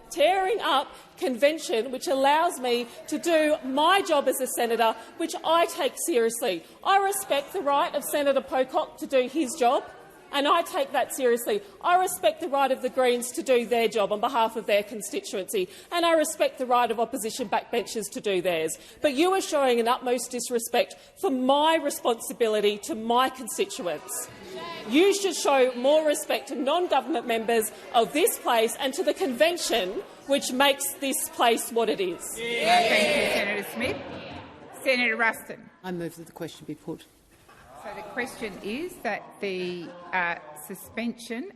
tearing up convention which allows me to do my job as a senator, which I take seriously. I respect the right of Senator Pocock to do his job, and I take that seriously. I respect the right of the Greens to do their job on behalf of their constituency, and I respect the right of opposition backbenchers to do theirs. But you are showing an utmost disrespect for my responsibility to my constituents. You should show more respect to non-government members of this place and to the convention which makes this place what it is. Thank you, Senator Smith. Senator Ruston. I move that the question be put. So the question is that the suspension,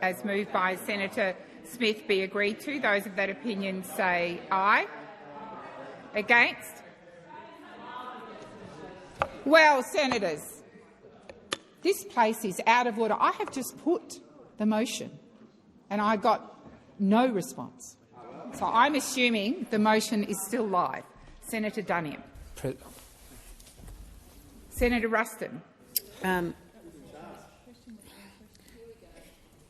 as moved by Senator Smith, be agreed to. Those of that opinion say aye. Against? Well, senators, this place is out of order. I have just put the motion and I got no response. So I'm assuming the motion is still live. Senator Duniam. Senator Ruston.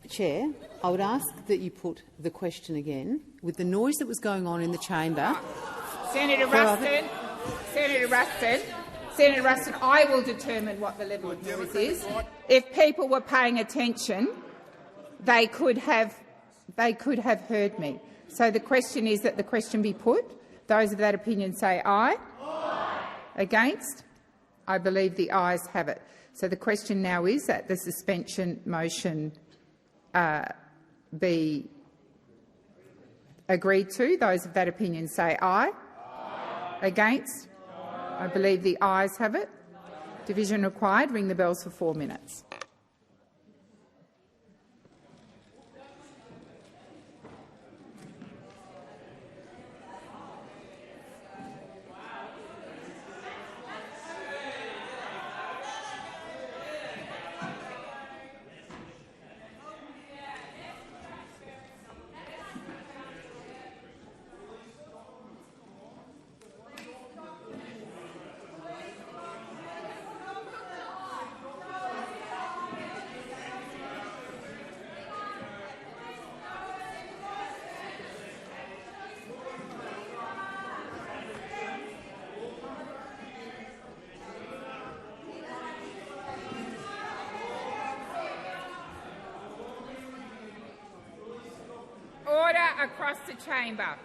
Chair, I would ask that you put the question again. With the noise that was going on in the chamber— Senator Ruston, I will determine what the level of noise is. If people were paying attention, they could have heard me. So the question is that the question be put. Those of that opinion say aye. Aye. Against? I believe the ayes have it. So the question now is that the suspension motion be agreed to. Those of that opinion say aye. Aye. Against? Aye. I believe the ayes have it. Division required. Ring the bells for 4 minutes. across the chamber.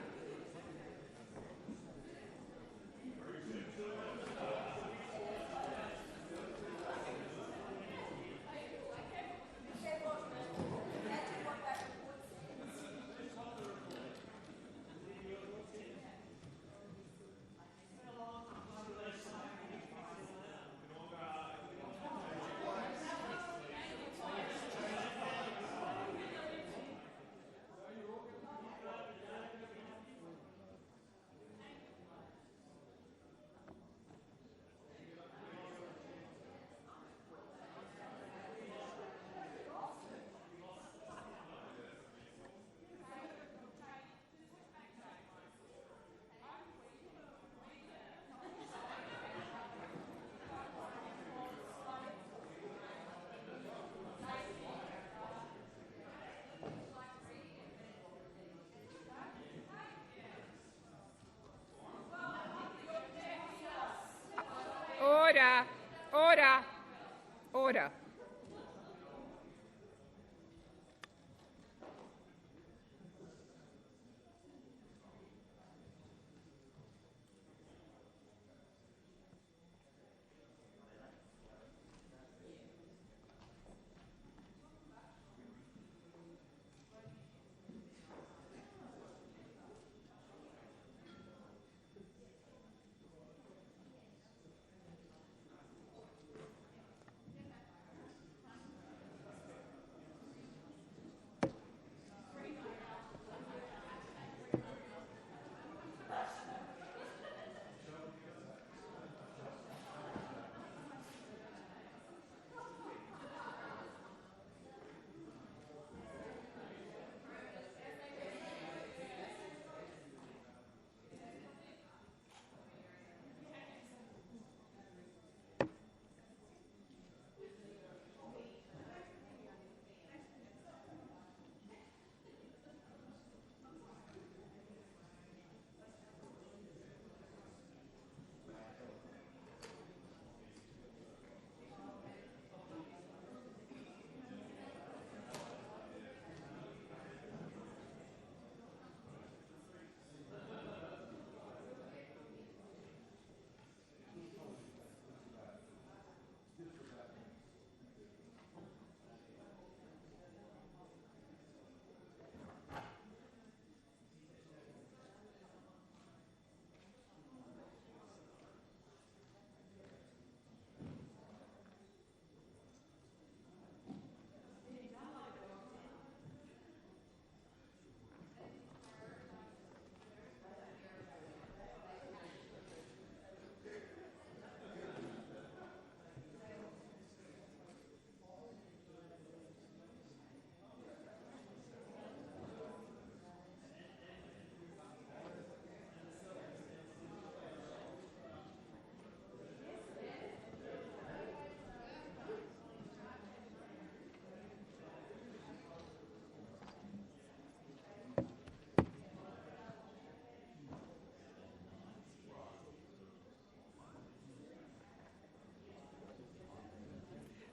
Order. Order. Order.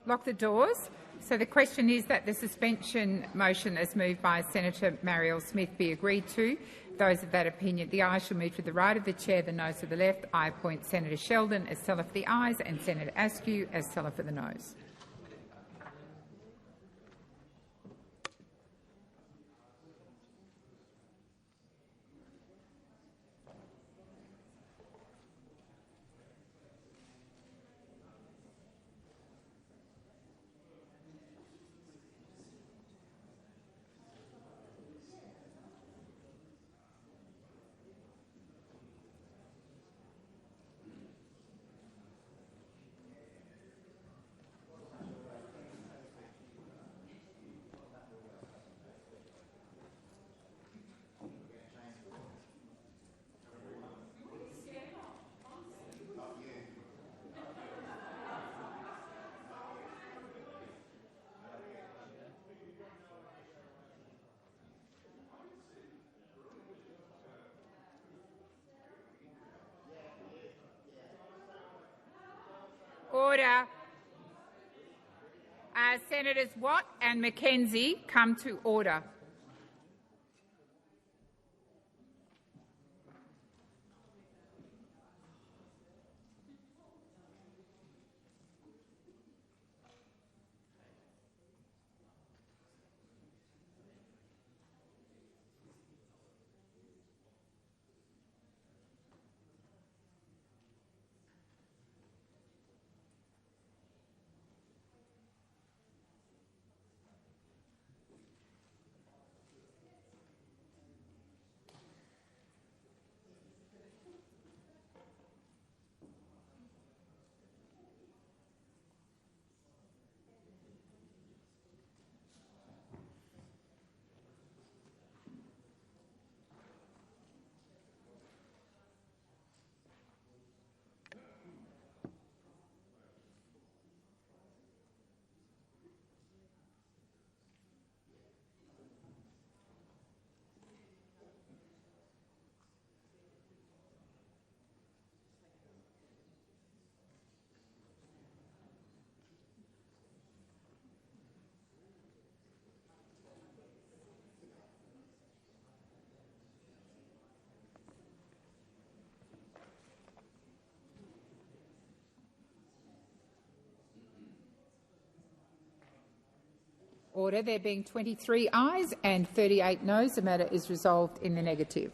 Lock the doors. So the question is that the suspension motion as moved by Senator Marielle Smith be agreed to. Those of that opinion, the ayes shall move to the right of the chair, the noes to the left. I appoint Senator Sheldon as teller for the ayes and Senator Askew as teller for the noes. Order. Senators Watt and McKenzie come to order. Order. There being 23 ayes and 38 noes, the matter is resolved in the negative.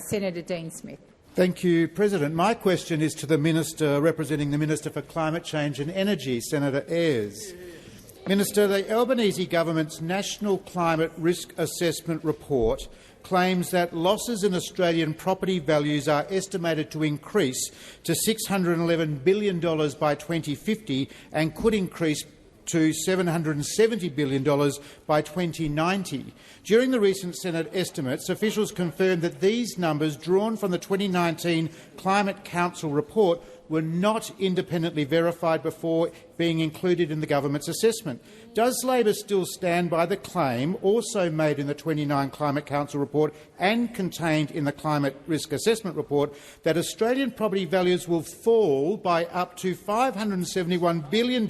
Senator Dean Smith. Thank you, President. My question is to the Minister representing the Minister for Climate Change and Energy, Senator Ayres. Minister, the Albanese government's National Climate Risk Assessment report claims that losses in Australian property values are estimated to increase to $611 billion by 2050 and could increase to $770 billion by 2090. During the recent Senate estimates, officials confirmed that these numbers, drawn from the 2019 Climate Council report, were not independently verified before being included in the government's assessment. Does Labor still stand by the claim, also made in the 2019 Climate Council report and contained in the Climate Risk Assessment report, that Australian property values will fall by up to $571 billion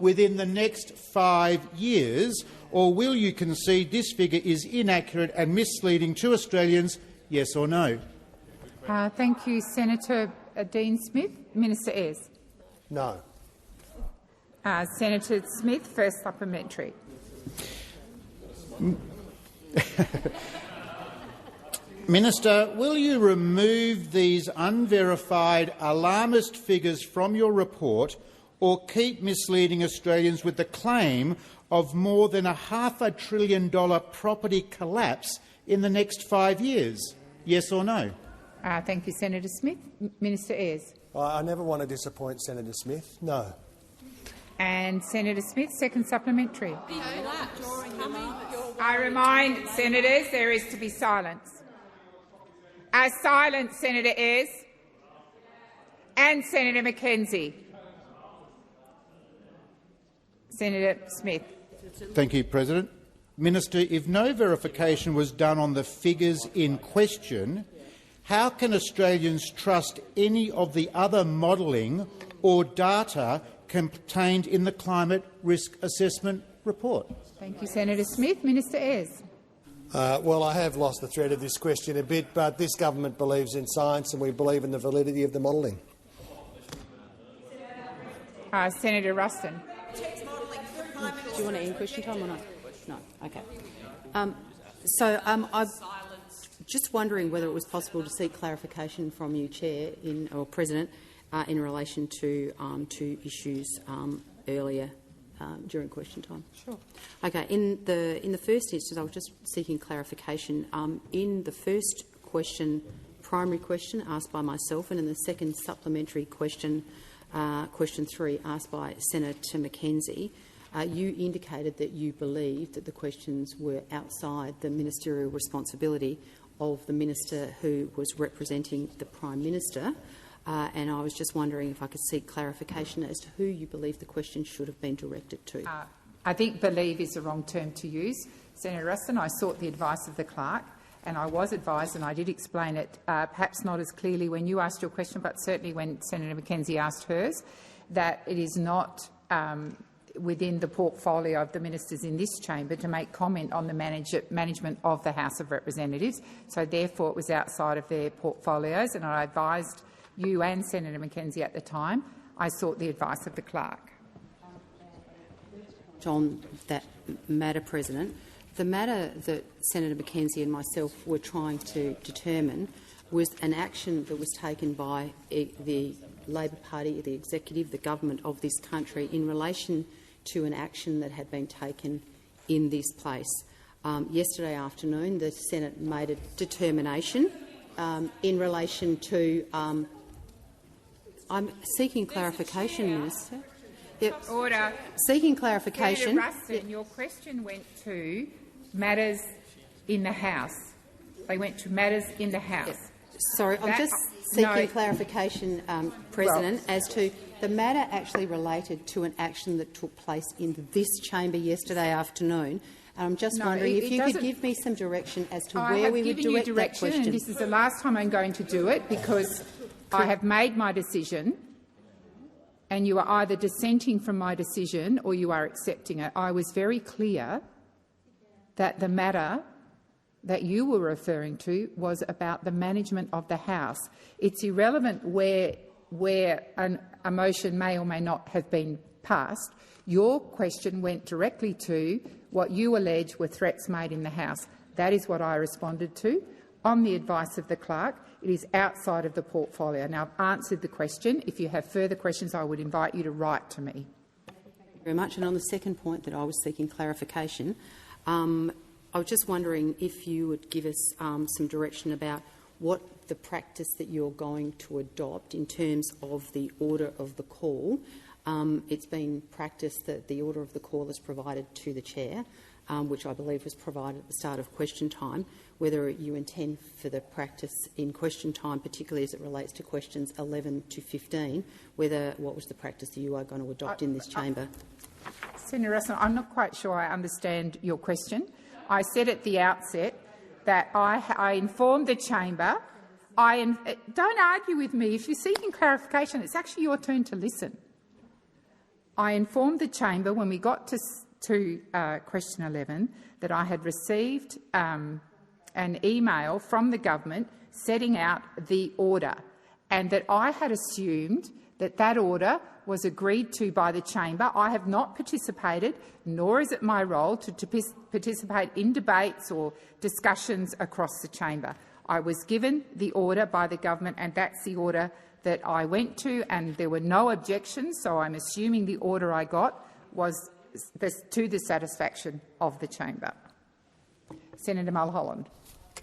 within the next 5 years? Or will you concede this figure is inaccurate and misleading to Australians, yes or no? Thank you, Senator Dean Smith. Minister Ayres. No. Senator Smith, first supplementary. Minister, will you remove these unverified alarmist figures from your report or keep misleading Australians with the claim of more than a $500 billion property collapse in the next 5 years? Yes or no? Thank you, Senator Smith. Minister Ayres. I never want to disappoint Senator Smith. No. And Senator Smith, second supplementary. I remind senators there is to be silence. Silence, Senator Ayres and Senator McKenzie. Senator Smith. Thank you, President. Minister, if no verification was done on the figures in question, how can Australians trust any of the other modelling or data contained in the Climate Risk Assessment report? Thank you, Senator Smith. Minister Ayres. Well, I have lost the thread of this question a bit, but this government believes in science and we believe in the validity of the modelling. Senator Ruston. Do you want to end question time or not? No. Okay. I'm just wondering whether it was possible to seek clarification from you, Chair, or President, in relation to two issues earlier during question time. Sure. Okay. In the first instance, I was just seeking clarification. In the first question, primary question asked by myself, and in the second supplementary question, question 3 asked by Senator McKenzie, you indicated that you believed that the questions were outside the ministerial responsibility of the minister who was representing the Prime Minister, and I was just wondering if I could seek clarification as to who you believe the question should have been directed to. I think believe is the wrong term to use. Senator Ruston, I sought the advice of the clerk, and I was advised, and I did explain it, perhaps not as clearly when you asked your question, but certainly when Senator McKenzie asked hers, that it is not within the portfolio of the ministers in this chamber to make comment on the management of the House of Representatives. So therefore it was outside of their portfolios, and I advised you and Senator McKenzie at the time. I sought the advice of the clerk. On that matter, President, the matter that Senator McKenzie and myself were trying to determine was an action that was taken by the Labor Party, the executive, the government of this country in relation to an action that had been taken in this place. Yesterday afternoon, the Senate made a determination in relation to. I'm seeking clarification, Minister. Yep. Order. Seeking clarification. Senator Ruston, your question went to matters in the House. They went to matters in the House. Yep. Sorry, I'm just seeking clarification, President, as to the matter actually related to an action that took place in this chamber yesterday afternoon. And I'm just wondering if you could give me some direction as to where we would direct that question. And this is the last time I'm going to do it because I have made my decision and you are either dissenting from my decision or you are accepting it. I was very clear that the matter that you were referring to was about the management of the House. It's irrelevant where where a motion may or may not have been passed. Your question went directly to what you allege were threats made in the House. That is what I responded to. On the advice of the clerk, it is outside of the portfolio. Now, I've answered the question. If you have further questions, I would invite you to write to me. Thank you very much. And on the second point that I was seeking clarification, I was just wondering if you would give us some direction about what the practice that you're going to adopt in terms of the order of the call. It's been practiced that the order of the call is provided to the chair, which I believe was provided at the start of question time. Whether you intend for the practice in question time, particularly as it relates to questions 11 to 15, what was the practice that you are going to adopt in this chamber? Senator Russell, I'm not quite sure I understand your question. I said at the outset that I informed the chamber. Don't argue with me. If you're seeking clarification, it's actually your turn to listen. I informed the chamber when we got to question 11 that I had received an email from the government setting out the order, and that I had assumed that that order was agreed to by the chamber. I have not participated, nor is it my role to participate in debates or discussions across the chamber. I was given the order by the government, and that's the order that I went to, and there were no objections, so I'm assuming the order I got was to the satisfaction of the chamber. Senator Mulholland.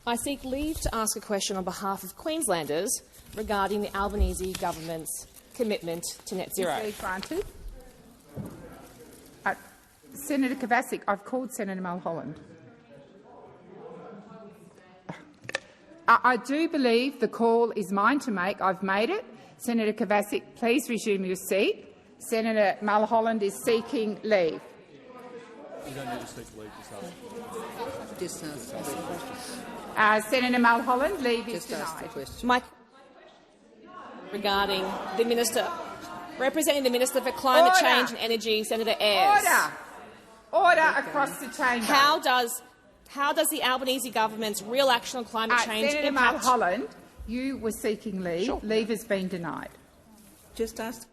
I seek leave to ask a question on behalf of Queenslanders regarding the Albanese government's commitment to net zero. Granted. Senator Kovacic, I've called Senator Mulholland. I do believe the call is mine to make. I've made it. Senator Kovacic, please resume your seat. Senator Mulholland is seeking leave. You don't need to seek leave, just ask the question. Senator Mulholland, leave is denied. My regarding the Minister, representing the Minister for Climate Change and Energy, Senator Ayres. Order across the chamber. How does the Albanese government's real action on climate change Senator impact? Mulholland, you were seeking leave. Sure. Leave has been denied. Just ask.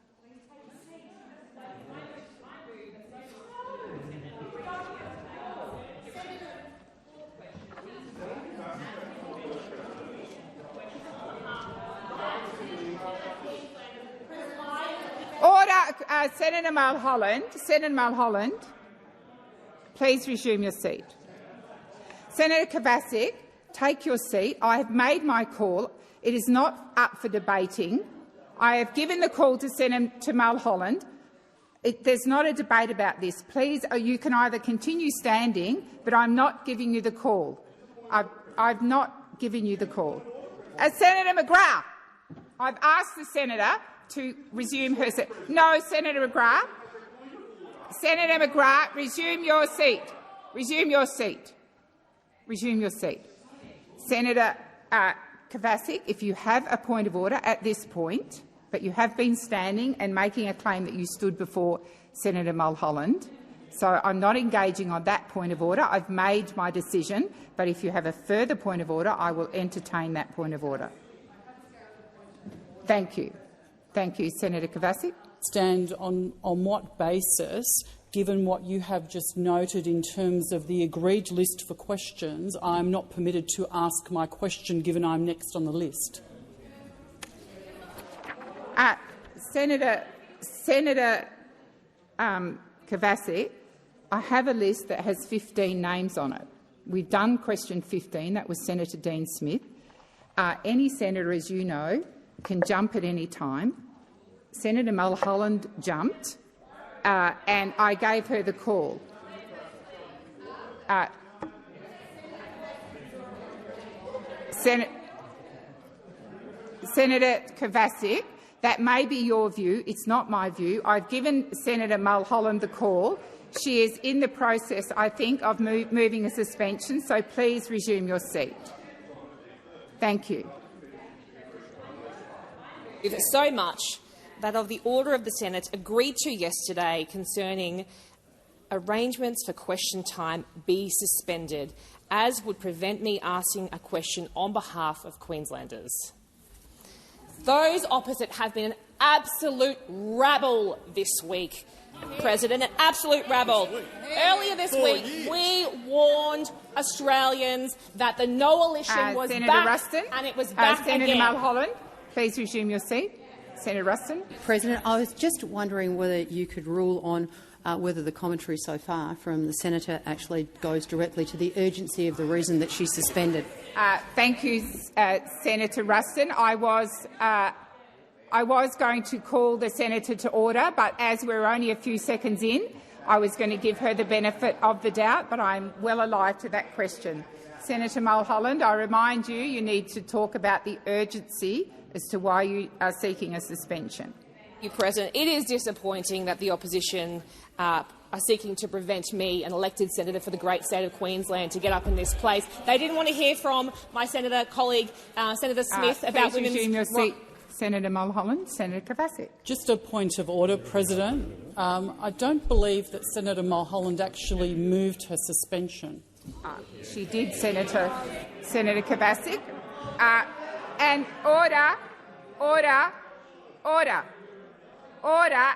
Order, Senator Mulholland. Senator Mulholland, please resume your seat. Senator Kovacic, take your seat. I have made my call. It is not up for debating. I have given the call to Senator Mulholland. There's not a debate about this. Please, you can either continue standing, but I'm not giving you the call. I've not given you the call. Senator McGrath, I've asked the senator to resume her seat. No, Senator McGrath. Senator McGrath, resume your seat. Resume your seat. Resume your seat. Senator Kovacic, if you have a point of order at this point, but you have been standing and making a claim that you stood before Senator Mulholland, so I'm not engaging on that point of order. I've made my decision, but if you have a further point of order, I will entertain that point of order. Thank you. Thank you. Senator Kovacic. Stand on what basis, given what you have just noted in terms of the agreed list for questions, I'm not permitted to ask my question given I'm next on the list? Senator Kovacic, I have a list that has 15 names on it. We've done question 15. That was Senator Dean Smith. Any senator, as you know, can jump at any time. Senator Mulholland jumped, and I gave her the call. Senator Kovacic, that may be your view. It's not my view. I've given Senator Mulholland the call. She is in the process, I think, of moving a suspension, so please resume your seat. Thank you. If it's so much that of the order of the Senate agreed to yesterday concerning arrangements for question time be suspended, as would prevent me asking a question on behalf of Queenslanders. Those opposite have been an absolute rabble this week, President, an absolute rabble. Earlier this week, we warned Australians that the Noalition was Senator back, Ruston, and it was back Senator again. Mulholland, please resume your seat. Senator Ruston. President, I was just wondering whether you could rule on whether the commentary so far from the senator actually goes directly to the urgency of the reason that she's suspended. Thank you, Senator Ruston. I was going to call the senator to order, but as we're only a few seconds in, I was going to give her the benefit of the doubt, but I'm well alive to that question. Senator Mulholland, I remind you, you need to talk about the urgency as to why you are seeking a suspension. Thank you, President. It is disappointing that the opposition are seeking to prevent me, an elected senator for the great state of Queensland, to get up in this place. They didn't want to hear from my senator colleague, Senator Smith, about women's... Resume your seat. Senator Mulholland. Senator Kovacic. Just a point of order, President. I don't believe that Senator Mulholland actually moved her suspension. She did, Senator Kovacic. And order,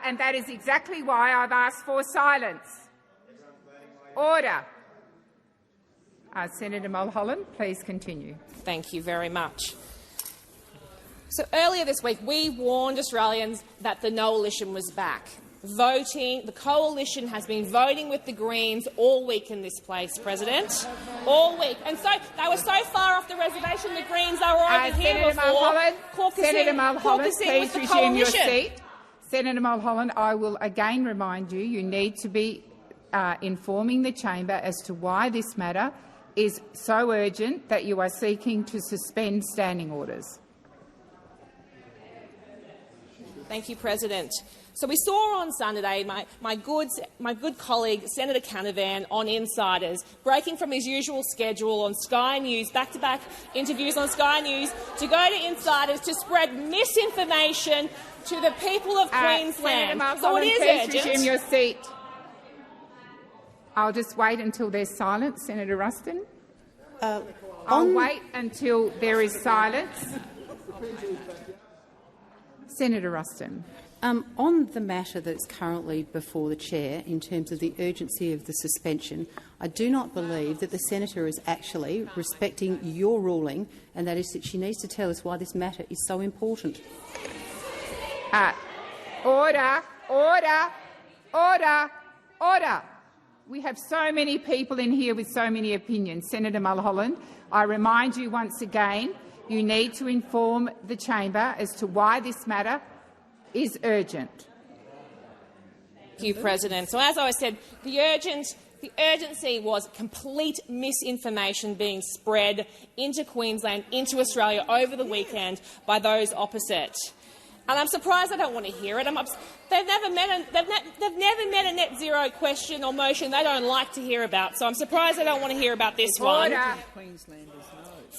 and that is exactly why I've asked for silence. Order. Senator Mulholland, please continue. Thank you very much. So earlier this week, we warned Australians that the Noalition was back. The coalition has been voting with the Greens all week in this place, President. All week. And so they were so far off the reservation, the Greens are already here Senator before. Senator Mulholland, please resume your coalition. seat. Senator Mulholland, I will again remind you, you need to be informing the chamber as to why this matter is so urgent that you are seeking to suspend standing orders. Thank you, President. So we saw on Sunday my good colleague Senator Canavan on Insiders breaking from his usual schedule on Sky News, back-to-back interviews on Sky News, to go to Insiders to spread misinformation to the people of Queensland. So it is urgent. Please resume your seat. I'll just wait until there's silence, Senator Ruston. I'll wait until there is silence. Senator Ruston. On the matter that's currently before the chair, in terms of the urgency of the suspension, I do not believe that the senator is actually respecting your ruling, and that is that she needs to tell us why this matter is so important. Order. We have so many people in here with so many opinions. Senator Mulholland, I remind you once again, you need to inform the chamber as to why this matter is urgent. Thank you, President. So, as I said, the urgency was complete misinformation being spread into Queensland, into Australia over the weekend by those opposite. And I'm surprised they don't want to hear it. They've never met a net zero question or motion they don't like to hear about. So I'm surprised they don't want to hear about this one.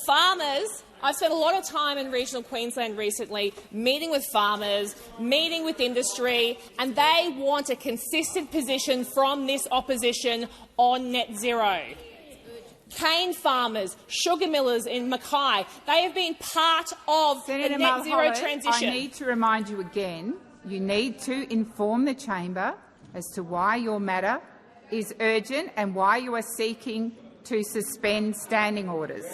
Farmers. I've spent a lot of time in regional Queensland recently meeting with farmers, meeting with industry, and they want a consistent position from this opposition on net zero. Cane farmers, sugar millers in Mackay, they have been part of the net zero transition. I need to remind you again, you need to inform the chamber as to why your matter is urgent and why you are seeking to suspend standing orders.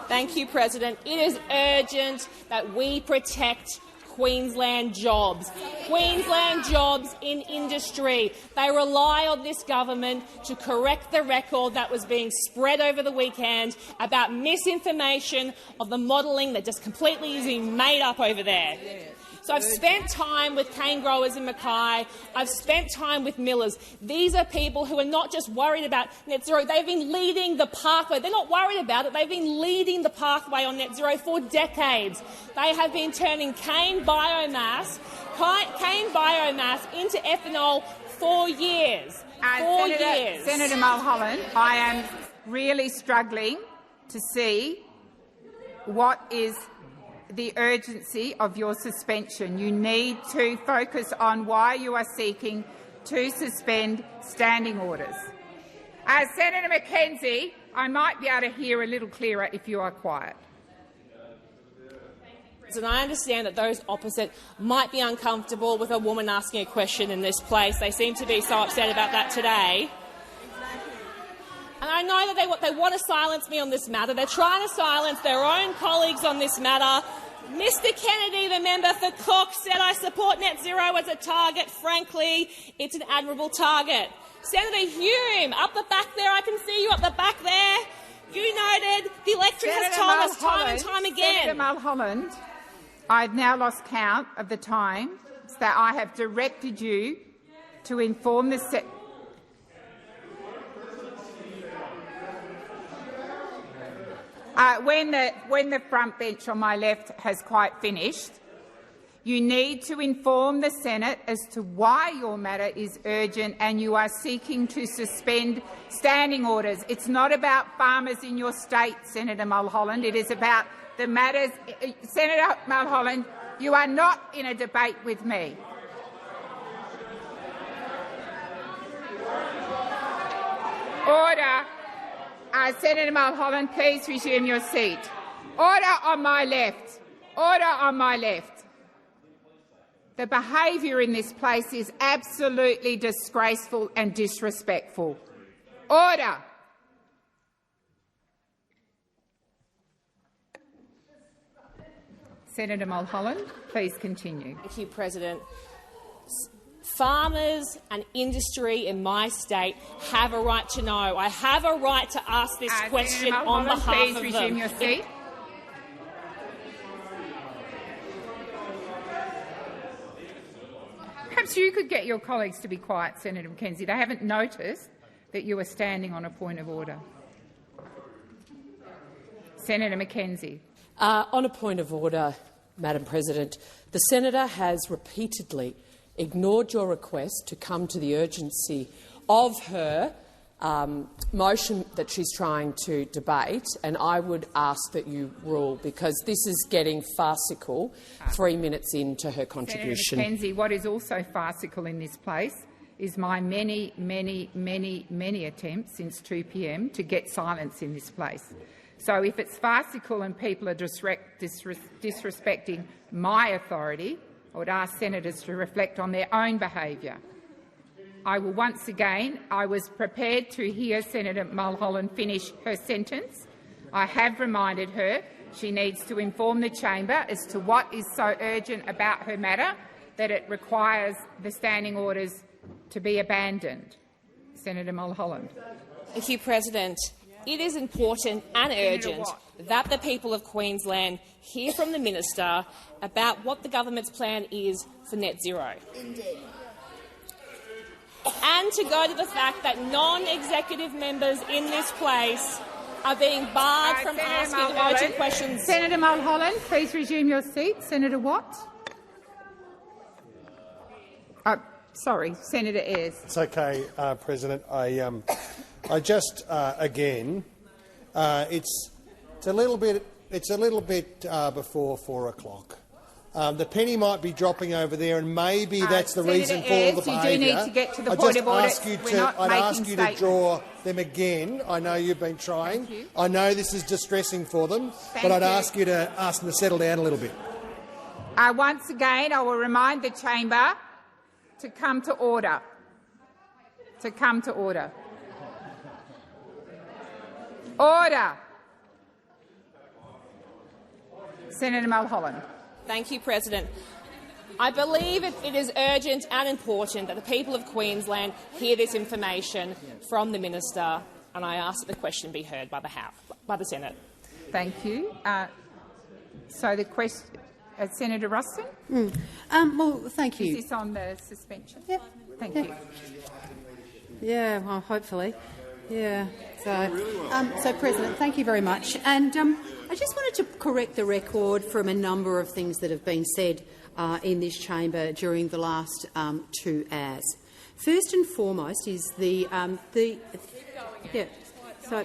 Thank you, President. It is urgent that we protect Queensland jobs. Queensland jobs in industry. They rely on this government to correct the record that was being spread over the weekend about misinformation of the modelling that just completely is being made up over there. So I've spent time with cane growers in Mackay. I've spent time with millers. These are people who are not just worried about net zero. They've been leading the pathway. They're not worried about it. They've been leading the pathway on net zero for decades. They have been turning cane biomass into ethanol for years. Senator Mulholland, I am really struggling to see what is the urgency of your suspension. You need to focus on why you are seeking to suspend standing orders. Senator McKenzie, I might be able to hear a little clearer if you are quiet. And I understand that those opposite might be uncomfortable with a woman asking a question in this place. They seem to be so upset about that today. And I know that they want to silence me on this matter. They're trying to silence their own colleagues on this matter. Mr Kennedy, the member for Cook, said I support net zero as a target. Frankly, it's an admirable target. Senator Hume, up the back there, I can see you up the back there. You noted the electorate has told us time and time again. Senator Mulholland, I've now lost count of the times that I have directed you to inform the when the front bench on my left has quite finished, you need to inform the Senate as to why your matter is urgent and you are seeking to suspend standing orders. It's not about farmers in your state, Senator Mulholland. It is about the matters. Senator Mulholland, you are not in a debate with me. Order. Senator Mulholland, please resume your seat. Order on my left. Order on my left. The behaviour in this place is absolutely disgraceful and disrespectful. Order. Senator Mulholland, please continue. Thank you, President. Farmers and industry in my state have a right to know. I have a right to ask this question on behalf of them. Please resume your seat. Perhaps you could get your colleagues to be quiet, Senator Mackenzie. They haven't noticed that you are standing on a point of order. Senator Mackenzie. On a point of order, Madam President, the senator has repeatedly ignored your request to come to the urgency of her motion that she's trying to debate, and I would ask that you rule, because this is getting farcical 3 minutes into her contribution. Senator Mackenzie, what is also farcical in this place is my many attempts since 2 p.m. to get silence in this place. So if it's farcical and people are disrespecting my authority, I would ask senators to reflect on their own behaviour. I will once again, I was prepared to hear Senator Mulholland finish her sentence. I have reminded her she needs to inform the chamber as to what is so urgent about her matter that it requires the standing orders to be abandoned. Senator Mulholland. Thank you, President. It is important and urgent that the people of Queensland hear from the minister about what the government's plan is for net zero. Indeed. And to go to the fact that non-executive members in this place are being barred from asking urgent questions. Senator Mulholland, please resume your seat. Senator Watt. Sorry, Senator Ayres. It's okay, President. I just again, it's a little bit before 4 o'clock. The penny might be dropping over there, and maybe that's the reason for all the behaviour. You do need to get to the point of order. I'd ask you to draw them again. I know you've been trying. I know this is distressing for them, but I'd ask you to ask them to settle down a little bit. Once again, I will remind the chamber to come to order. To come to order. Order. Senator Mulholland. Thank you, President. I believe it is urgent and important that the people of Queensland hear this information from the minister, and I ask that the question be heard by the Senate. Thank you. So the question, Senator Ruston. Well, thank you. Is this on the suspension? Yep. Thank you. Yeah, well, hopefully. Yeah. So, President, thank you very much. And I just wanted to correct the record from a number of things that have been said in this chamber during the last 2 hours. First and foremost is the yeah. So,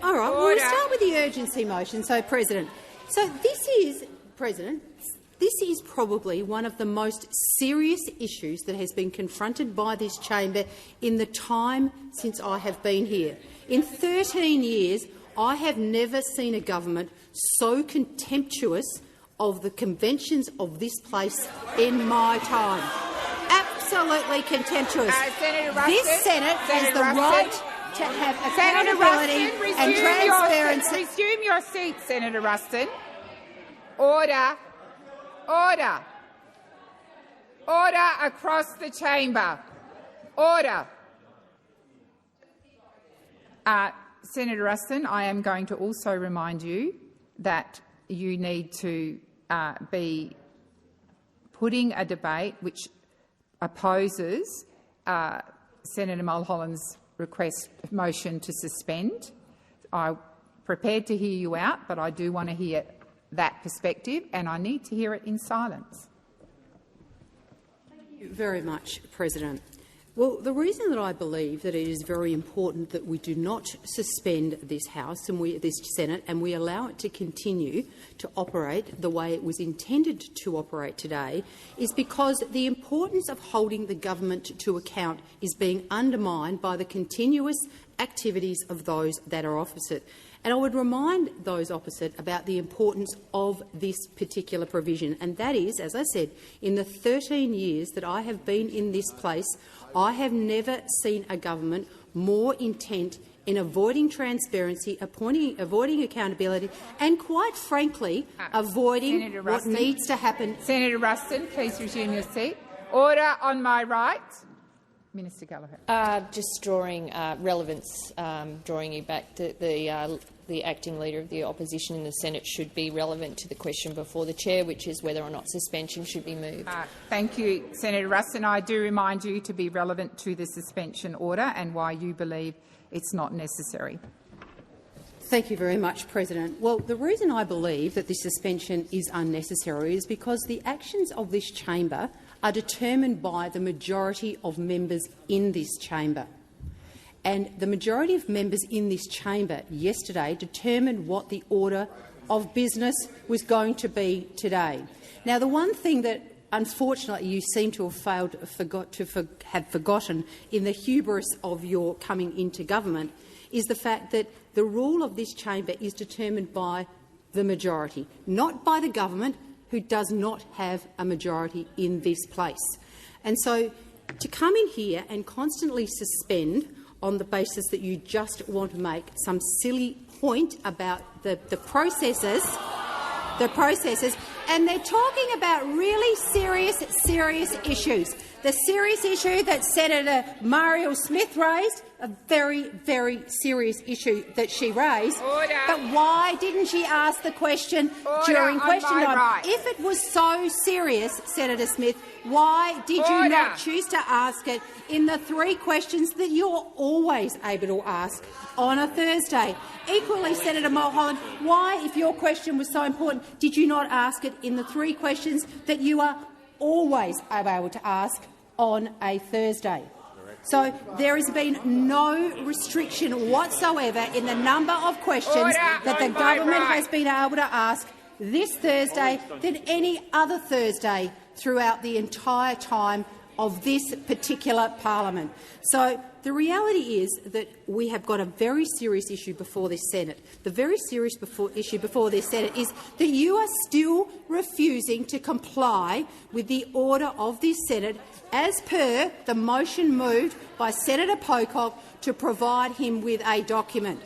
all right. Well, we'll start with the urgency motion. So, President. So this is, President. This is probably one of the most serious issues that has been confronted by this chamber in the time since I have been here. In 13 years, I have never seen a government so contemptuous of the conventions of this place in my time. Absolutely contemptuous. This Senate has the right to have accountability and transparency. Resume your seat, Senator Ruston. Order. Order. Order across the chamber. Order. Senator Ruston, I am going to also remind you that you need to be putting a debate which opposes Senator Mulholland's motion to suspend. I'm prepared to hear you out, but I do want to hear that perspective, and I need to hear it in silence. Thank you very much, President. Well, the reason that I believe that it is very important that we do not suspend this House and this Senate and we allow it to continue to operate the way it was intended to operate today is because the importance of holding the government to account is being undermined by the continuous activities of those that are opposite. And I would remind those opposite about the importance of this particular provision, and that is, as I said, in the 13 years that I have been in this place, I have never seen a government more intent in avoiding transparency, avoiding accountability and, quite frankly, avoiding what needs to happen. Senator Ruston, please resume your seat. Order on my right. Minister Gallagher. Just drawing relevance, drawing you back to the acting leader of the opposition in the Senate should be relevant to the question before the chair, which is whether or not suspension should be moved. Thank you, Senator Ruston. I do remind you to be relevant to the suspension order and why you believe it's not necessary. Thank you very much, President. Well, the reason I believe that this suspension is unnecessary is because the actions of this chamber are determined by the majority of members in this chamber. And the majority of members in this chamber yesterday determined what the order of business was going to be today. Now, the one thing that unfortunately you seem to have forgotten in the hubris of your coming into government is the fact that the rule of this chamber is determined by the majority, not by the government, who does not have a majority in this place. And so to come in here and constantly suspend on the basis that you just want to make some silly point about the processes, and they're talking about really serious issues. The serious issue that Senator Marielle Smith raised, a very, very serious issue that she raised. Order. But why didn't she ask the question during question time? Right. If it was so serious, Senator Smith, why did you not choose to ask it in the 3 questions that you're always able to ask on a Thursday? Equally, Senator Mulholland, why, if your question was so important, did you not ask it in the 3 questions that you are always able to ask on a Thursday? So there has been no restriction whatsoever in the number of questions that the government has been able to ask this Thursday than any other Thursday throughout the entire time of this particular parliament. So the reality is that we have got a very serious issue before this Senate. The very serious issue before this Senate is that you are still refusing to comply with the order of this Senate as per the motion moved by Senator Pocock to provide him with a document.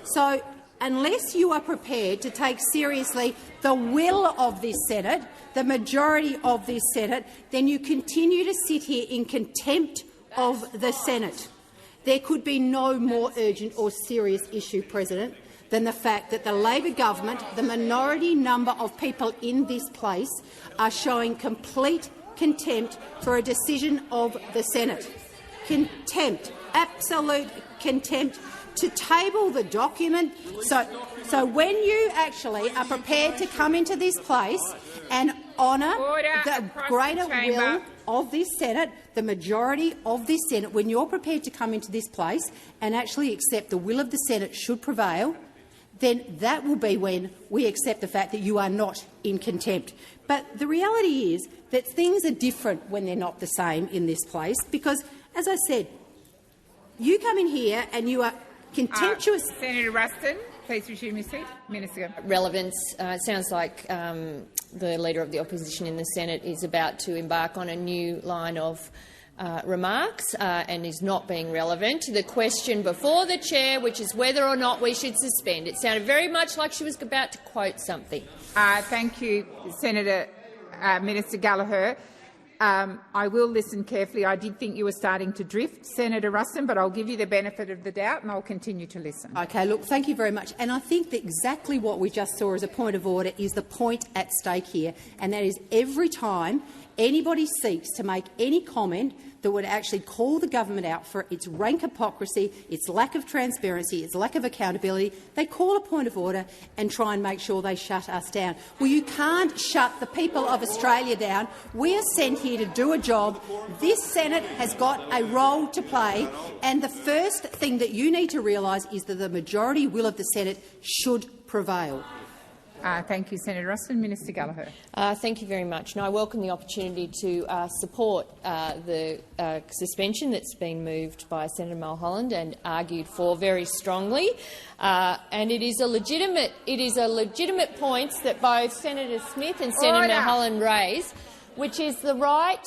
So unless you are prepared to take seriously the will of this Senate, the majority of this Senate, then you continue to sit here in contempt of the Senate. There could be no more urgent or serious issue, President, than the fact that the Labor government, the minority number of people in this place, are showing complete contempt for a decision of the Senate. Contempt, absolute contempt, to table the document. So when you actually are prepared to come into this place and honour the greater will of this Senate, the majority of this Senate, when you're prepared to come into this place and actually accept the will of the Senate should prevail, then that will be when we accept the fact that you are not in contempt. But the reality is that things are different when they're not the same in this place because, as I said, you come in here and you are Contemptuous. Senator Ruston, please resume your seat. Minister. Relevance. It sounds like the Leader of the Opposition in the Senate is about to embark on a new line of remarks and is not being relevant to the question before the chair, which is whether or not we should suspend. It sounded very much like she was about to quote something. Thank you, Minister Gallagher. I will listen carefully. I did think you were starting to drift, Senator Ruston, but I'll give you the benefit of the doubt and I'll continue to listen. Okay, look, thank you very much. And I think that exactly what we just saw as a point of order is the point at stake here, and that is every time anybody seeks to make any comment that would actually call the government out for its rank hypocrisy, its lack of transparency, its lack of accountability, they call a point of order and try and make sure they shut us down. Well, you can't shut the people of Australia down. We are sent here to do a job. This Senate has got a role to play, and the first thing that you need to realise is that the majority will of the Senate should prevail. Thank you, Senator Ruston. Minister Gallagher. Thank you very much. Now, I welcome the opportunity to support the suspension that's been moved by Senator Mulholland and argued for very strongly. And it is a legitimate point that both Senator Smith and Senator Mulholland raise, which is the right,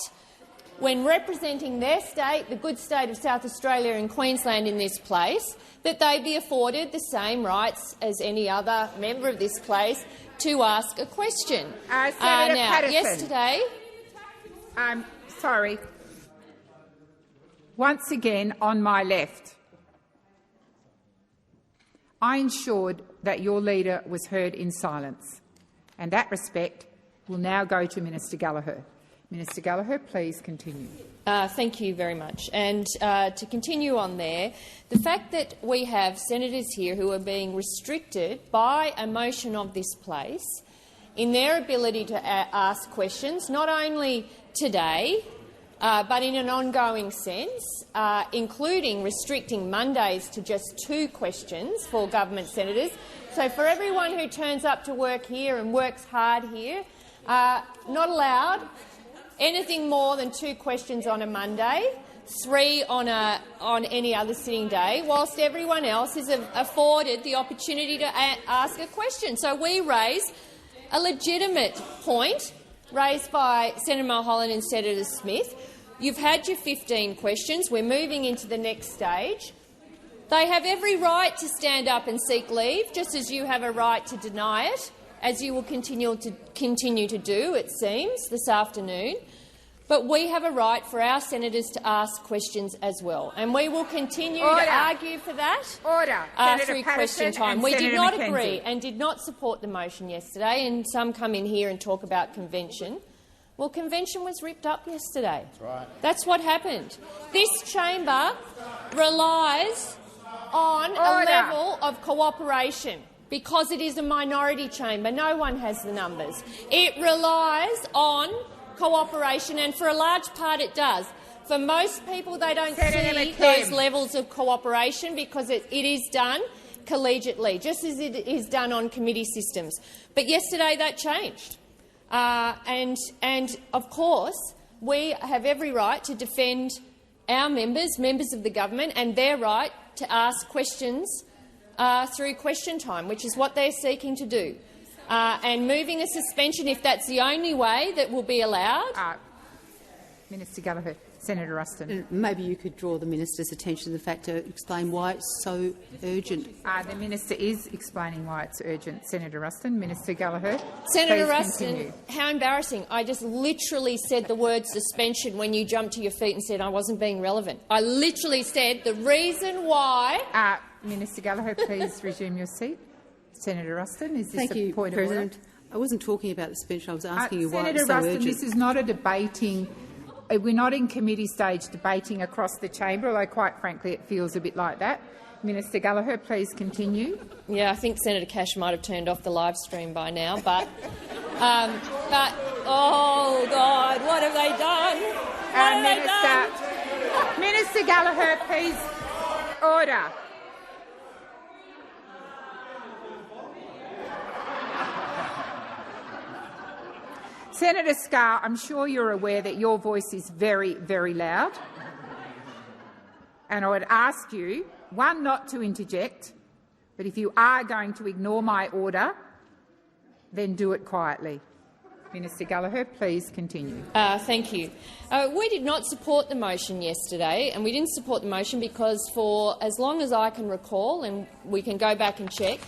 when representing their state, the good state of South Australia and Queensland in this place, that they be afforded the same rights as any other member of this place to ask a question. Senator Patterson. Yesterday— sorry. Once again, on my left, I ensured that your leader was heard in silence, and that respect will now go to Minister Gallagher. Minister Gallagher, please continue. Thank you very much. And to continue on there, the fact that we have senators here who are being restricted by a motion of this place in their ability to ask questions, not only today but in an ongoing sense, including restricting Mondays to just 2 questions for government senators. So for everyone who turns up to work here and works hard here, not allowed anything more than 2 questions on a Monday, 3 on any other sitting day, whilst everyone else is afforded the opportunity to ask a question. So we raise a legitimate point raised by Senator Mulholland and Senator Smith. You've had your 15 questions. We're moving into the next stage. They have every right to stand up and seek leave, just as you have a right to deny it, as you will continue to do, it seems, this afternoon. But we have a right for our senators to ask questions as well, and we will continue to argue for that through question time. We did not agree and did not support the motion yesterday, and some come in here and talk about convention. Well, convention was ripped up yesterday. That's right. That's what happened. This chamber relies on a level of cooperation, because it is a minority chamber. No one has the numbers. It relies on cooperation, and for a large part it does. For most people, they don't see those levels of cooperation because it is done collegiately, just as it is done on committee systems. But yesterday that changed. And of course, we have every right to defend our members of the government, and their right to ask questions through question time, which is what they're seeking to do. And moving a suspension, if that's the only way that will be allowed. Minister Gallagher. Senator Ruston. Maybe you could draw the minister's attention to the fact to explain why it's so urgent. The minister is explaining why it's urgent. Senator Ruston. Minister Gallagher. Senator Ruston, how embarrassing. I just literally said the word suspension when you jumped to your feet and said I wasn't being relevant. I literally said the reason why— Minister Gallagher, please resume your seat. Senator Ruston, is this Thank you, point President. of order? I wasn't talking about the suspension. I was asking you why Senator it's so Ruston, urgent. this is not a debating— we're not in committee stage debating across the chamber, although quite frankly it feels a bit like that. Minister Gallagher, please continue. Yeah, I think Senator Cash might have turned off the live stream by now, but oh God, what have they done? Minister Gallagher, please. Order. Senator Scarr, I'm sure you're aware that your voice is very, very loud, and I would ask you one, not to interject, but if you are going to ignore my order, then do it quietly. Minister Gallagher, please continue. Thank you. We did not support the motion yesterday, and we didn't support the motion because for as long as I can recall, and we can go back and check,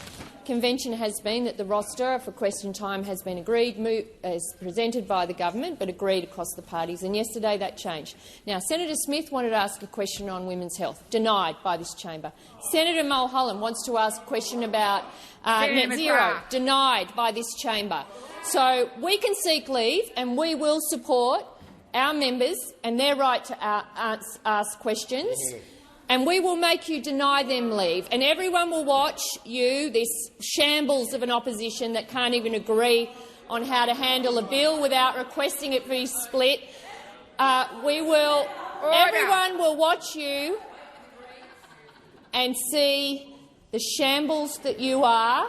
convention has been that the roster for question time has been agreed, as presented by the government, but agreed across the parties, and yesterday that changed. Now, Senator Smith wanted to ask a question on women's health, denied by this chamber. Senator Mulholland wants to ask a question about net zero, denied by this chamber. So we can seek leave, and we will support our members and their right to ask questions. And we will make you deny them leave. And everyone will watch you, this shambles of an opposition that can't even agree on how to handle a bill without requesting it be split. Everyone will watch you and see the shambles that you are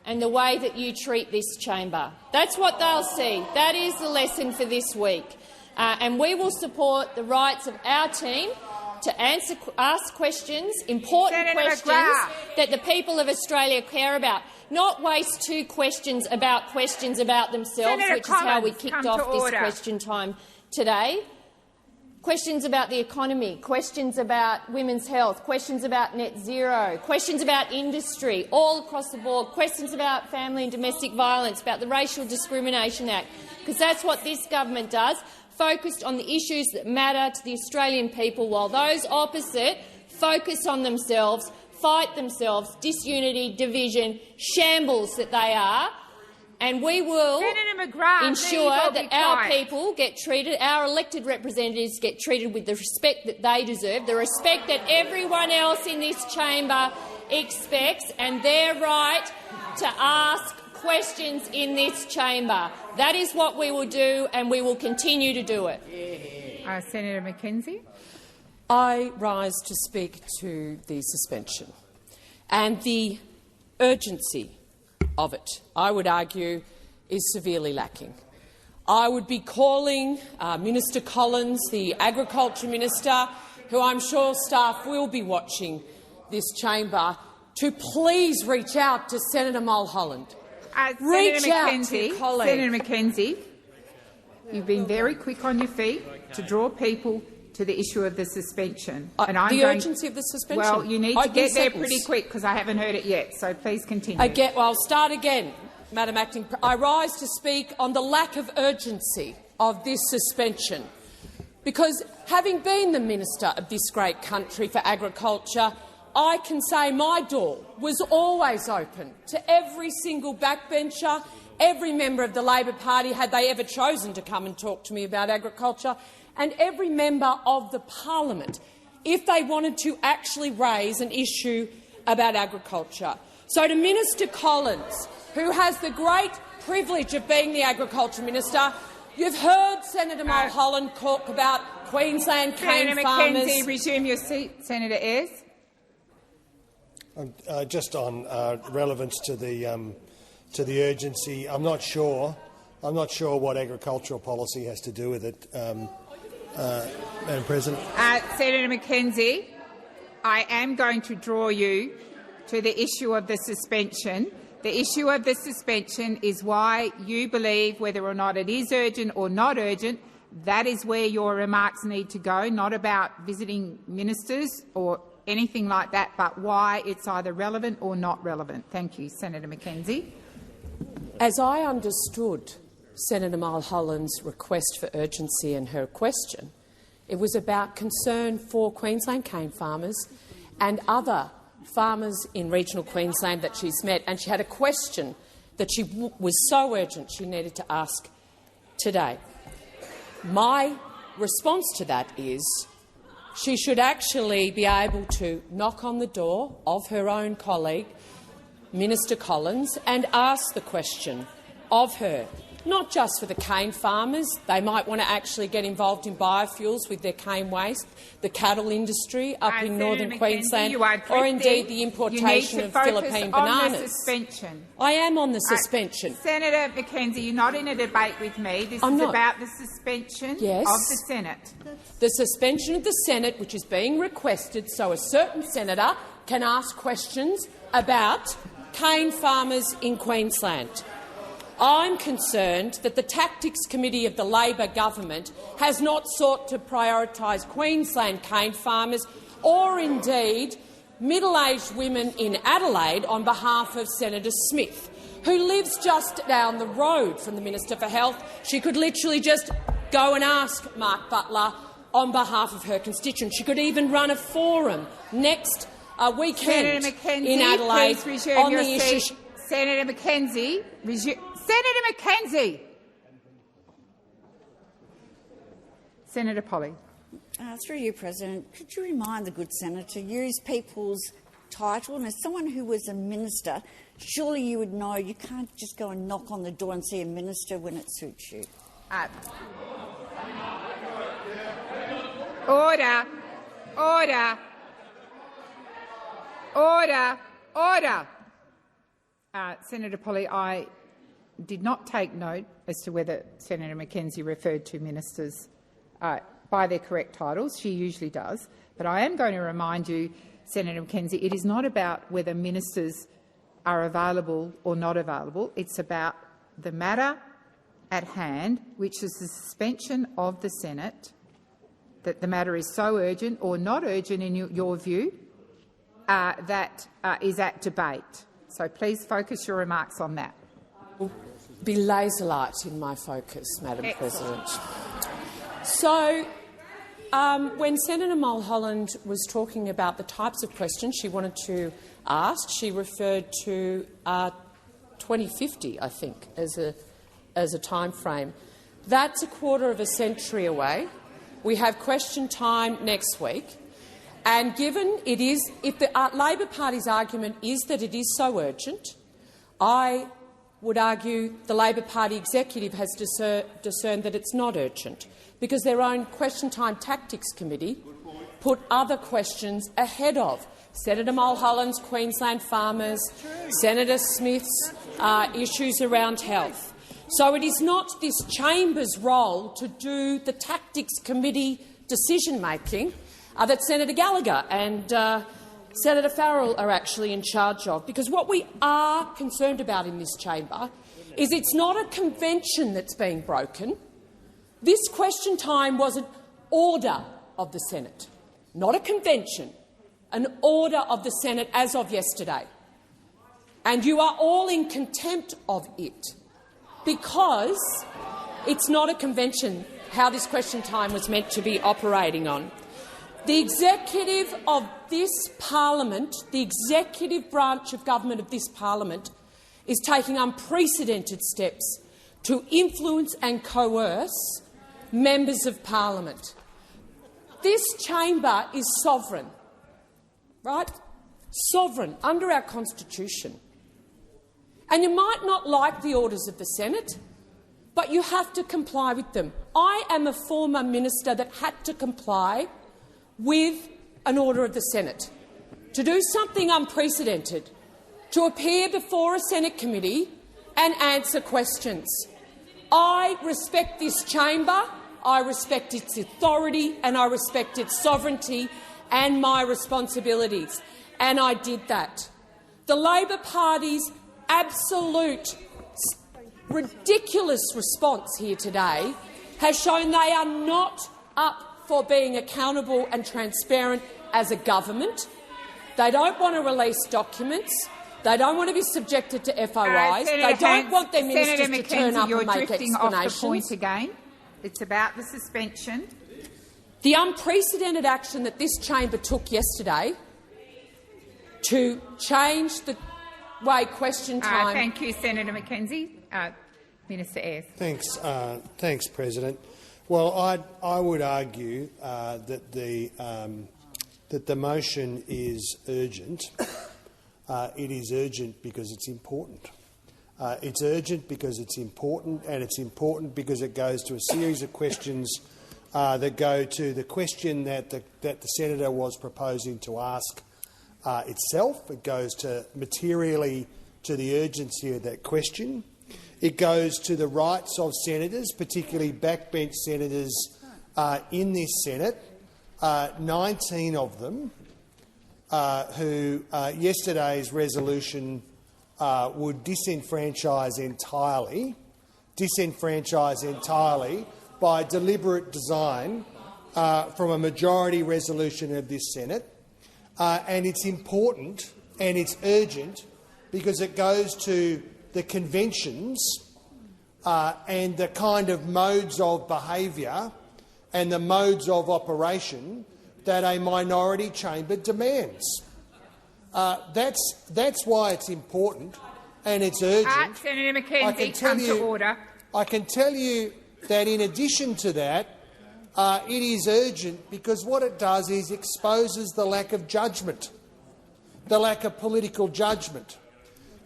and the way that you treat this chamber. That's what they'll see. That is the lesson for this week. And we will support the rights of our team to ask questions, important questions that the people of Australia care about, not waste two questions about themselves, Senator which is how we Collins, kicked off this order. question time today. Questions about the economy, questions about women's health, questions about net zero, questions about industry, all across the board, questions about family and domestic violence, about the Racial Discrimination Act, because that's what this government does, focused on the issues that matter to the Australian people, while those opposite focus on themselves, fight themselves, disunity, division, shambles that they are. And we will ensure that our people get treated, our elected representatives get treated with the respect that they deserve, the respect that everyone else in this chamber expects, and their right to ask questions in this chamber. That is what we will do, and we will continue to do it. Senator McKenzie. I rise to speak to the suspension and the urgency of it, I would argue, is severely lacking. I would be calling Minister Collins, the Agriculture Minister, who I'm sure staff will be watching this chamber, to please reach out to Senator Mulholland. Senator McKenzie, you've been very quick on your feet to draw people to the issue of the suspension. The urgency of the suspension? Well, you need to get there pretty quick because I haven't heard it yet, so please continue. I'll start again, Madam Acting. I rise to speak on the lack of urgency of this suspension, because having been the Minister of this great country for agriculture, I can say my door was always open to every single backbencher, every member of the Labor Party, had they ever chosen to come and talk to me about agriculture, and every member of the parliament, if they wanted to actually raise an issue about agriculture. So to Minister Collins, who has the great privilege of being the Agriculture Minister, you've heard Senator Mulholland talk about Queensland cane farmers. Senator McKenzie, resume your seat. Senator Ayres. Just on relevance to the urgency, I'm not sure what agricultural policy has to do with it, Madam President. Senator McKenzie, I am going to draw you to the issue of the suspension. The issue of the suspension is why you believe whether or not it is urgent or not urgent. That is where your remarks need to go, not about visiting ministers or anything like that, but why it's either relevant or not relevant. Thank you. Senator McKenzie. As I understood Senator Mulholland's request for urgency and her question, it was about concern for Queensland cane farmers and other farmers in regional Queensland that she's met, and she had a question that she was so urgent she needed to ask today. My response to that is she should actually be able to knock on the door of her own colleague, Minister Collins, and ask the question of her not just for the cane farmers. They might want to actually get involved in biofuels with their cane waste, the cattle industry up in northern Queensland, or indeed the importation of Philippine bananas. I am on the suspension. Senator McKenzie, you're not in a debate with me. This is about the suspension of the Senate. The suspension of the Senate, which is being requested so a certain senator can ask questions about cane farmers in Queensland. I'm concerned that the Tactics Committee of the Labor government has not sought to prioritise Queensland cane farmers or indeed middle-aged women in Adelaide on behalf of Senator Smith, who lives just down the road from the Minister for Health. She could literally just go and ask Mark Butler on behalf of her constituents. She could even run a forum next weekend in Adelaide on the issue. Senator McKenzie, Senator McKenzie. Senator Polley. Through you, President, could you remind the good senator to use people's title? And as someone who was a minister, surely you would know you can't just go and knock on the door and see a minister when it suits you. Order. Order. Order. Order. Senator Polley, I did not take note as to whether Senator McKenzie referred to ministers by their correct titles. She usually does. But I am going to remind you, Senator McKenzie, it is not about whether ministers are available or not available. It's about the matter at hand, which is the suspension of the Senate, that the matter is so urgent or not urgent in your view that is at debate. So please focus your remarks on that. Be laser-light in my focus, Madam President. So, when Senator Mulholland was talking about the types of questions she wanted to ask, she referred to 2050, I think, as a time frame. That's a quarter of a century away. We have question time next week. And given it is, if the Labor Party's argument is that it is so urgent, I would argue the Labor Party executive has discerned that it's not urgent, because their own Question Time Tactics Committee put other questions ahead of Senator Mulholland's Queensland farmers, Senator Smith's issues around health. So it is not this chamber's role to do the Tactics Committee decision-making that Senator Gallagher and Senator Farrell are actually in charge of, because what we are concerned about in this chamber is it's not a convention that's being broken. This question time was an order of the Senate, not a convention, an order of the Senate as of yesterday. And you are all in contempt of it because it's not a convention how this question time was meant to be operating on. The executive of this parliament, the executive branch of government of this parliament, is taking unprecedented steps to influence and coerce members of parliament. This chamber is sovereign, right? Sovereign under our constitution. And you might not like the orders of the Senate, but you have to comply with them. I am a former minister that had to comply with an order of the Senate, to do something unprecedented, to appear before a Senate committee and answer questions. I respect this chamber, I respect its authority and I respect its sovereignty and my responsibilities, and I did that. The Labor Party's absolute ridiculous response here today has shown they are not up for being accountable and transparent as a government. They don't want to release documents. They don't want to be subjected to FOIs. They don't want their ministers to turn up and make explanations. Off the point again. It's about the suspension. The unprecedented action that this chamber took yesterday to change the way question time— Thank you, Senator McKenzie. Minister Ayres. Thanks, President. Well, I would argue that the motion is urgent. It is urgent because it's important. It's urgent because it's important, and it's important because it goes to a series of questions that go to the question that the senator was proposing to ask itself. It goes materially to the urgency of that question. It goes to the rights of senators, particularly backbench senators in this Senate, 19 of them, who yesterday's resolution would disenfranchise entirely by deliberate design from a majority resolution of this Senate. And it's important and it's urgent because it goes to the conventions and the kind of modes of behaviour and the modes of operation that a minority chamber demands. That's why it's important and it's urgent. Senator McKenzie, come to order. I can tell you that in addition to that, it is urgent because what it does is exposes the lack of judgment, the lack of political judgment,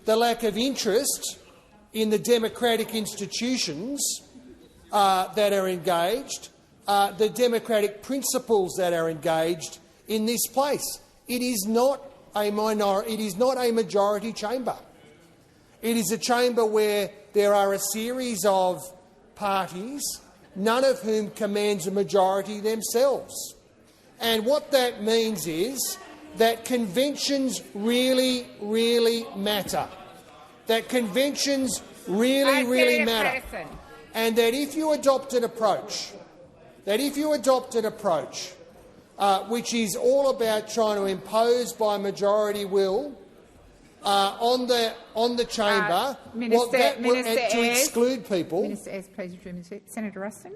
the lack of interest in the democratic institutions that are engaged, the democratic principles that are engaged in this place. It is not a majority chamber. It is a chamber where there are a series of parties, none of whom commands a majority themselves. And what that means is that conventions really, really matter. That conventions really, really matter. And that if you adopt an approach, which is all about trying to impose by majority will on the chamber, to exclude people. Minister Ayres, please resume your seat. Senator Ruston.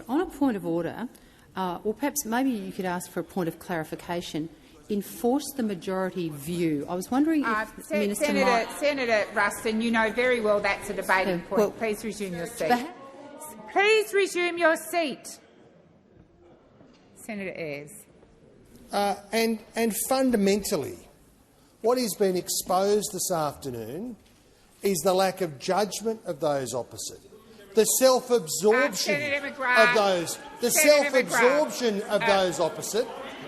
On a point of order, or perhaps maybe you could ask for a point of clarification. Enforce the majority view. I was wondering if Senator Ruston, you know very well that's a debating point. Well, please resume your seat. Please resume your seat. Senator Ayres. And fundamentally, what has been exposed this afternoon is the lack of judgment of those opposite, the self-absorption of those, those opposite.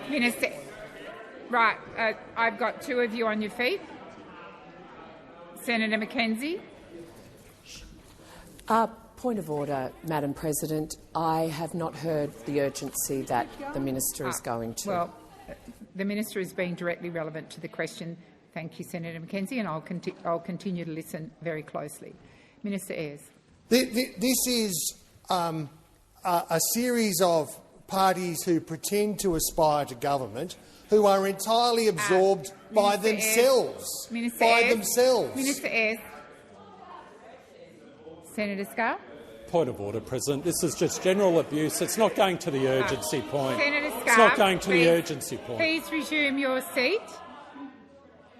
Minister, right, I've got two of you on your feet. Senator McKenzie. Point of order, Madam President. I have not heard the urgency that the minister is going to. Well, the minister is being directly relevant to the question. Thank you, Senator McKenzie, and I'll continue to listen very closely. Minister Ayres. This is a series of parties who pretend to aspire to government, who are entirely absorbed by themselves. Minister Ayres. Senator Scarr. Point of order, President. This is just general abuse. It's not going to the urgency point. Senator Scarr, it's not going to the urgency point. Please resume your seat.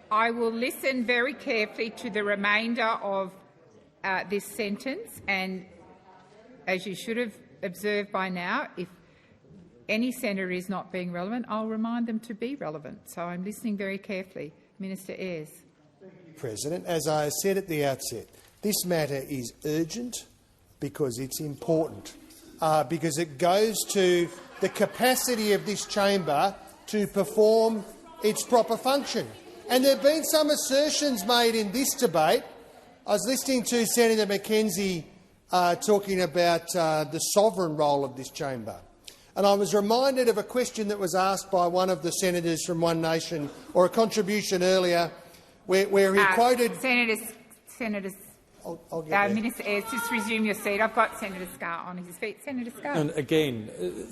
I will listen very carefully to the remainder of this sentence, and as you should have observed by now, if any senator is not being relevant, I'll remind them to be relevant. So I'm listening very carefully. Minister Ayres. President, as I said at the outset, this matter is urgent because it's important, because it goes to the capacity of this chamber to perform its proper function. And there have been some assertions made in this debate. I was listening to Senator McKenzie talking about the sovereign role of this chamber. And I was reminded of a question that was asked by one of the senators from One Nation, or a contribution earlier, where he quoted— Senators. Minister Ayres, just resume your seat. I've got Senator Scarr on his feet. Senator Scarr. And again,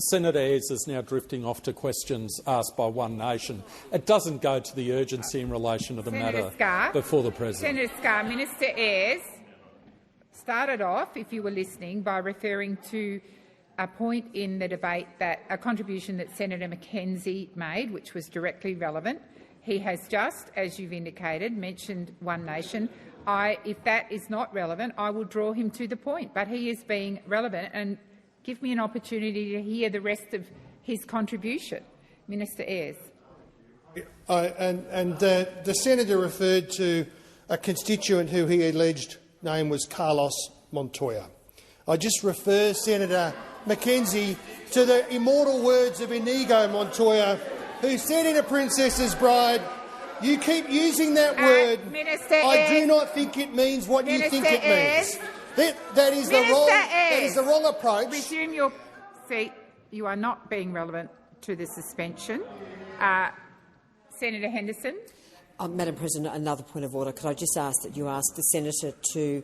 Senator Ayres is now drifting off to questions asked by One Nation. It doesn't go to the urgency in relation to the matter before the President. Senator Scarr, Minister Ayres started off, if you were listening, by referring to a point in the debate, that a contribution that Senator McKenzie made, which was directly relevant. He has just, as you've indicated, mentioned One Nation. If that is not relevant, I will draw him to the point. But he is being relevant, and give me an opportunity to hear the rest of his contribution. Minister Ayres. The senator referred to a constituent who he alleged name was Carlos Montoya. I just refer Senator McKenzie to the immortal words of Inigo Montoya, who said in A Princess's Bride, "You keep using that word. I do not think it means what you think it means." That is the wrong approach. Resume your seat. You are not being relevant to the suspension. Senator Henderson. Madam President, another point of order. Could I just ask that you ask the senator to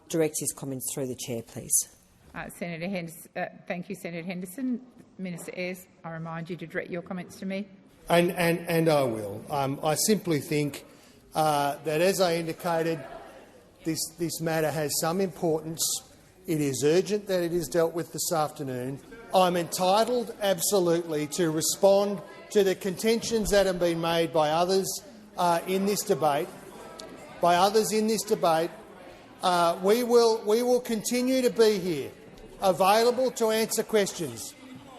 direct his comments through the chair, please? Senator Henderson, thank you, Senator Henderson. Minister Ayres, I remind you to direct your comments to me. And I will. I simply think that, as I indicated, this matter has some importance. It is urgent that it is dealt with this afternoon. I'm entitled, absolutely, to respond to the contentions that have been made by others in this debate. We will continue to be here, available to answer questions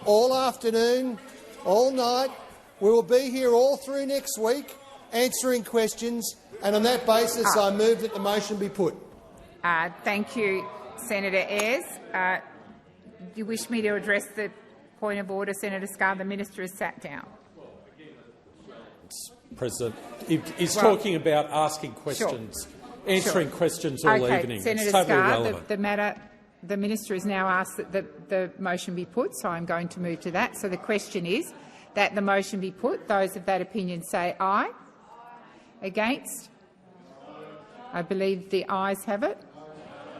all afternoon, all night. We will be here all through next week answering questions, and on that basis I move that the motion be put. Thank you, Senator Ayres. Do you wish me to address the point of order, Senator Scarr? The minister has sat down. President, he's talking about asking questions, answering questions all evening. Senator it's totally Scarr, irrelevant. the minister has now asked that the motion be put, so I'm going to move to that. So the question is that the motion be put. Those of that opinion say aye. Against? I believe the ayes have it.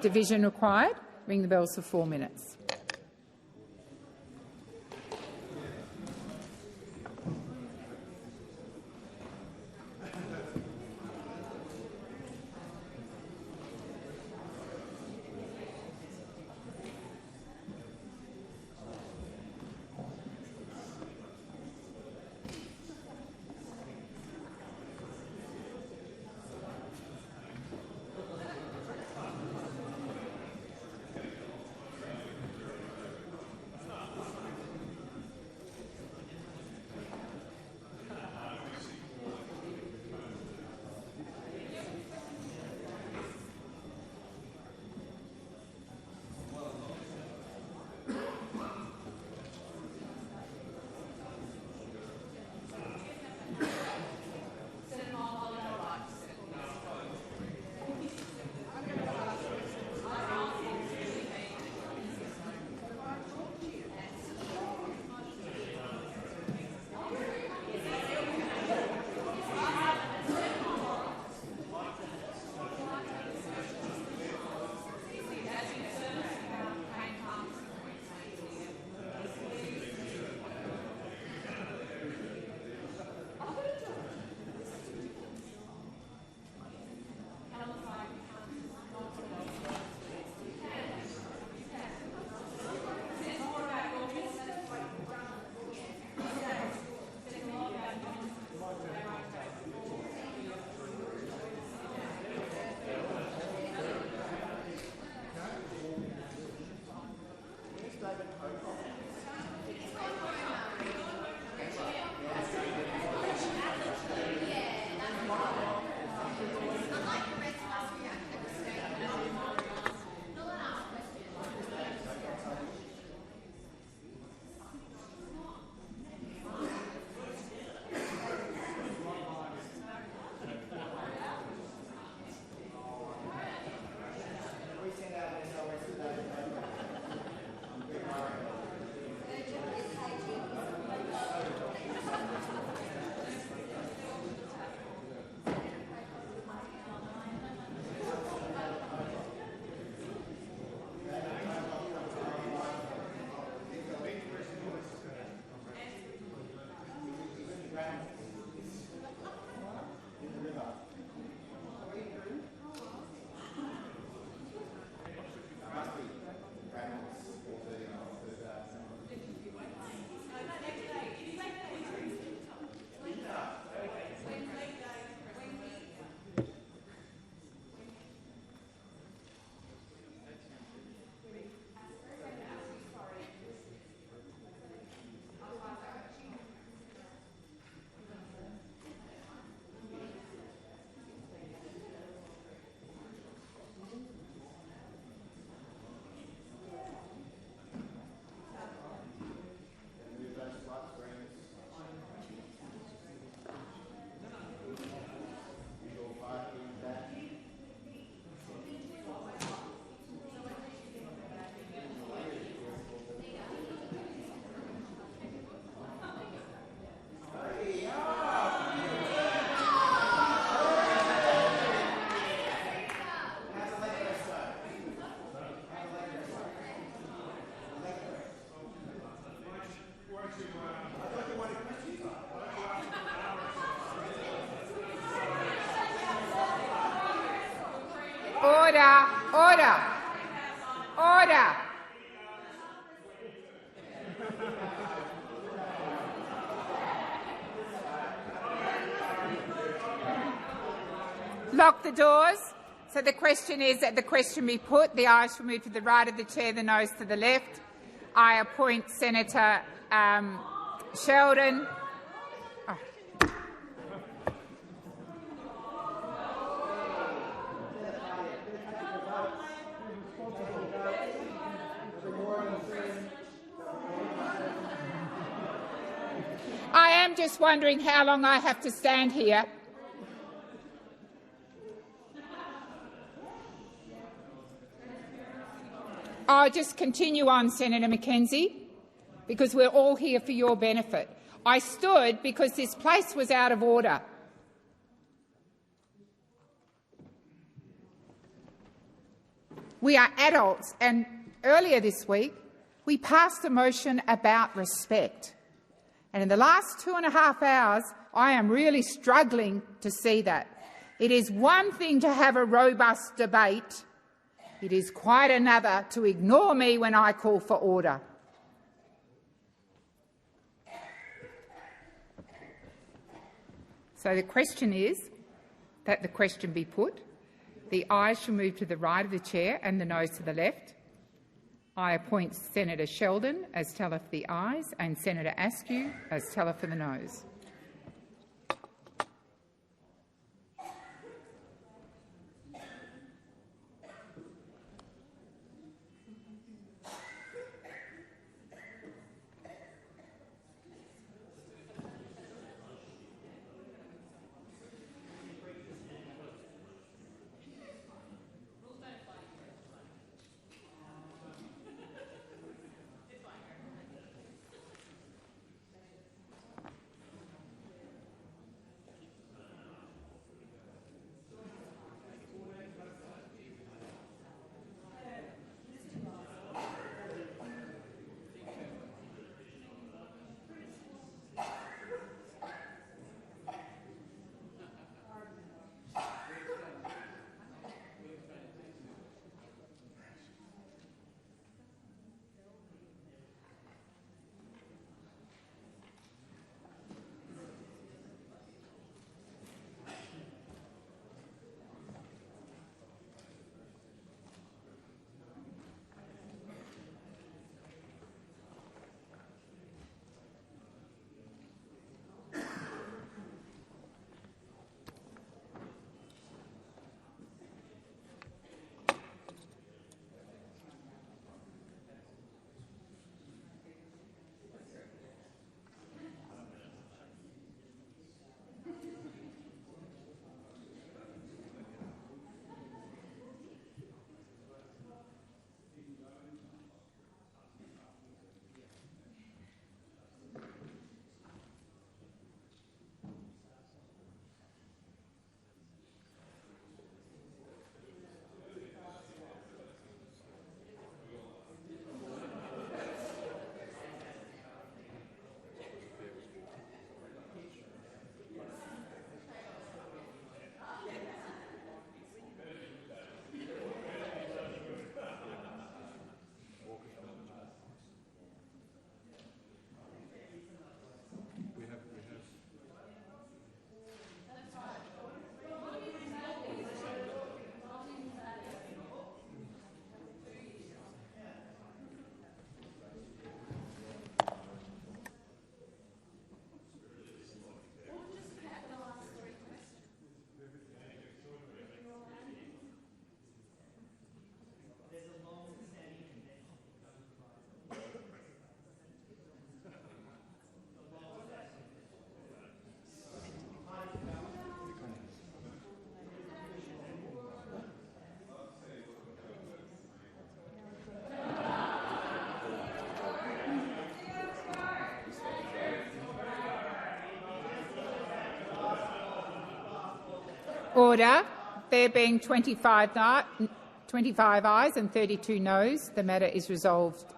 Division required. Ring the bells for 4 minutes. Order. Order. Lock the doors. So the question is that the question be put. The ayes shall move to the right of the chair, the noes to the left. I appoint Senator Sheldon. Oh. I am just wondering how long I have to stand here. I'll just continue on, Senator McKenzie, because we're all here for your benefit. I stood because this place was out of order. We are adults, and earlier this week we passed a motion about respect. And in the last 2.5 hours, I am really struggling to see that. It is one thing to have a robust debate. It is quite another to ignore me when I call for order. So the question is that the question be put. The ayes shall move to the right of the chair and the noes to the left. I appoint Senator Sheldon as teller for the ayes and Senator Askew as teller for the noes. Order. There being 25 ayes and 32 noes, the matter is resolved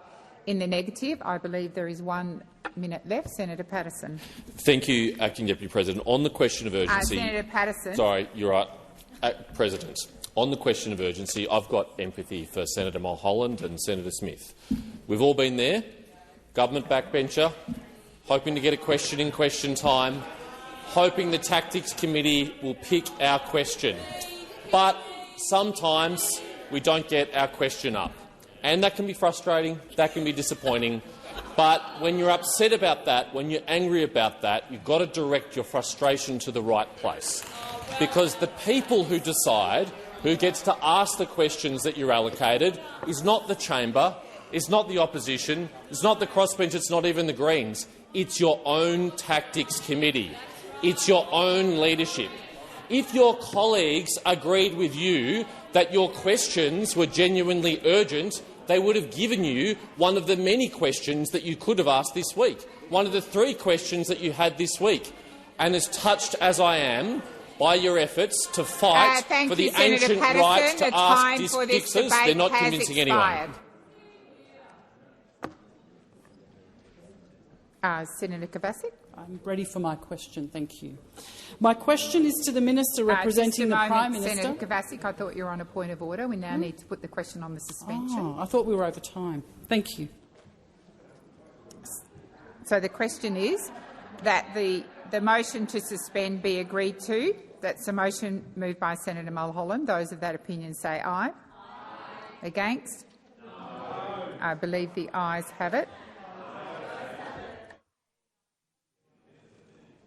in the negative. I believe there is 1 minute left. Senator Patterson. Thank you, Acting Deputy President. On the question of urgency— Senator Patterson. Sorry, you're right. President. On the question of urgency, I've got empathy for Senator Mulholland and Senator Smith. We've all been there, government backbencher, hoping to get a question in question time, hoping the Tactics Committee will pick our question. But sometimes we don't get our question up. And that can be frustrating, that can be disappointing. But when you're upset about that, when you're angry about that, you've got to direct your frustration to the right place. Because the people who decide who gets to ask the questions that you're allocated is not the chamber, is not the opposition, it's not the crossbench, it's not even the Greens. It's your own Tactics Committee. It's your own leadership. If your colleagues agreed with you that your questions were genuinely urgent, they would have given you one of the many questions that you could have asked this week, one of the 3 questions that you had this week. And as touched as I am by your efforts to fight for the ancient right to ask fixes, they're not convincing anyone. Senator Kovacic. I'm ready for my question. Thank you. My question is to the Minister representing the Prime Minister. Senator Kovacic, I thought you were on a point of order. We now need to put the question on the suspension. Oh, I thought we were over time. Thank you. So the question is that the motion to suspend be agreed to. That's a motion moved by Senator Mulholland. Those of that opinion say aye. Aye. Against? No. I believe the ayes have it.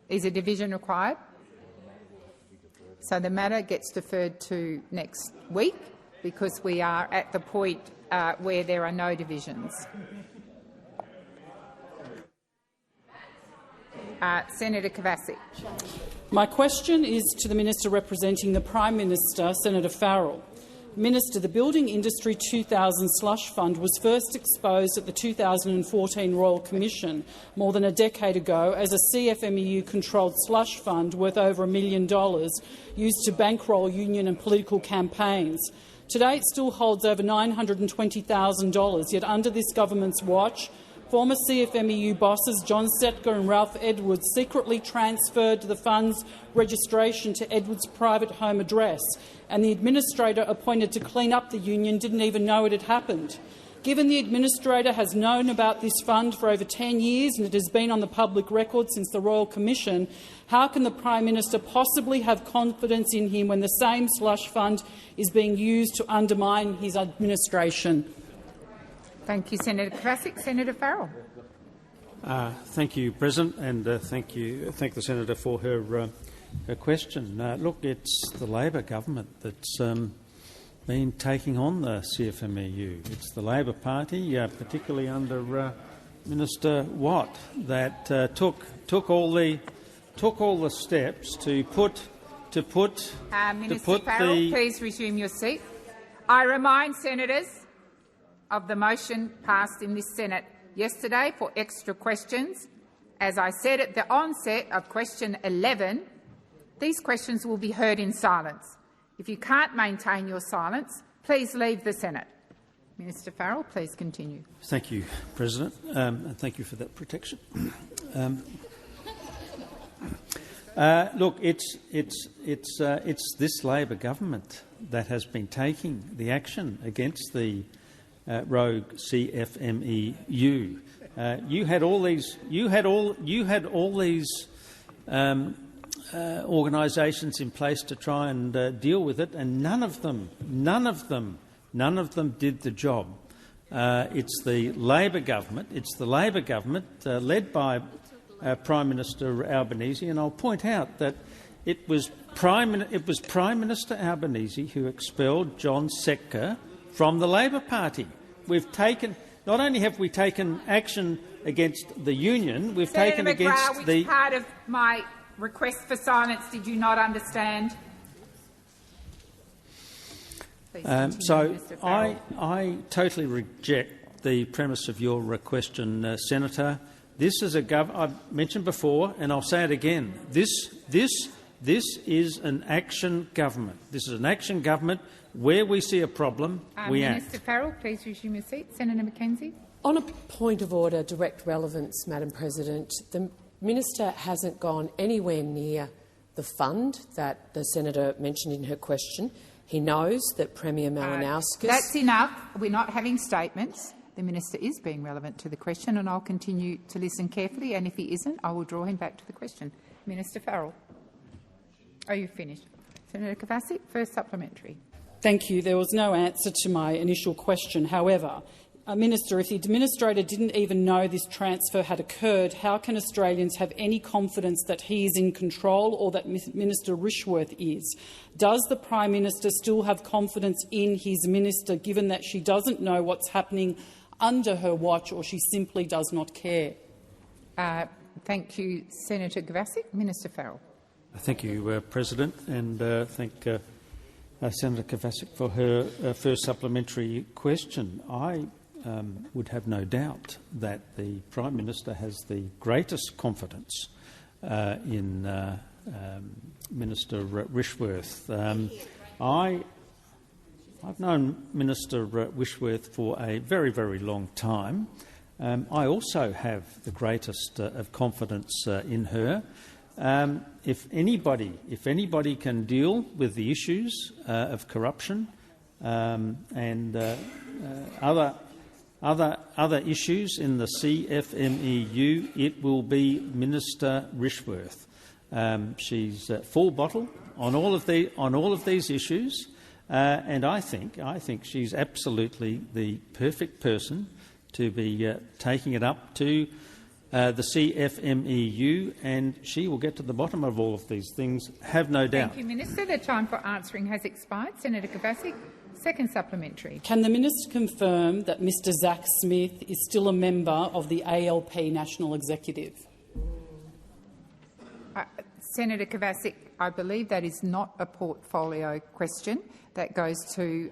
Is a division required? So the matter gets deferred to next week because we are at the point where there are no divisions. Senator Kovacic. My question is to the Minister representing the Prime Minister, Senator Farrell. Minister, the Building Industry 2000 Slush Fund was first exposed at the 2014 Royal Commission more than a decade ago as a CFMEU-controlled slush fund worth over $1 million used to bankroll union and political campaigns. Today it still holds over $920,000, yet under this government's watch, former CFMEU bosses John Setger and Ralph Edwards secretly transferred the fund's registration to Edwards' private home address, and the administrator appointed to clean up the union didn't even know it had happened. Given the administrator has known about this fund for over 10 years and it has been on the public record since the Royal Commission, how can the Prime Minister possibly have confidence in him when the same slush fund is being used to undermine his administration? Thank you, Senator Kovacic. Senator Farrell. Thank you, President, and thank the senator for her question. Look, it's the Labor government that's been taking on the CFMEU. It's the Labor Party, particularly under Minister Watt, that took all the steps to put Minister Farrell, please resume your seat. I remind senators of the motion passed in this Senate yesterday for extra questions. As I said at the onset of question 11, these questions will be heard in silence. If you can't maintain your silence, please leave the Senate. Minister Farrell, please continue. Thank you, President, and thank you for that protection. Look, it's this Labor government that has been taking the action against the rogue CFMEU. You had all these organisations in place to try and deal with it, and none of them did the job. It's the Labor government. It's the Labor government led by Prime Minister Albanese, and I'll point out that it was Prime Minister Albanese who expelled John Setger from the Labor Party. Not only have we taken action against the union, we've taken against which part of my request for silence did you not understand? So I totally reject the premise of your question, Senator. This is I've mentioned before, and I'll say it again. This is an action government. This is an action government. Where we see a problem, we act. Minister Farrell, please resume your seat. Senator McKenzie. On a point of order, direct relevance, Madam President, the Minister hasn't gone anywhere near the fund that the Senator mentioned in her question, He knows that Premier Malinowskis— That's enough. We're not having statements. The minister is being relevant to the question, and I'll continue to listen carefully. And if he isn't, I will draw him back to the question. Minister Farrell. Are you finished? Senator Kavasic, first supplementary. Thank you. There was no answer to my initial question. However, Minister, if the administrator didn't even know this transfer had occurred, how can Australians have any confidence that he is in control or that Minister Rishworth is? Does the Prime Minister still have confidence in his minister, given that she doesn't know what's happening under her watch, or she simply does not care? Thank you, Senator Kavasic. Minister Farrell. Thank you, President, and thank Senator Kavasic for her first supplementary question. I would have no doubt that the Prime Minister has the greatest confidence in Minister Rishworth. I've known Minister Rishworth for a very, very long time. I also have the greatest of confidence in her. If anybody can deal with the issues of corruption and other issues in the CFMEU, it will be Minister Rishworth. She's full bottle on all of these issues, and I think she's absolutely the perfect person to be taking it up to the CFMEU, and she will get to the bottom of all of these things, have no doubt. Thank you, Minister. The time for answering has expired. Senator Kavasic, second supplementary. Can the minister confirm that Mr Zack Smith is still a member of the ALP National Executive? Senator Kavasic, I believe that is not a portfolio question. That goes to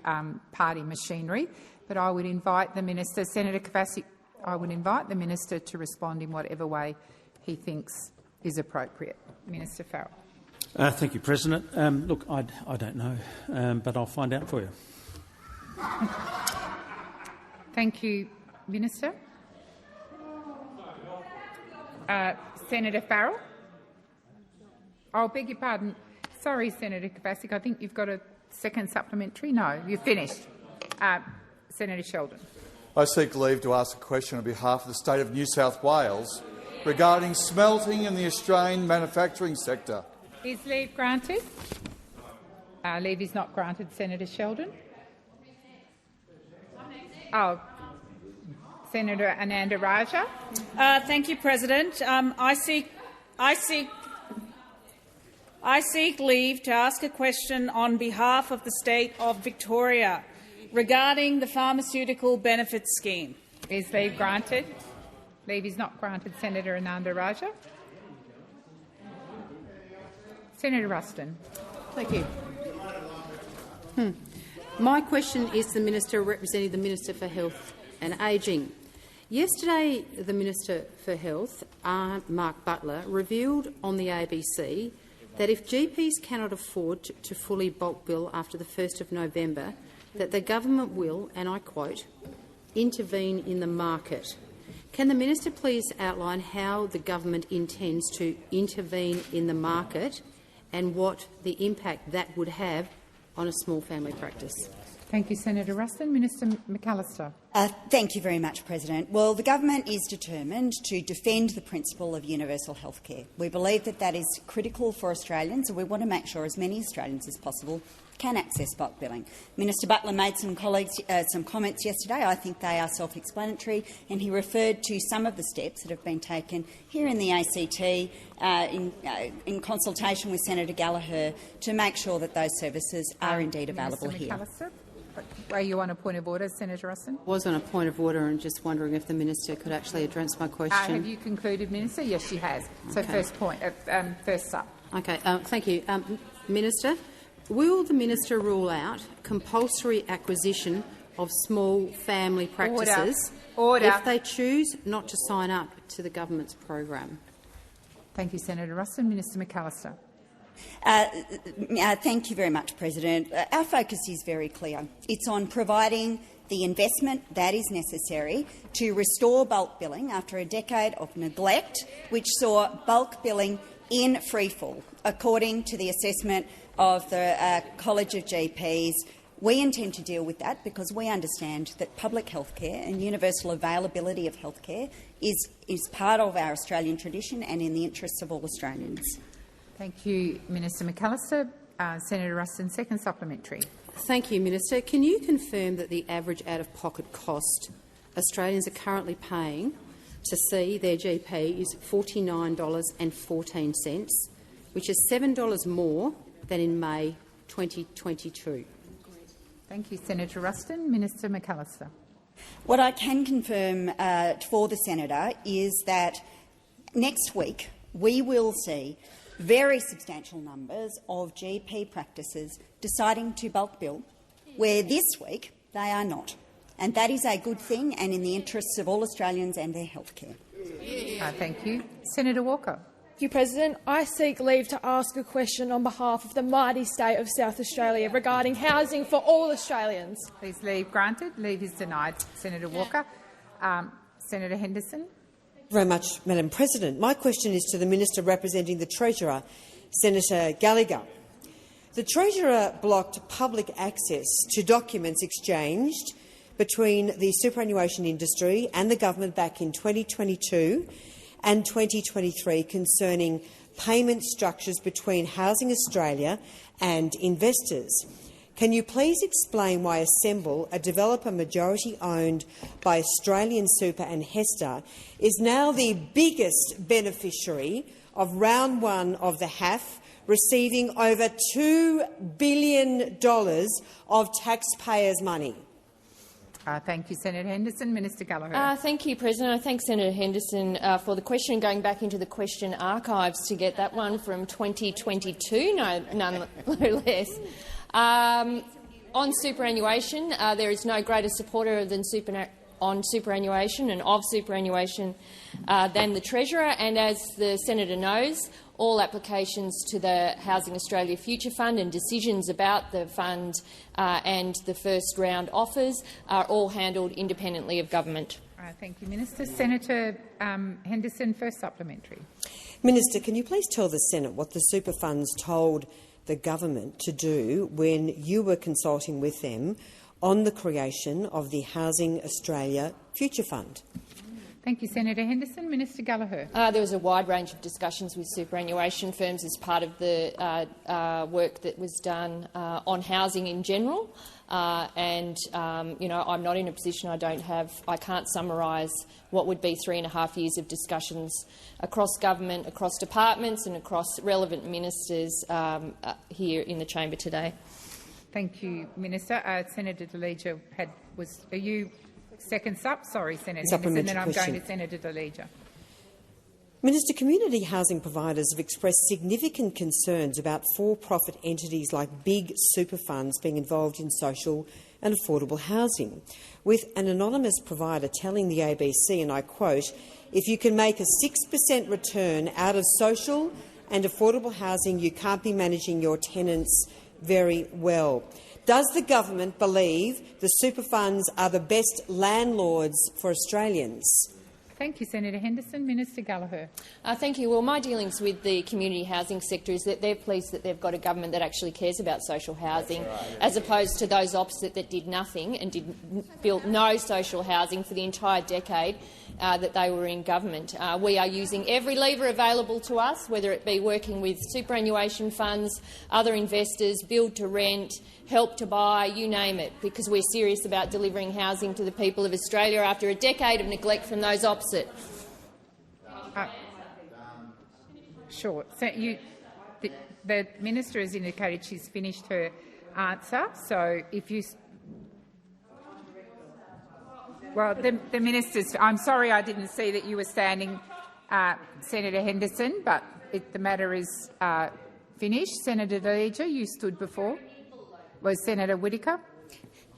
party machinery. But I would invite the minister, Senator Kavasic, I would invite the minister to respond in whatever way he thinks is appropriate. Minister Farrell. Thank you, President. Look, I don't know, but I'll find out for you. Thank you, Minister. Senator Farrell. I'll beg your pardon. Sorry, Senator Kavasic. I think you've got a second supplementary. No, you're finished. Senator Sheldon. I seek leave to ask a question on behalf of the State of New South Wales regarding smelting in the Australian manufacturing sector. Is leave granted? Leave is not granted, Senator Sheldon. Senator Ananda Raja. Thank you, President. I seek leave to ask a question on behalf of the State of Victoria regarding the Pharmaceutical Benefits Scheme. Is leave granted? Leave is not granted, Senator Ananda Raja. Senator Ruston. Thank you. My question is to the Minister representing the Minister for Health and Ageing. Yesterday, the Minister for Health, Mark Butler, revealed on the ABC that if GPs cannot afford to fully bulk bill after the 1st of November, that the government will, and I quote, intervene in the market. Can the minister please outline how the government intends to intervene in the market and what the impact that would have on a small family practice? Thank you, Senator Ruston. Minister McAllister. Thank you very much, President. Well, the government is determined to defend the principle of universal health care. We believe that that is critical for Australians, and we want to make sure as many Australians as possible can access bulk billing. Minister Butler made some comments yesterday. I think they are self-explanatory, and he referred to some of the steps that have been taken here in the ACT in consultation with Senator Gallagher to make sure that those services are indeed available here. Are you on a point of order, Senator Ruston? I was on a point of order and just wondering if the minister could actually address my question. Have you concluded, Minister? Yes, she has. So Okay. first point, first up. Okay, thank you. Minister, will the minister rule out compulsory acquisition of small family practices Order. if they choose not to sign up to the government's program? Thank you, Senator Ruston. Minister McAllister. Thank you very much, President. Our focus is very clear. It's on providing the investment that is necessary to restore bulk billing after a decade of neglect, which saw bulk billing in freefall, according to the assessment of the College of GPs. We intend to deal with that because we understand that public health care and universal availability of health care is part of our Australian tradition and in the interests of all Australians. Thank you, Minister McAllister. Senator Ruston, second supplementary. Thank you, Minister. Can you confirm that the average out-of-pocket cost Australians are currently paying to see their GP is $49.14, which is $7 more than in May 2022? Thank you, Senator Ruston. Minister McAllister. What I can confirm for the senator is that next week we will see very substantial numbers of GP practices deciding to bulk bill, where this week they are not. And that is a good thing and in the interests of all Australians and their health care. Thank you. Senator Walker. Thank you, President. I seek leave to ask a question on behalf of the mighty state of South Australia regarding housing for all Australians. Please leave granted. Leave is denied. Senator Walker. Senator Henderson. Very much, Madam President. My question is to the Minister representing the Treasurer, Senator Gallagher. The Treasurer blocked public access to documents exchanged between the superannuation industry and the government back in 2022 and 2023 concerning payment structures between Housing Australia and investors. Can you please explain why Assemble, a developer majority-owned by Australian Super and HESTA, is now the biggest beneficiary of round one of the HAF, receiving over $2 billion of taxpayers' money? Thank you, Senator Henderson. Minister Gallagher. Thank you, President. I thank Senator Henderson for the question, going back into the question archives to get that one from 2022, none less. On superannuation, there is no greater supporter than superannuation and of superannuation than the Treasurer, and as the Senator knows, all applications to the Housing Australia Future Fund and decisions about the fund and the first round offers are all handled independently of government. Thank you, Minister. Senator Henderson, first supplementary. Minister, can you please tell the Senate what the super funds told the government to do when you were consulting with them on the creation of the Housing Australia Future Fund? Thank you, Senator Henderson. Minister Gallagher. There was a wide range of discussions with superannuation firms as part of the work that was done on housing in general. I'm not in a position I can't summarise what would be 3.5 years of discussions across government, across departments and across relevant ministers here in the chamber today. Thank you, Minister. Senator Deleija are you second sup? Sorry, Senator Henderson, and I'm going to Senator Deleija. Minister, community housing providers have expressed significant concerns about for-profit entities like big super funds being involved in social and affordable housing, with an anonymous provider telling the ABC, and I quote, "If you can make a 6% return out of social and affordable housing, you can't be managing your tenants very well." Does the government believe the super funds are the best landlords for Australians? Thank you, Senator Henderson. Minister Gallagher. Thank you. Well, my dealings with the community housing sector is that they're pleased that they've got a government that actually cares about social housing, as opposed to those opposite that did nothing and built no social housing for the entire decade that they were in government. We are using every lever available to us, whether it be working with superannuation funds, other investors, build to rent, help to buy, you name it, because we're serious about delivering housing to the people of Australia after a decade of neglect from those opposite. Sure. So the minister has indicated she's finished her answer. So if you... Well, the minister's... I'm sorry I didn't see that you were standing, Senator Henderson, but the matter is finished. Senator Deleija, you stood before. Was Senator Whittaker?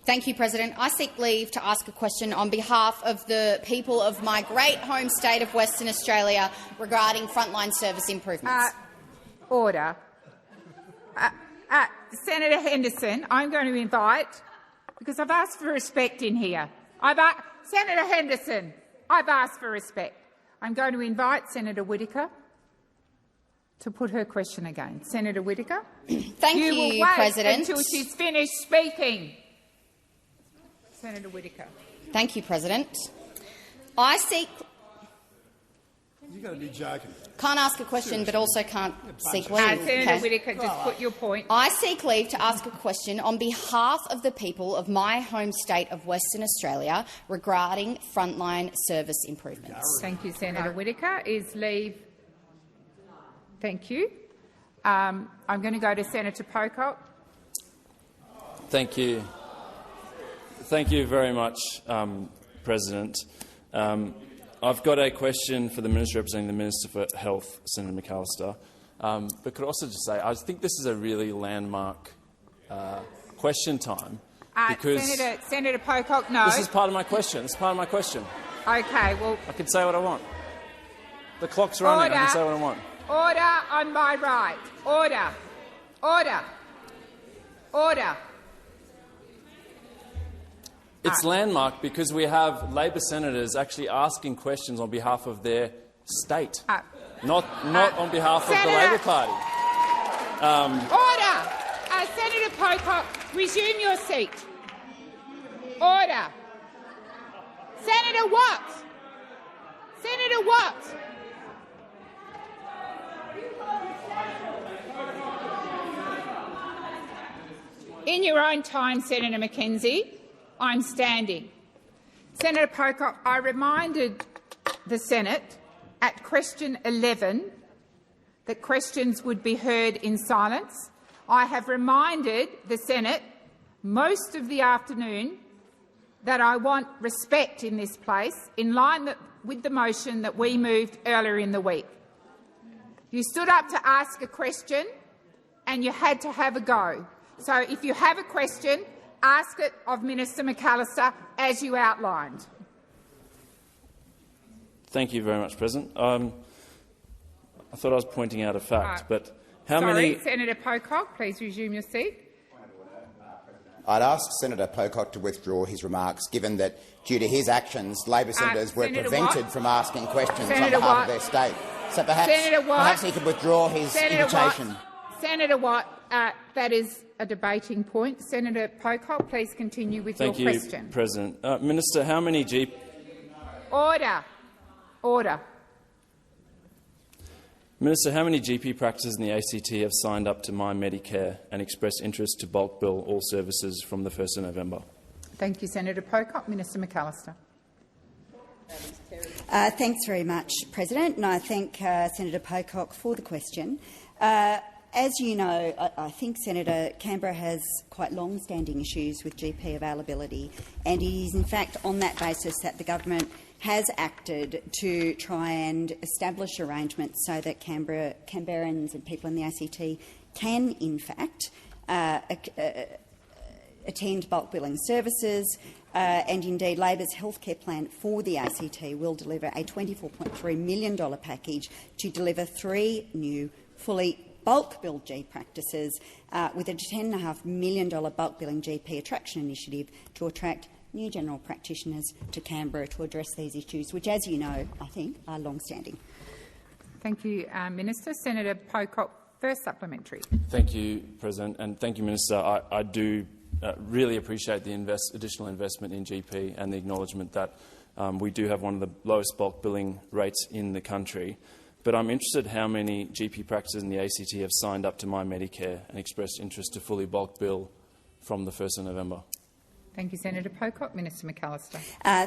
Thank you, President. I seek leave to ask a question on behalf of the people of my great home state of Western Australia regarding frontline service improvements. Order. Senator Henderson, I'm going to invite, because I've asked for respect in here. Senator Henderson, I've asked for respect. I'm going to invite Senator Whittaker to put her question again. Senator Whittaker. Thank you, will wait President. until she's finished speaking. Senator Whittaker. Thank you, President. I seek... You've got to be joking. Can't ask a question, but also can't seek leave. Senator Whittaker, just put your point. I seek leave to ask a question on behalf of the people of my home state of Western Australia regarding frontline service improvements. Thank you, Senator Whittaker. Is leave... Thank you. I'm going to go to Senator Pocock. Thank you. Thank you very much, President. I've got a question for the Minister representing the Minister for Health, Senator McAllister. But could also just say I think this is a really landmark question time because Senator Pocock, no. This is part of my question. This is part of my question. Okay, well, I can say what I want. The clock's running. I can say what I want. Order on my right. Order. Order. Order. It's landmark because we have Labor senators actually asking questions on behalf of their state, not on behalf of the Labor Party. Order! Senator Pocock, resume your seat. Order. Senator Watt. Senator Watt. In your own time, Senator McKenzie, I'm standing. Senator Pocock, I reminded the Senate at question 11 that questions would be heard in silence. I have reminded the Senate most of the afternoon that I want respect in this place, in line with the motion that we moved earlier in the week. You stood up to ask a question and you had to have a go. So if you have a question, ask it of Minister McAllister as you outlined. Thank you very much, President. I thought I was pointing out a fact, but how many... Senator Pocock, please resume your seat. I'd ask Senator Pocock to withdraw his remarks, given that, due to his actions, Labor senators were prevented from asking questions on behalf of their state. So perhaps he could withdraw his invitation. Senator Watt, that is a debating point. Senator Pocock, please continue with your question. Thank you, President. Minister, how many GP... Order. Order. Minister, how many GP practices in the ACT have signed up to My Medicare and expressed interest to bulk bill all services from the 1st of November? Thank you, Senator Pocock. Minister McAllister. Thanks very much, President, and I thank Senator Pocock for the question. As you know, I think, Senator, Canberra has quite long-standing issues with GP availability, and it is in fact on that basis that the government has acted to try and establish arrangements so that Canberrans and people in the ACT can, in fact, attend bulk billing services, and indeed Labor's healthcare plan for the ACT will deliver a $24.3 million package to deliver 3 new fully bulk billed G practices with a $10.5 million bulk billing GP attraction initiative to attract new general practitioners to Canberra to address these issues, which, as you know, I think are long-standing. Thank you, Minister. Senator Pocock, first supplementary. Thank you, President, and thank you, Minister. I do really appreciate the additional investment in GP and the acknowledgement that we do have one of the lowest bulk billing rates in the country. But I'm interested how many GP practices in the ACT have signed up to My Medicare and expressed interest to fully bulk bill from the 1st of November. Thank you, Senator Pocock. Minister McAllister.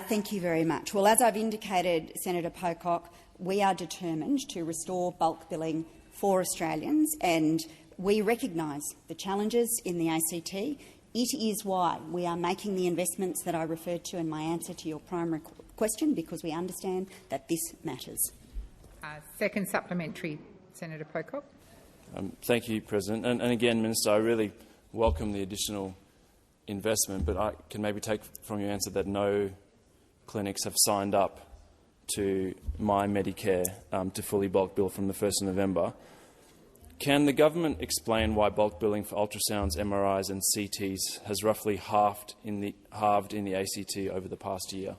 Thank you very much. Well, as I've indicated, Senator Pocock, we are determined to restore bulk billing for Australians, and we recognise the challenges in the ACT. It is why we are making the investments that I referred to in my answer to your primary question, because we understand that this matters. Second supplementary, Senator Pocock. Thank you, President. And again, Minister, I really welcome the additional investment, but I can maybe take from your answer that no clinics have signed up to My Medicare to fully bulk bill from the 1st of November. Can the government explain why bulk billing for ultrasounds, MRIs and CTs has roughly halved in the ACT over the past year?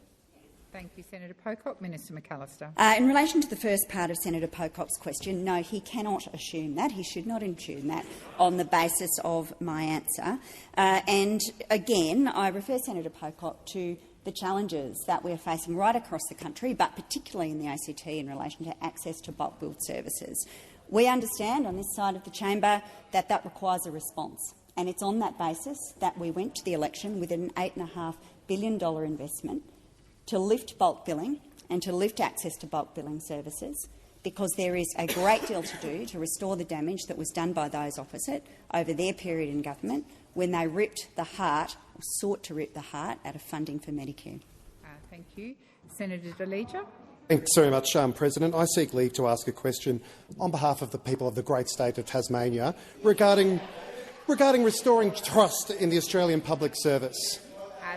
Thank you, Senator Pocock. Minister McAllister. In relation to the first part of Senator Pocock's question, no, he cannot assume that. He should not assume that on the basis of my answer. And again, I refer Senator Pocock to the challenges that we are facing right across the country, but particularly in the ACT in relation to access to bulk billed services. We understand on this side of the chamber that that requires a response, and it's on that basis that we went to the election with an $8.5 billion investment to lift bulk billing and to lift access to bulk billing services, because there is a great deal to do to restore the damage that was done by those opposite over their period in government when they ripped the heart, or sought to rip the heart, out of funding for Medicare. Thank you. Senator De Leger. Thanks very much, President. I seek leave to ask a question on behalf of the people of the great state of Tasmania regarding restoring trust in the Australian public service.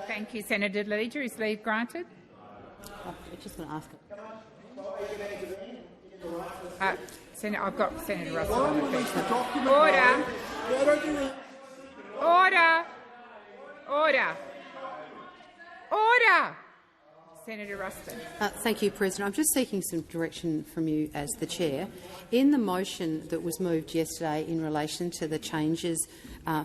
Thank you, Senator De Leger. Is leave granted? I'm just going to ask it. I've got Senator Russell on the question. Order. Order. Order. Order. Senator Ruston. Thank you, President. I'm just seeking some direction from you as the chair. In the motion that was moved yesterday in relation to the changes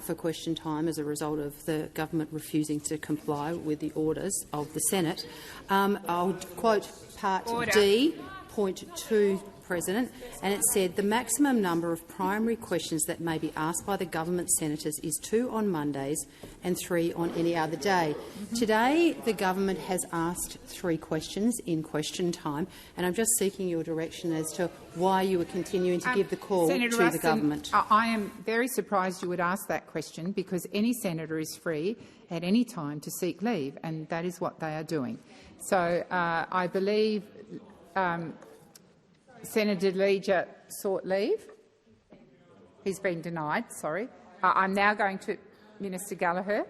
for question time as a result of the government refusing to comply with the orders of the Senate, I'll quote Part D, point 2, President, and it said the maximum number of primary questions that may be asked by the government senators is 2 on Mondays and 3 on any other day. Today, the government has asked 3 questions in question time, and I'm just seeking your direction as to why you are continuing to give the call Senator to Ruston, the government. I am very surprised you would ask that question, because any senator is free at any time to seek leave, and that is what they are doing. So I believe Senator De Leger sought leave. He's been denied. Sorry. I'm now going to Minister Gallagher.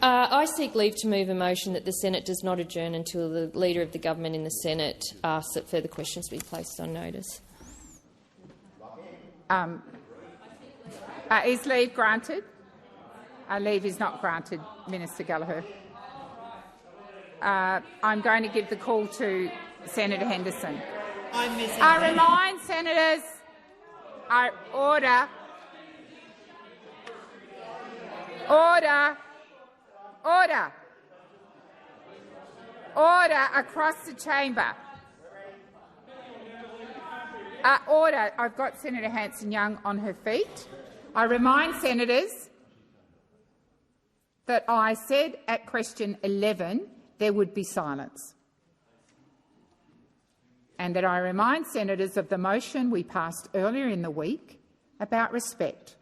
I seek leave to move a motion that the Senate does not adjourn until the Leader of the Government in the Senate asks that further questions be placed on notice. Is leave granted? Leave is not granted, Minister Gallagher. I'm going to give the call to Senator Henderson. I remind senators, order, order, order, order across the chamber. Order. I've got Senator Hanson-Young on her feet. I remind senators that I said at question 11 there would be silence, and that I remind senators of the motion we passed earlier in the week about respect.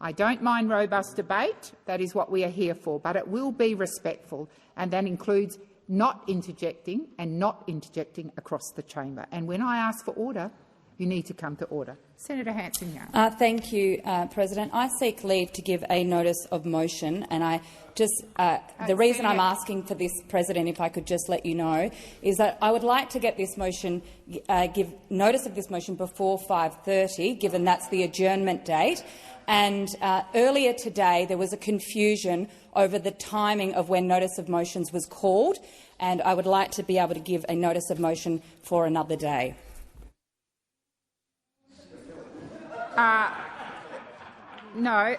I don't mind robust debate. That is what we are here for, but it will be respectful, and that includes not interjecting across the chamber. And when I ask for order, you need to come to order. Senator Hanson-Young. Thank you, President. I seek leave to give a notice of motion, and I just the reason I'm asking for this, President, if I could just let you know, is that I would like to get this motion, give notice of this motion before 5:30, given that's the adjournment date. And earlier today there was a confusion over the timing of when notice of motions was called, and I would like to be able to give a notice of motion for another day. No,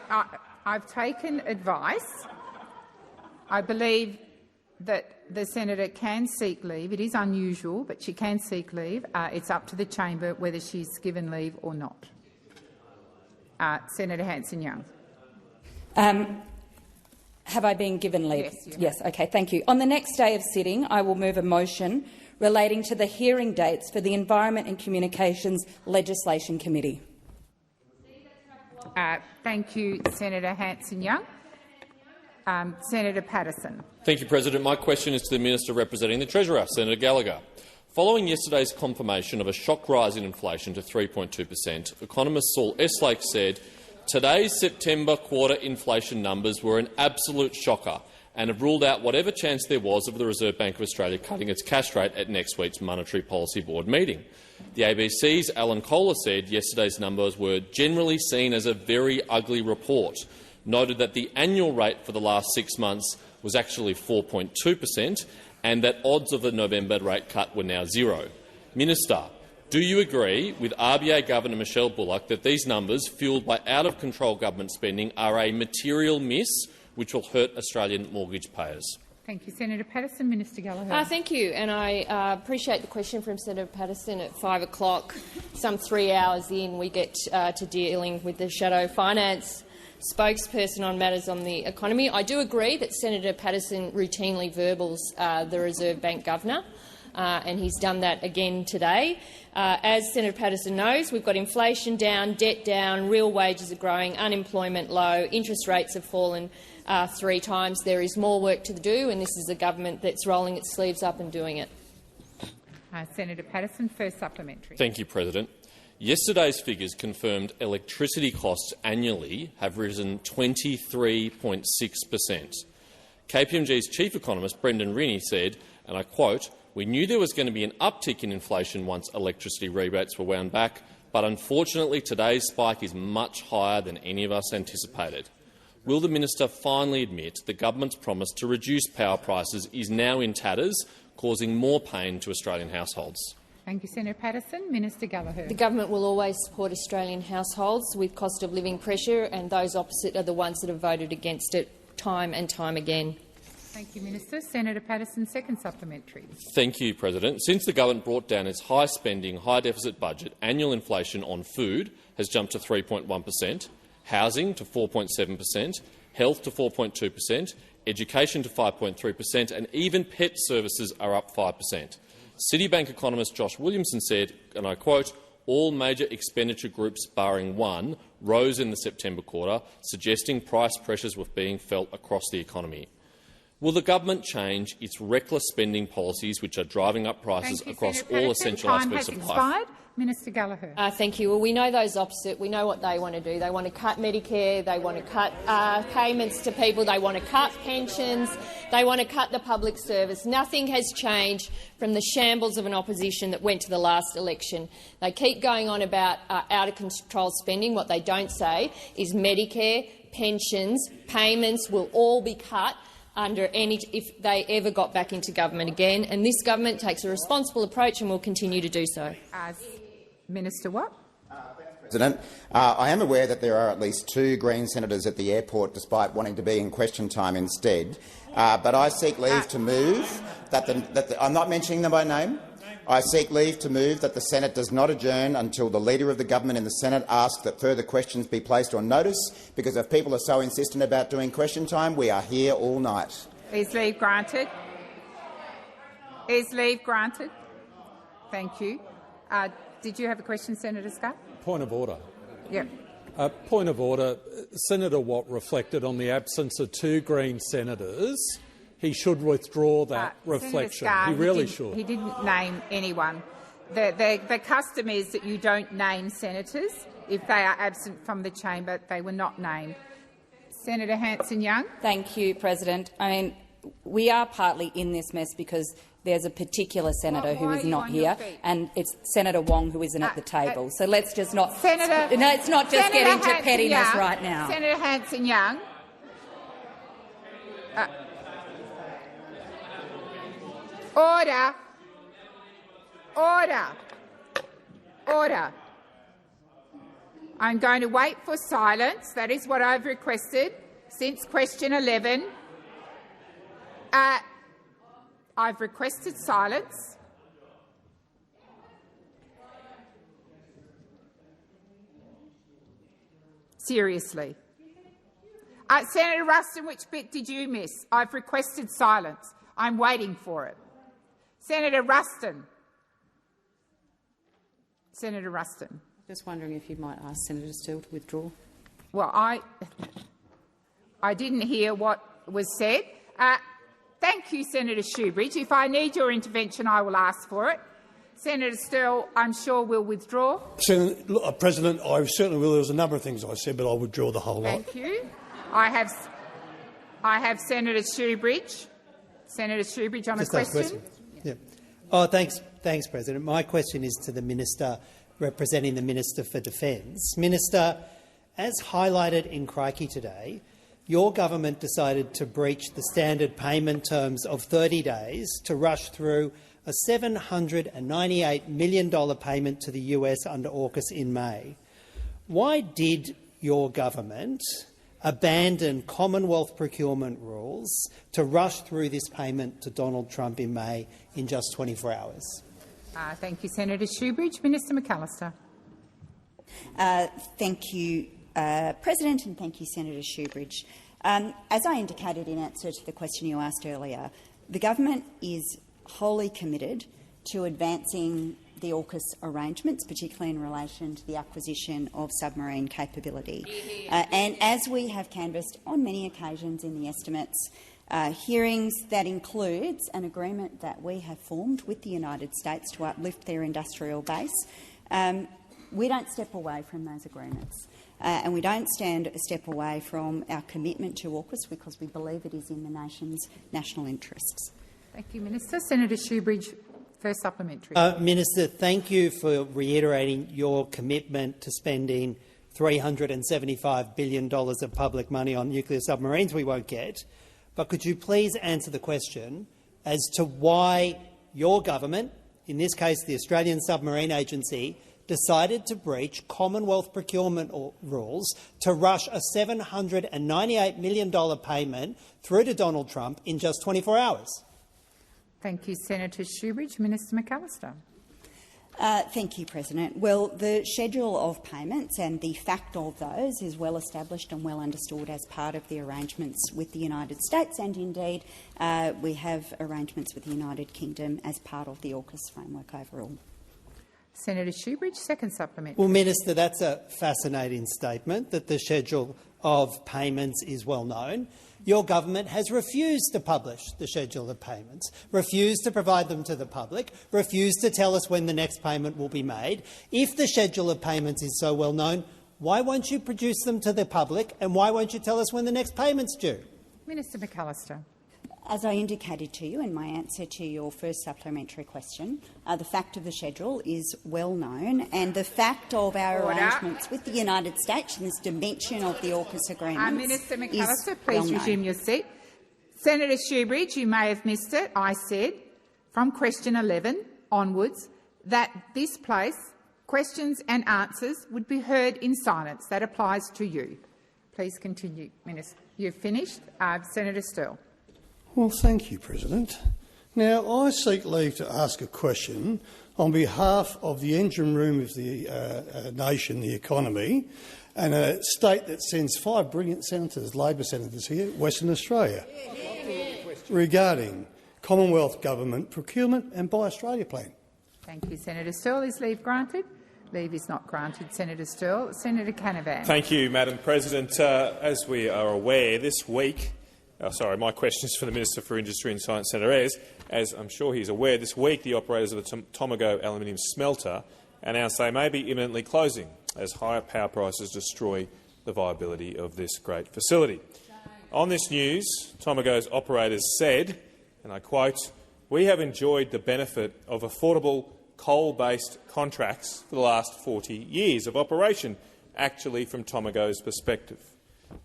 I've taken advice. I believe that the senator can seek leave. It is unusual, but she can seek leave. It's up to the chamber whether she's given leave or not. Senator Hanson-Young. Have I been given leave? Yes, you have. Yes. Okay. Thank you. On the next day of sitting, I will move a motion relating to the hearing dates for the Environment and Communications Legislation Committee. Thank you, Senator Hanson-Young. Senator Patterson. Thank you, President. My question is to the Minister representing the Treasurer, Senator Gallagher. Following yesterday's confirmation of a shock rise in inflation to 3.2%, economist Saul Eslake said today's September quarter inflation numbers were an absolute shocker and have ruled out whatever chance there was of the Reserve Bank of Australia cutting its cash rate at next week's Monetary Policy Board meeting. The ABC's Alan Kohler said yesterday's numbers were generally seen as a very ugly report, noted that the annual rate for the last 6 months was actually 4.2%, and that odds of a November rate cut were now zero. Minister, do you agree with RBA Governor Michelle Bullock that these numbers, fuelled by out-of-control government spending, are a material miss which will hurt Australian mortgage payers? Thank you, Senator Patterson. Minister Gallagher. Thank you, and I appreciate the question from Senator Patterson. At 5 o'clock, some 3 hours in, we get to dealing with the shadow finance spokesperson on matters on the economy. I do agree that Senator Patterson routinely verbals the Reserve Bank Governor, and he's done that again today. As Senator Patterson knows, we've got inflation down, debt down, real wages are growing, unemployment low, interest rates have fallen 3 times. There is more work to do, and this is a government that's rolling its sleeves up and doing it. Senator Patterson, first supplementary. Thank you, President. Yesterday's figures confirmed electricity costs annually have risen 23.6%. KPMG's chief economist, Brendan Rinnie, said, and I quote, "We knew there was going to be an uptick in inflation once electricity rebates were wound back, but unfortunately today's spike is much higher than any of us anticipated." Will the minister finally admit the government's promise to reduce power prices is now in tatters, causing more pain to Australian households? Thank you, Senator Patterson. Minister Gallagher. The government will always support Australian households with cost of living pressure, and those opposite are the ones that have voted against it time and time again. Thank you, Minister. Senator Patterson, second supplementary. Thank you, President. Since the government brought down its high-spending, high-deficit budget, annual inflation on food has jumped to 3.1%, housing to 4.7%, health to 4.2%, education to 5.3%, and even pet services are up 5%. Citibank economist Josh Williamson said, and I quote, "All major expenditure groups, barring one, rose in the September quarter, suggesting price pressures were being felt across the economy." Will the government change its reckless spending policies which are driving up prices across all essential aspects of life? Minister Gallagher. Thank you. Well, we know those opposite. We know what they want to do. They want to cut Medicare, they want to cut payments to people, they want to cut pensions, they want to cut the public service. Nothing has changed from the shambles of an opposition that went to the last election. They keep going on about out-of-control spending. What they don't say is Medicare, pensions, payments will all be cut if they ever got back into government again, and this government takes a responsible approach and will continue to do so. Minister Watt. President, I am aware that there are at least 2 Green senators at the airport, despite wanting to be in question time instead. But I seek leave to move that I'm not mentioning them by name. I seek leave to move that the Senate does not adjourn until the Leader of the Government in the Senate asks that further questions be placed on notice, because if people are so insistent about doing question time, we are here all night. Is leave granted? Is leave granted? Thank you. Did you have a question, Senator Scott? Point of order. Yep. Point of order. Senator Watt reflected on the absence of 2 Green senators. He should withdraw that reflection. He really should. He didn't name anyone. The custom is that you don't name senators if they are absent from the chamber. They were not named. Senator Hanson-Young. Thank you, President. I mean, we are partly in this mess because there's a particular senator who is not here, and it's Senator Wong who isn't at the table. So let's just not. Let's not just get into pettiness right now. Senator Hanson-Young. Order. Order. Order. I'm going to wait for silence. That is what I've requested since question 11. I've requested silence. Seriously. Senator Ruston, which bit did you miss? I've requested silence. I'm waiting for it. Senator Ruston. Senator Ruston. Just wondering if you might ask Senator Steele to withdraw. Well, I didn't hear what was said. Thank you, Senator Shoebridge. If I need your intervention, I will ask for it. Senator Steele, I'm sure, will withdraw. President, I certainly will. There was a number of things I said, but I'll withdraw the whole lot. Thank you. I have Senator Shoebridge. Senator Shoebridge on a question. Yeah. Oh, thanks, President. My question is to the Minister representing the Minister for Defence. Minister, as highlighted in Crikey today, your government decided to breach the standard payment terms of 30 days to rush through a $798 million payment to the US under AUKUS in May. Why did your government abandon Commonwealth procurement rules to rush through this payment to Donald Trump in May in just 24 hours? Thank you, Senator Shoebridge. Minister McAllister. Thank you, President, and thank you, Senator Shoebridge. As I indicated in answer to the question you asked earlier, the government is wholly committed to advancing the AUKUS arrangements, particularly in relation to the acquisition of submarine capability. And as we have canvassed on many occasions in the estimates hearings, that includes an agreement that we have formed with the United States to uplift their industrial base. We don't step away from those agreements. And we don't step away from our commitment to AUKUS because we believe it is in the nation's national interests. Thank you, Minister. Senator Shoebridge, first supplementary. Minister, thank you for reiterating your commitment to spending $375 billion of public money on nuclear submarines we won't get. But could you please answer the question as to why your government, in this case the Australian Submarine Agency, decided to breach Commonwealth procurement rules to rush a $798 million payment through to Donald Trump in just 24 hours? Thank you, Senator Shoebridge. Minister McAllister. Thank you, President. Well, the schedule of payments and the fact of those is well established and well understood as part of the arrangements with the United States, and indeed we have arrangements with the United Kingdom as part of the AUKUS framework overall. Senator Shoebridge, second supplementary. Well, Minister, that's a fascinating statement that the schedule of payments is well known. Your government has refused to publish the schedule of payments, refused to provide them to the public, refused to tell us when the next payment will be made. If the schedule of payments is so well known, why won't you produce them to the public, and why won't you tell us when the next payment's due? Minister McAllister. As I indicated to you in my answer to your first supplementary question, the fact of the schedule is well known, and the fact of our arrangements with the United States in this dimension of the AUKUS agreement Minister McAllister, please resume your seat. Senator Shoebridge, you may have missed it. I said from question 11 onwards that this place, questions and answers, would be heard in silence. That applies to you. Please continue, Minister. You've finished. Senator Sterle. Well, thank you, President. Now, I seek leave to ask a question on behalf of the engine room of the nation, the economy, and a state that sends 5 brilliant senators, Labor senators here, Western Australia, regarding Commonwealth Government procurement and Buy Australia plan. Thank you, Senator Sterle. Is leave granted? Leave is not granted, Senator Sterle. Senator Canavan. Thank you, Madam President. As we are aware, this week— my question is for the Minister for Industry and Science, Senator Ayres. As I'm sure he's aware, this week the operators of the Tomago aluminium smelter announced they may be imminently closing as higher power prices destroy the viability of this great facility. On this news, Tomago's operators said, and I quote, "We have enjoyed the benefit of affordable coal-based contracts for the last 40 years of operation," actually from Tomago's perspective.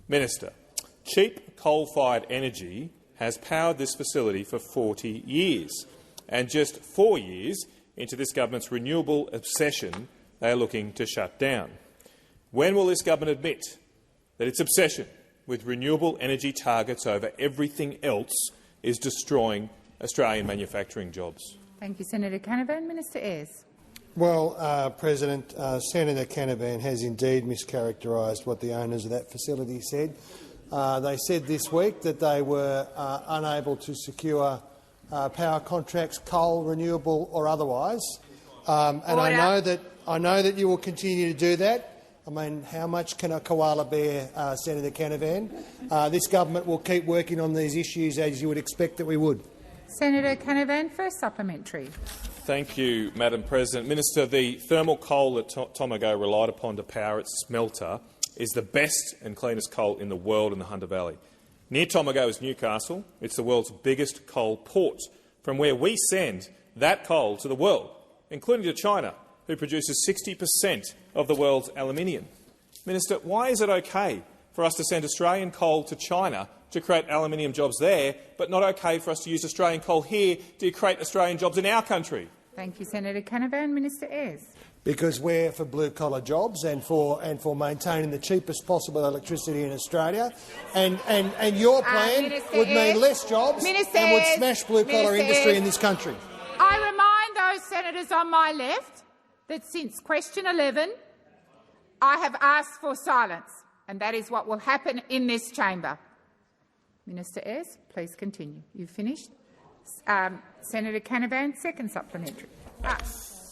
Minister, cheap coal-fired energy has powered this facility for 40 years, and just 4 years into this government's renewable obsession, they are looking to shut down. When will this government admit that its obsession with renewable energy targets over everything else is destroying Australian manufacturing jobs? Thank you, Senator Canavan. Minister Ayres. Well, President, Senator Canavan has indeed mischaracterised what the owners of that facility said. They said this week that they were unable to secure power contracts, coal, renewable or otherwise, and I know that you will continue to do that. I mean, how much can a koala bear, Senator Canavan? This government will keep working on these issues as you would expect that we would. Senator Canavan, first supplementary. Thank you, Madam President. Minister, the thermal coal that Tomago relied upon to power its smelter is the best and cleanest coal in the world in the Hunter Valley. Near Tomago is Newcastle. It's the world's biggest coal port, from where we send that coal to the world, including to China, who produces 60% of the world's aluminium. Minister, why is it okay for us to send Australian coal to China to create aluminium jobs there, but not okay for us to use Australian coal here to create Australian jobs in our country? Thank you, Senator Canavan. Minister Ayres. Because we're for blue-collar jobs and for maintaining the cheapest possible electricity in Australia, and your plan would mean less jobs and would smash blue-collar industry in this country. I remind those senators on my left that since question 11, I have asked for silence, and that is what will happen in this chamber. Minister Ayres, please continue. You've finished. Senator Canavan, second supplementary.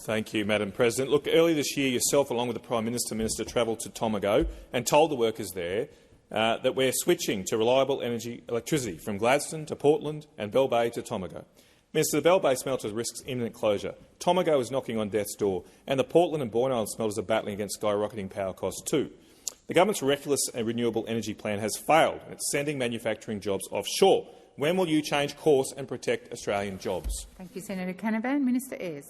Thank you, Madam President. Look, earlier this year, yourself, along with the Prime Minister, travelled to Tomago and told the workers there that we're switching to reliable electricity from Gladstone to Portland and Bell Bay to Tomago. Minister, the Bell Bay smelter risks imminent closure. Tomago is knocking on death's door, and the Portland and Boyne Island smelters are battling against skyrocketing power costs too. The government's reckless and renewable energy plan has failed, and it's sending manufacturing jobs offshore. When will you change course and protect Australian jobs? Thank you, Senator Canavan. Minister Ayres.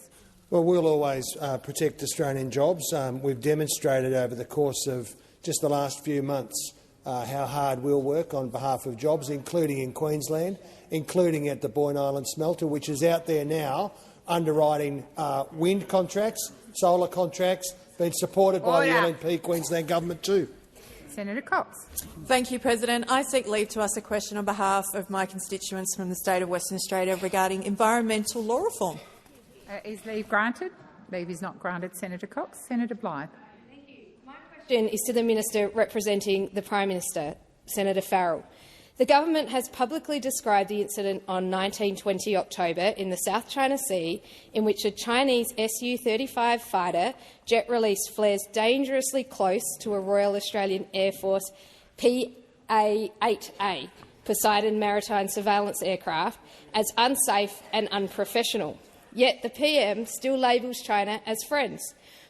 Well, we'll always protect Australian jobs. We've demonstrated over the course of just the last few months how hard we'll work on behalf of jobs, including in Queensland, including at the Boyne Island smelter, which is out there now underwriting wind contracts, solar contracts, been supported by the LNP Queensland government too. Senator Cox. Thank you, President. I seek leave to ask a question on behalf of my constituents from the state of Western Australia regarding environmental law reform. Is leave granted? Leave is not granted. Senator Cox. Senator Blyth. Thank you. My question is to the Minister representing the Prime Minister, Senator Farrell. The government has publicly described the incident on 19-20 October in the South China Sea, in which a Chinese Su-35 fighter jet release flares dangerously close to a Royal Australian Air Force PA-8A, Poseidon Maritime Surveillance aircraft, as unsafe and unprofessional. Yet the PM still labels China as friends.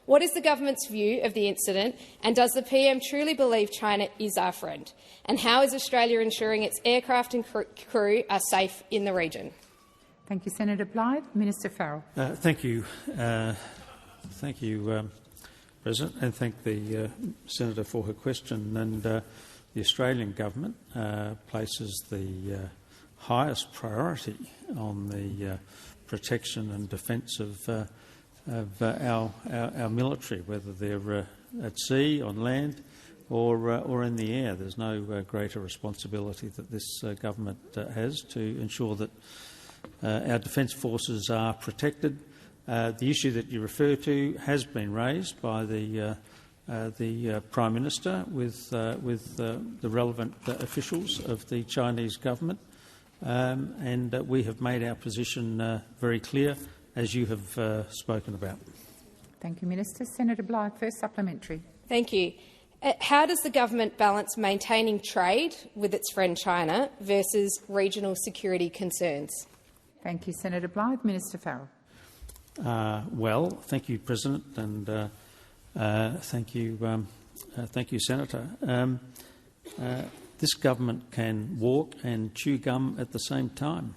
What is the government's view of the incident, and does the PM truly believe China is our friend? And how is Australia ensuring its aircraft and crew are safe in the region? Thank you, Senator Blyth. Minister Farrell. Thank you, President, and thank the Senator for her question. And the Australian government places the highest priority on the protection and defence of our military, whether they're at sea, on land, or in the air. There's no greater responsibility that this government has to ensure that our defence forces are protected. The issue that you refer to has been raised by the Prime Minister with the relevant officials of the Chinese government, and we have made our position very clear, as you have spoken about. Thank you, Minister. Senator Blyth, first supplementary. Thank you. How does the government balance maintaining trade with its friend China versus regional security concerns? Thank you, Senator Blyth. Minister Farrell. Well, thank you, President, and thank you, Senator. This government can walk and chew gum at the same time.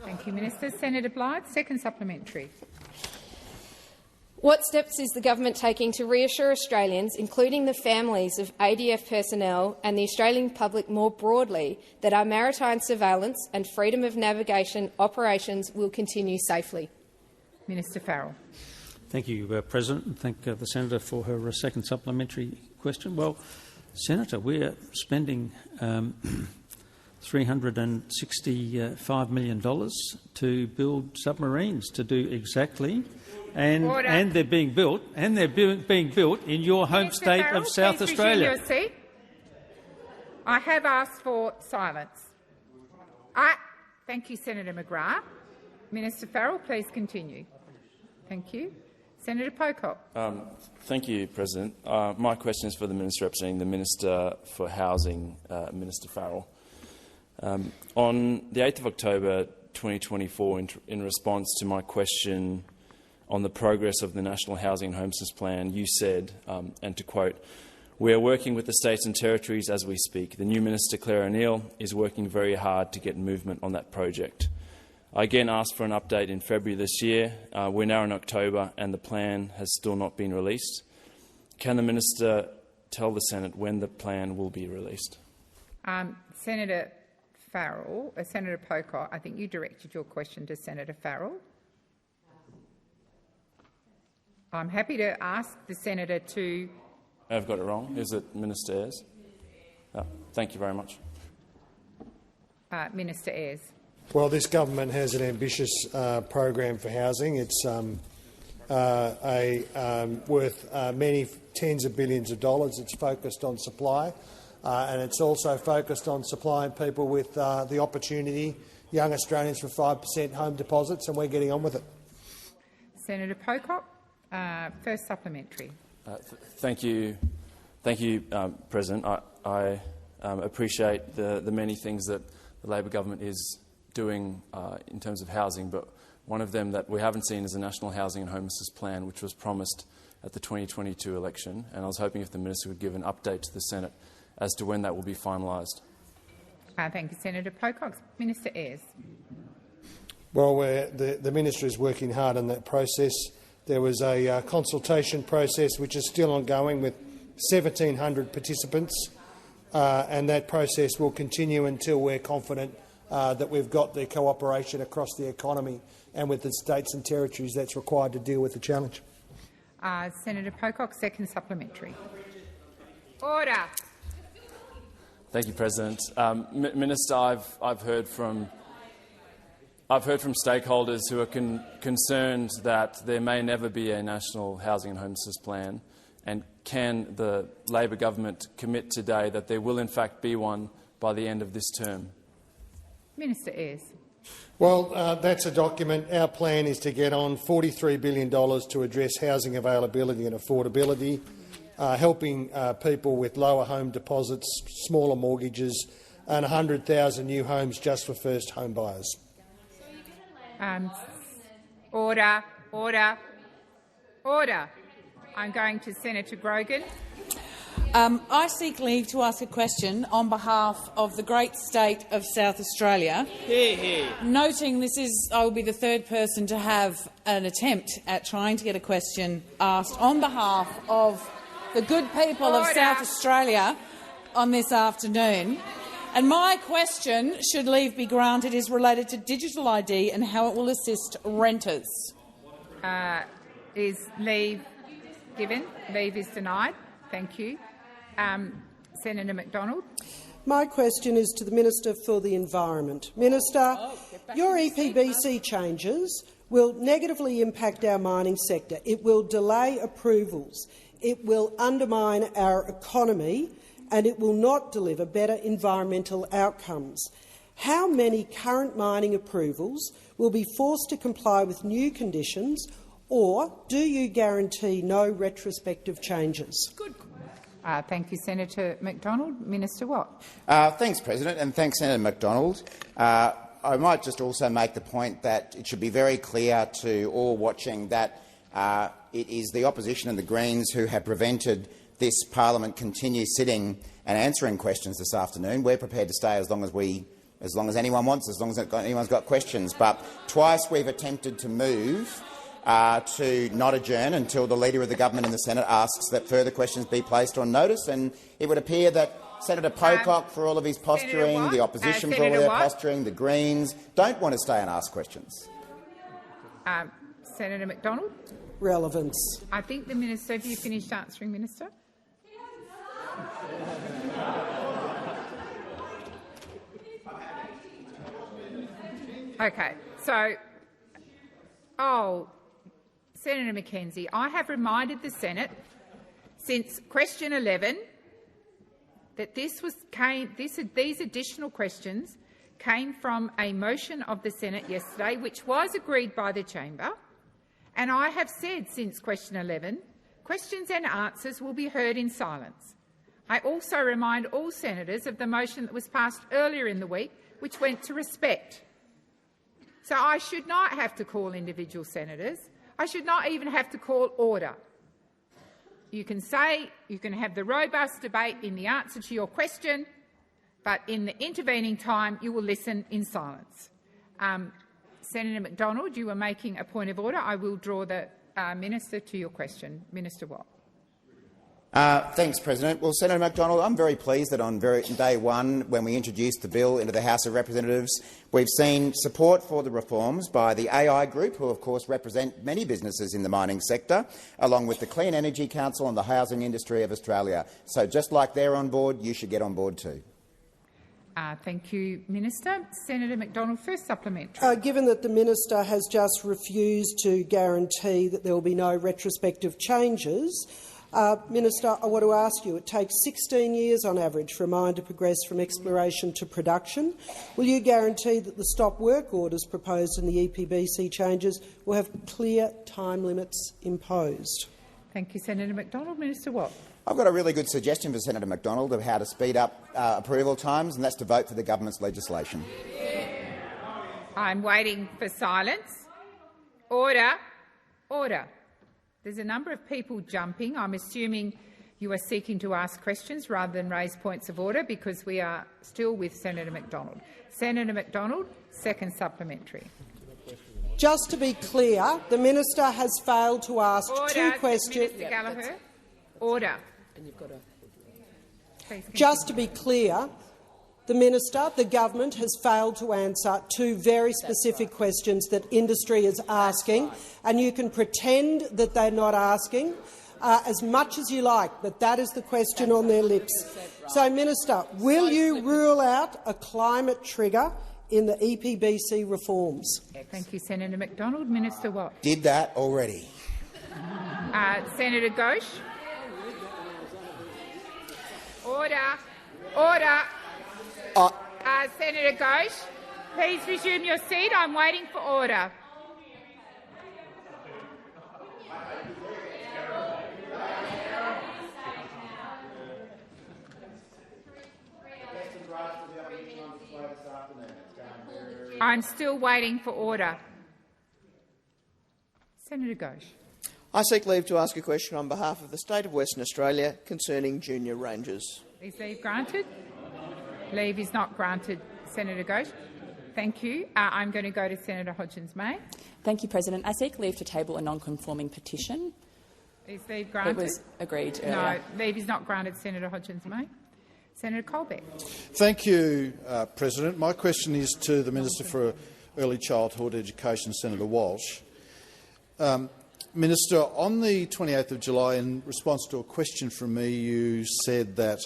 Thank you, Minister. Senator Blyth, second supplementary. What steps is the government taking to reassure Australians, including the families of ADF personnel and the Australian public more broadly, that our maritime surveillance and freedom of navigation operations will continue safely? Minister Farrell. Thank you, President, and thank the Senator for her second supplementary question. Well, Senator, we're spending $365 million to build submarines to do exactly, and they're being built, in your home state of South Australia. Your seat. I have asked for silence. Thank you, Senator McGrath. Minister Farrell, please continue. Thank you. Senator Pocock. Thank you, President. My question is for the Minister representing the Minister for Housing, Minister Farrell. On the 8th of October 2024, in response to my question on the progress of the National Housing and Homelessness Plan, you said, and to quote, "We are working with the states and territories as we speak. The new Minister, Claire O'Neill, is working very hard to get movement on that project." I again asked for an update in February this year. We're now in October and the plan has still not been released. Can the Minister tell the Senate when the plan will be released? Senator Farrell, Senator Pocock, I think you directed your question to Senator Farrell. I'm happy to ask the senator to... I've got it wrong. Is it Minister Ayres? Thank you very much. Minister Ayres. Well, this government has an ambitious program for housing. It's worth many tens of billions of dollars. It's focused on supply, and it's also focused on supplying people with the opportunity, young Australians, for 5% home deposits, and we're getting on with it. Senator Pocock, first supplementary. Thank you, President. I appreciate the many things that the Labor government is doing in terms of housing, but one of them that we haven't seen is the National Housing and Homelessness Plan, which was promised at the 2022 election, and I was hoping if the minister would give an update to the Senate as to when that will be finalised. Thank you, Senator Pocock. Minister Ayres. Well, the minister is working hard on that process. There was a consultation process which is still ongoing with 1,700 participants, and that process will continue until we're confident that we've got the cooperation across the economy and with the states and territories that's required to deal with the challenge. Senator Pocock, second supplementary. Order. Thank you, President. Minister, I've heard from stakeholders who are concerned that there may never be a national housing and homelessness plan, and can the Labor government commit today that there will in fact be one by the end of this term? Minister Ayres. Well, that's a document. Our plan is to get on $43 billion to address housing availability and affordability, helping people with lower home deposits, smaller mortgages, and 100,000 new homes just for first home buyers. Order. I'm going to Senator Grogan. I seek leave to ask a question on behalf of the great state of South Australia. Noting I will be the third person to have an attempt at trying to get a question asked on behalf of the good people of South Australia on this afternoon. And my question, should leave be granted, is related to digital ID and how it will assist renters. Is leave given? Leave is denied. Thank you. Senator McDonald. My question is to the Minister for the Environment. Minister, your EPBC changes will negatively impact our mining sector. It will delay approvals. It will undermine our economy, and it will not deliver better environmental outcomes. How many current mining approvals will be forced to comply with new conditions, or do you guarantee no retrospective changes? Good. Thank you, Senator McDonald. Minister Watt. Thanks, President, and thanks, Senator McDonald. I might just also make the point that it should be very clear to all watching that it is the opposition and the Greens who have prevented this parliament continue sitting and answering questions this afternoon. We're prepared to stay as long as anyone wants, as long as anyone's got questions. But twice we've attempted to move to not adjourn until the Leader of the Government in the Senate asks that further questions be placed on notice. And it would appear that Senator Pocock, for all of his posturing, the opposition for all of their posturing, the Greens, don't want to stay and ask questions. Senator McDonald. Relevance. I think the Minister, have you finished answering, Minister? Okay. So, Senator McKenzie, I have reminded the Senate since question 11 that these additional questions came from a motion of the Senate yesterday, which was agreed by the chamber, and I have said since question 11, questions and answers will be heard in silence. I also remind all senators of the motion that was passed earlier in the week, which went to respect. So I should not have to call individual senators. I should not even have to call order. You can have the robust debate in the answer to your question, but in the intervening time you will listen in silence. Senator McDonald, you were making a point of order. I will draw the Minister to your question. Minister Watt. Thanks, President. Well, Senator McDonald, I'm very pleased that on day one, when we introduced the bill into the House of Representatives, we've seen support for the reforms by the AI Group, who of course represent many businesses in the mining sector, along with the Clean Energy Council and the Housing Industry of Australia. So just like they're on board, you should get on board too. Thank you, Minister. Senator McDonald, first supplementary. Given that the minister has just refused to guarantee that there will be no retrospective changes, Minister, I want to ask you, it takes 16 years on average for a mine to progress from exploration to production. Will you guarantee that the stop work orders proposed in the EPBC changes will have clear time limits imposed? Thank you, Senator McDonald. Minister Watt. I've got a really good suggestion for Senator McDonald of how to speed up approval times, and that's to vote for the government's legislation. I'm waiting for silence. Order. Order. There's a number of people jumping. I'm assuming you are seeking to ask questions rather than raise points of order, because we are still with Senator McDonald. Senator McDonald, second supplementary. Just to be clear, the minister has failed to ask two questions. Minister Gallagher. Order. Just to be clear, the minister, the government, has failed to answer two very specific questions that industry is asking, and you can pretend that they're not asking as much as you like, but that is the question on their lips. So, Minister, will you rule out a climate trigger in the EPBC reforms? Thank you, Senator McDonald. Minister Watt. Did that already. Senator Ghosh. Order. Order. Senator Ghosh, please resume your seat. I'm waiting for order. I'm still waiting for order. Senator Ghosh. I seek leave to ask a question on behalf of the State of Western Australia concerning junior rangers. Is leave granted? Leave is not granted, Senator Ghosh. Thank you. I'm going to go to Senator Hodgins-May. Thank you, President. I seek leave to table a non-conforming petition. Is leave granted? It was agreed earlier. No, leave is not granted, Senator Hodgins-May. Senator Colbeck. Thank you, President. My question is to the Minister for Early Childhood Education, Senator Walsh. Minister, on the 28th of July, in response to a question from me, you said that,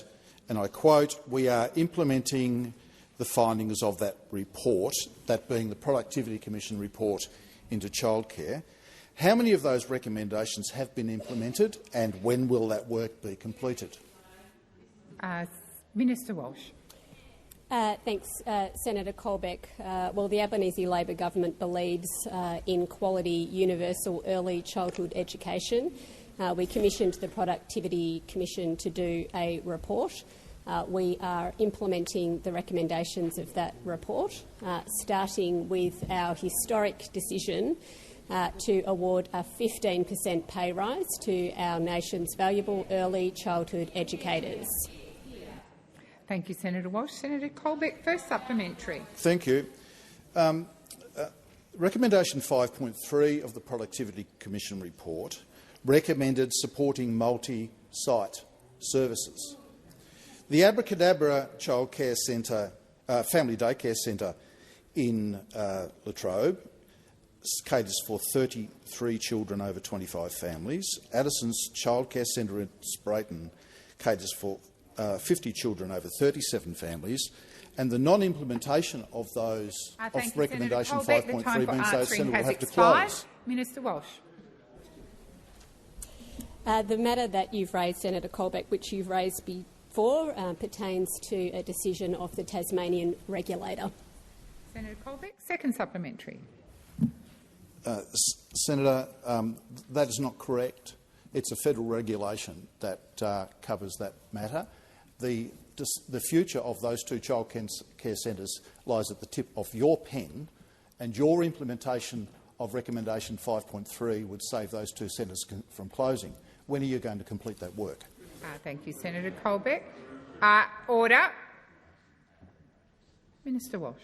and I quote, "We are implementing the findings of that report," that being the Productivity Commission report into childcare. How many of those recommendations have been implemented, and when will that work be completed? Minister Walsh. Thanks, Senator Colbeck. Well, the Albanese Labor government believes in quality universal early childhood education. We commissioned the Productivity Commission to do a report. We are implementing the recommendations of that report, starting with our historic decision to award a 15% pay rise to our nation's valuable early childhood educators. Thank you, Senator Walsh. Senator Colbeck, first supplementary. Thank you. Recommendation 5.3 of the Productivity Commission report recommended supporting multi-site services. The Abracadabra Childcare Centre, Family Daycare Centre in Latrobe caters for 33 children over 25 families. Addison's Childcare Centre in Sprayton caters for 50 children over 37 families, and the non-implementation of those of recommendation 5.3 means those centres will have to close. Minister Walsh. The matter that you've raised, Senator Colbeck, which you've raised before, pertains to a decision of the Tasmanian regulator. Senator Colbeck, second supplementary. Senator, that is not correct. It's a federal regulation that covers that matter. The future of those two childcare centres lies at the tip of your pen, and your implementation of recommendation 5.3 would save those two centres from closing. When are you going to complete that work? Thank you, Senator Colbeck. Order. Minister Walsh.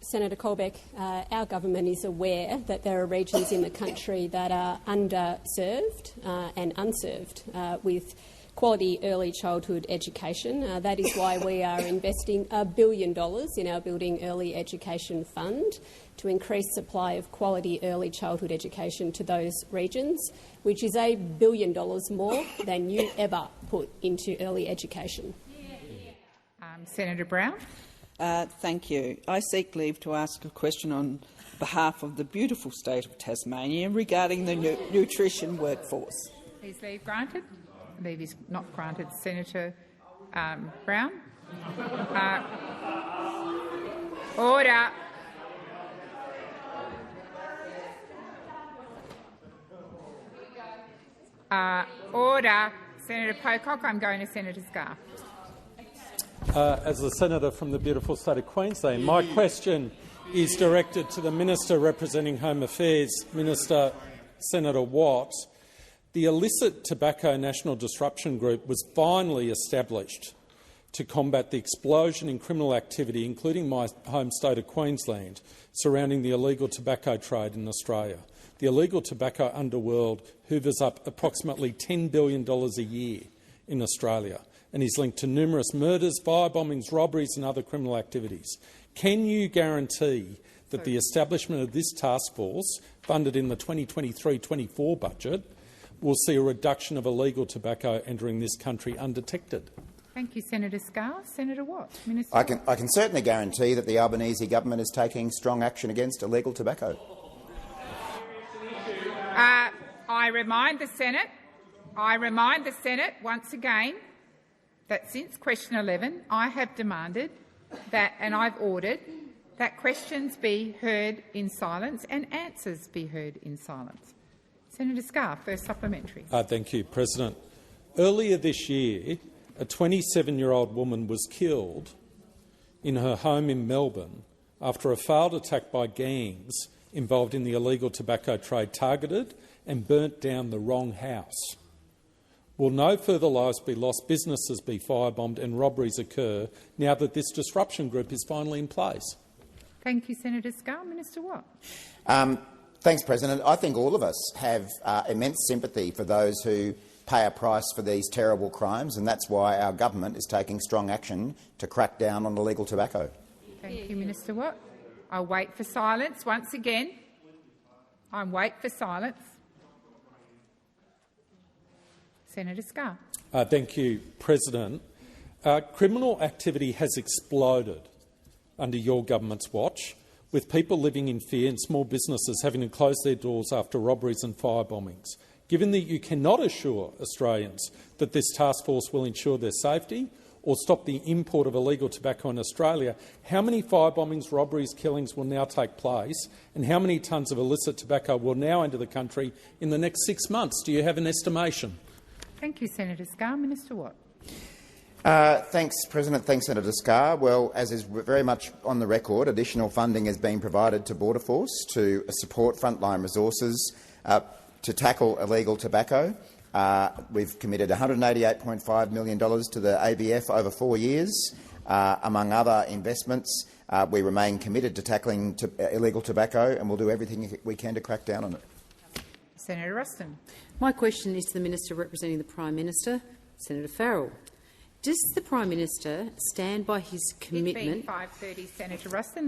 Senator Colbeck, our government is aware that there are regions in the country that are underserved and unserved with quality early childhood education. That is why we are investing $1 billion in our Building Early Education Fund to increase supply of quality early childhood education to those regions, which is $1 billion more than you ever put into early education. Senator Brown. Thank you. I seek leave to ask a question on behalf of the beautiful state of Tasmania regarding the nutrition workforce. Is leave granted? Leave is not granted. Senator Brown. Order. Order. Senator Pocock. I'm going to Senator Scarr. As the senator from the beautiful state of Queensland, my question is directed to the Minister representing Home Affairs, Minister Senator Watt. The Illicit Tobacco National Disruption Group was finally established to combat the explosion in criminal activity, including my home state of Queensland, surrounding the illegal tobacco trade in Australia. The illegal tobacco underworld hoovers up approximately $10 billion a year in Australia and is linked to numerous murders, firebombings, robberies and other criminal activities. Can you guarantee that the establishment of this task force, funded in the 2023-24 budget, will see a reduction of illegal tobacco entering this country undetected? Thank you, Senator Scarr. Senator Watt. Minister. I can certainly guarantee that the Albanese government is taking strong action against illegal tobacco. I remind the Senate once again that since question 11 I have demanded that, and I've ordered, that questions be heard in silence and answers be heard in silence. Senator Scarr, first supplementary. Thank you, President. Earlier this year, a 27-year-old woman was killed in her home in Melbourne after a failed attack by gangs involved in the illegal tobacco trade targeted and burnt down the wrong house. Will no further lives be lost, businesses be firebombed and robberies occur now that this disruption group is finally in place? Thank you, Senator Scarr. Minister Watt. Thanks, President. I think all of us have immense sympathy for those who pay a price for these terrible crimes, and that's why our government is taking strong action to crack down on illegal tobacco. Thank you, Minister Watt. I'll wait for silence once again. I'll wait for silence. Senator Scarr. Thank you, President. Criminal activity has exploded under your government's watch, with people living in fear and small businesses having to close their doors after robberies and firebombings. Given that you cannot assure Australians that this task force will ensure their safety or stop the import of illegal tobacco in Australia, how many firebombings, robberies, killings will now take place, and how many tonnes of illicit tobacco will now enter the country in the next 6 months? Do you have an estimation? Thank you, Senator Scarr. Minister Watt. Thanks, President. Thanks, Senator Scarr. Well, as is very much on the record, additional funding has been provided to Border Force to support frontline resources to tackle illegal tobacco. We've committed $188.5 million to the ABF over 4 years. Among other investments, we remain committed to tackling illegal tobacco, and we'll do everything we can to crack down on it. Senator Ruston. My question is to the Minister representing the Prime Minister, Senator Farrell. Does the Prime Minister stand by his commitment— It being 5:30, Senator Ruston.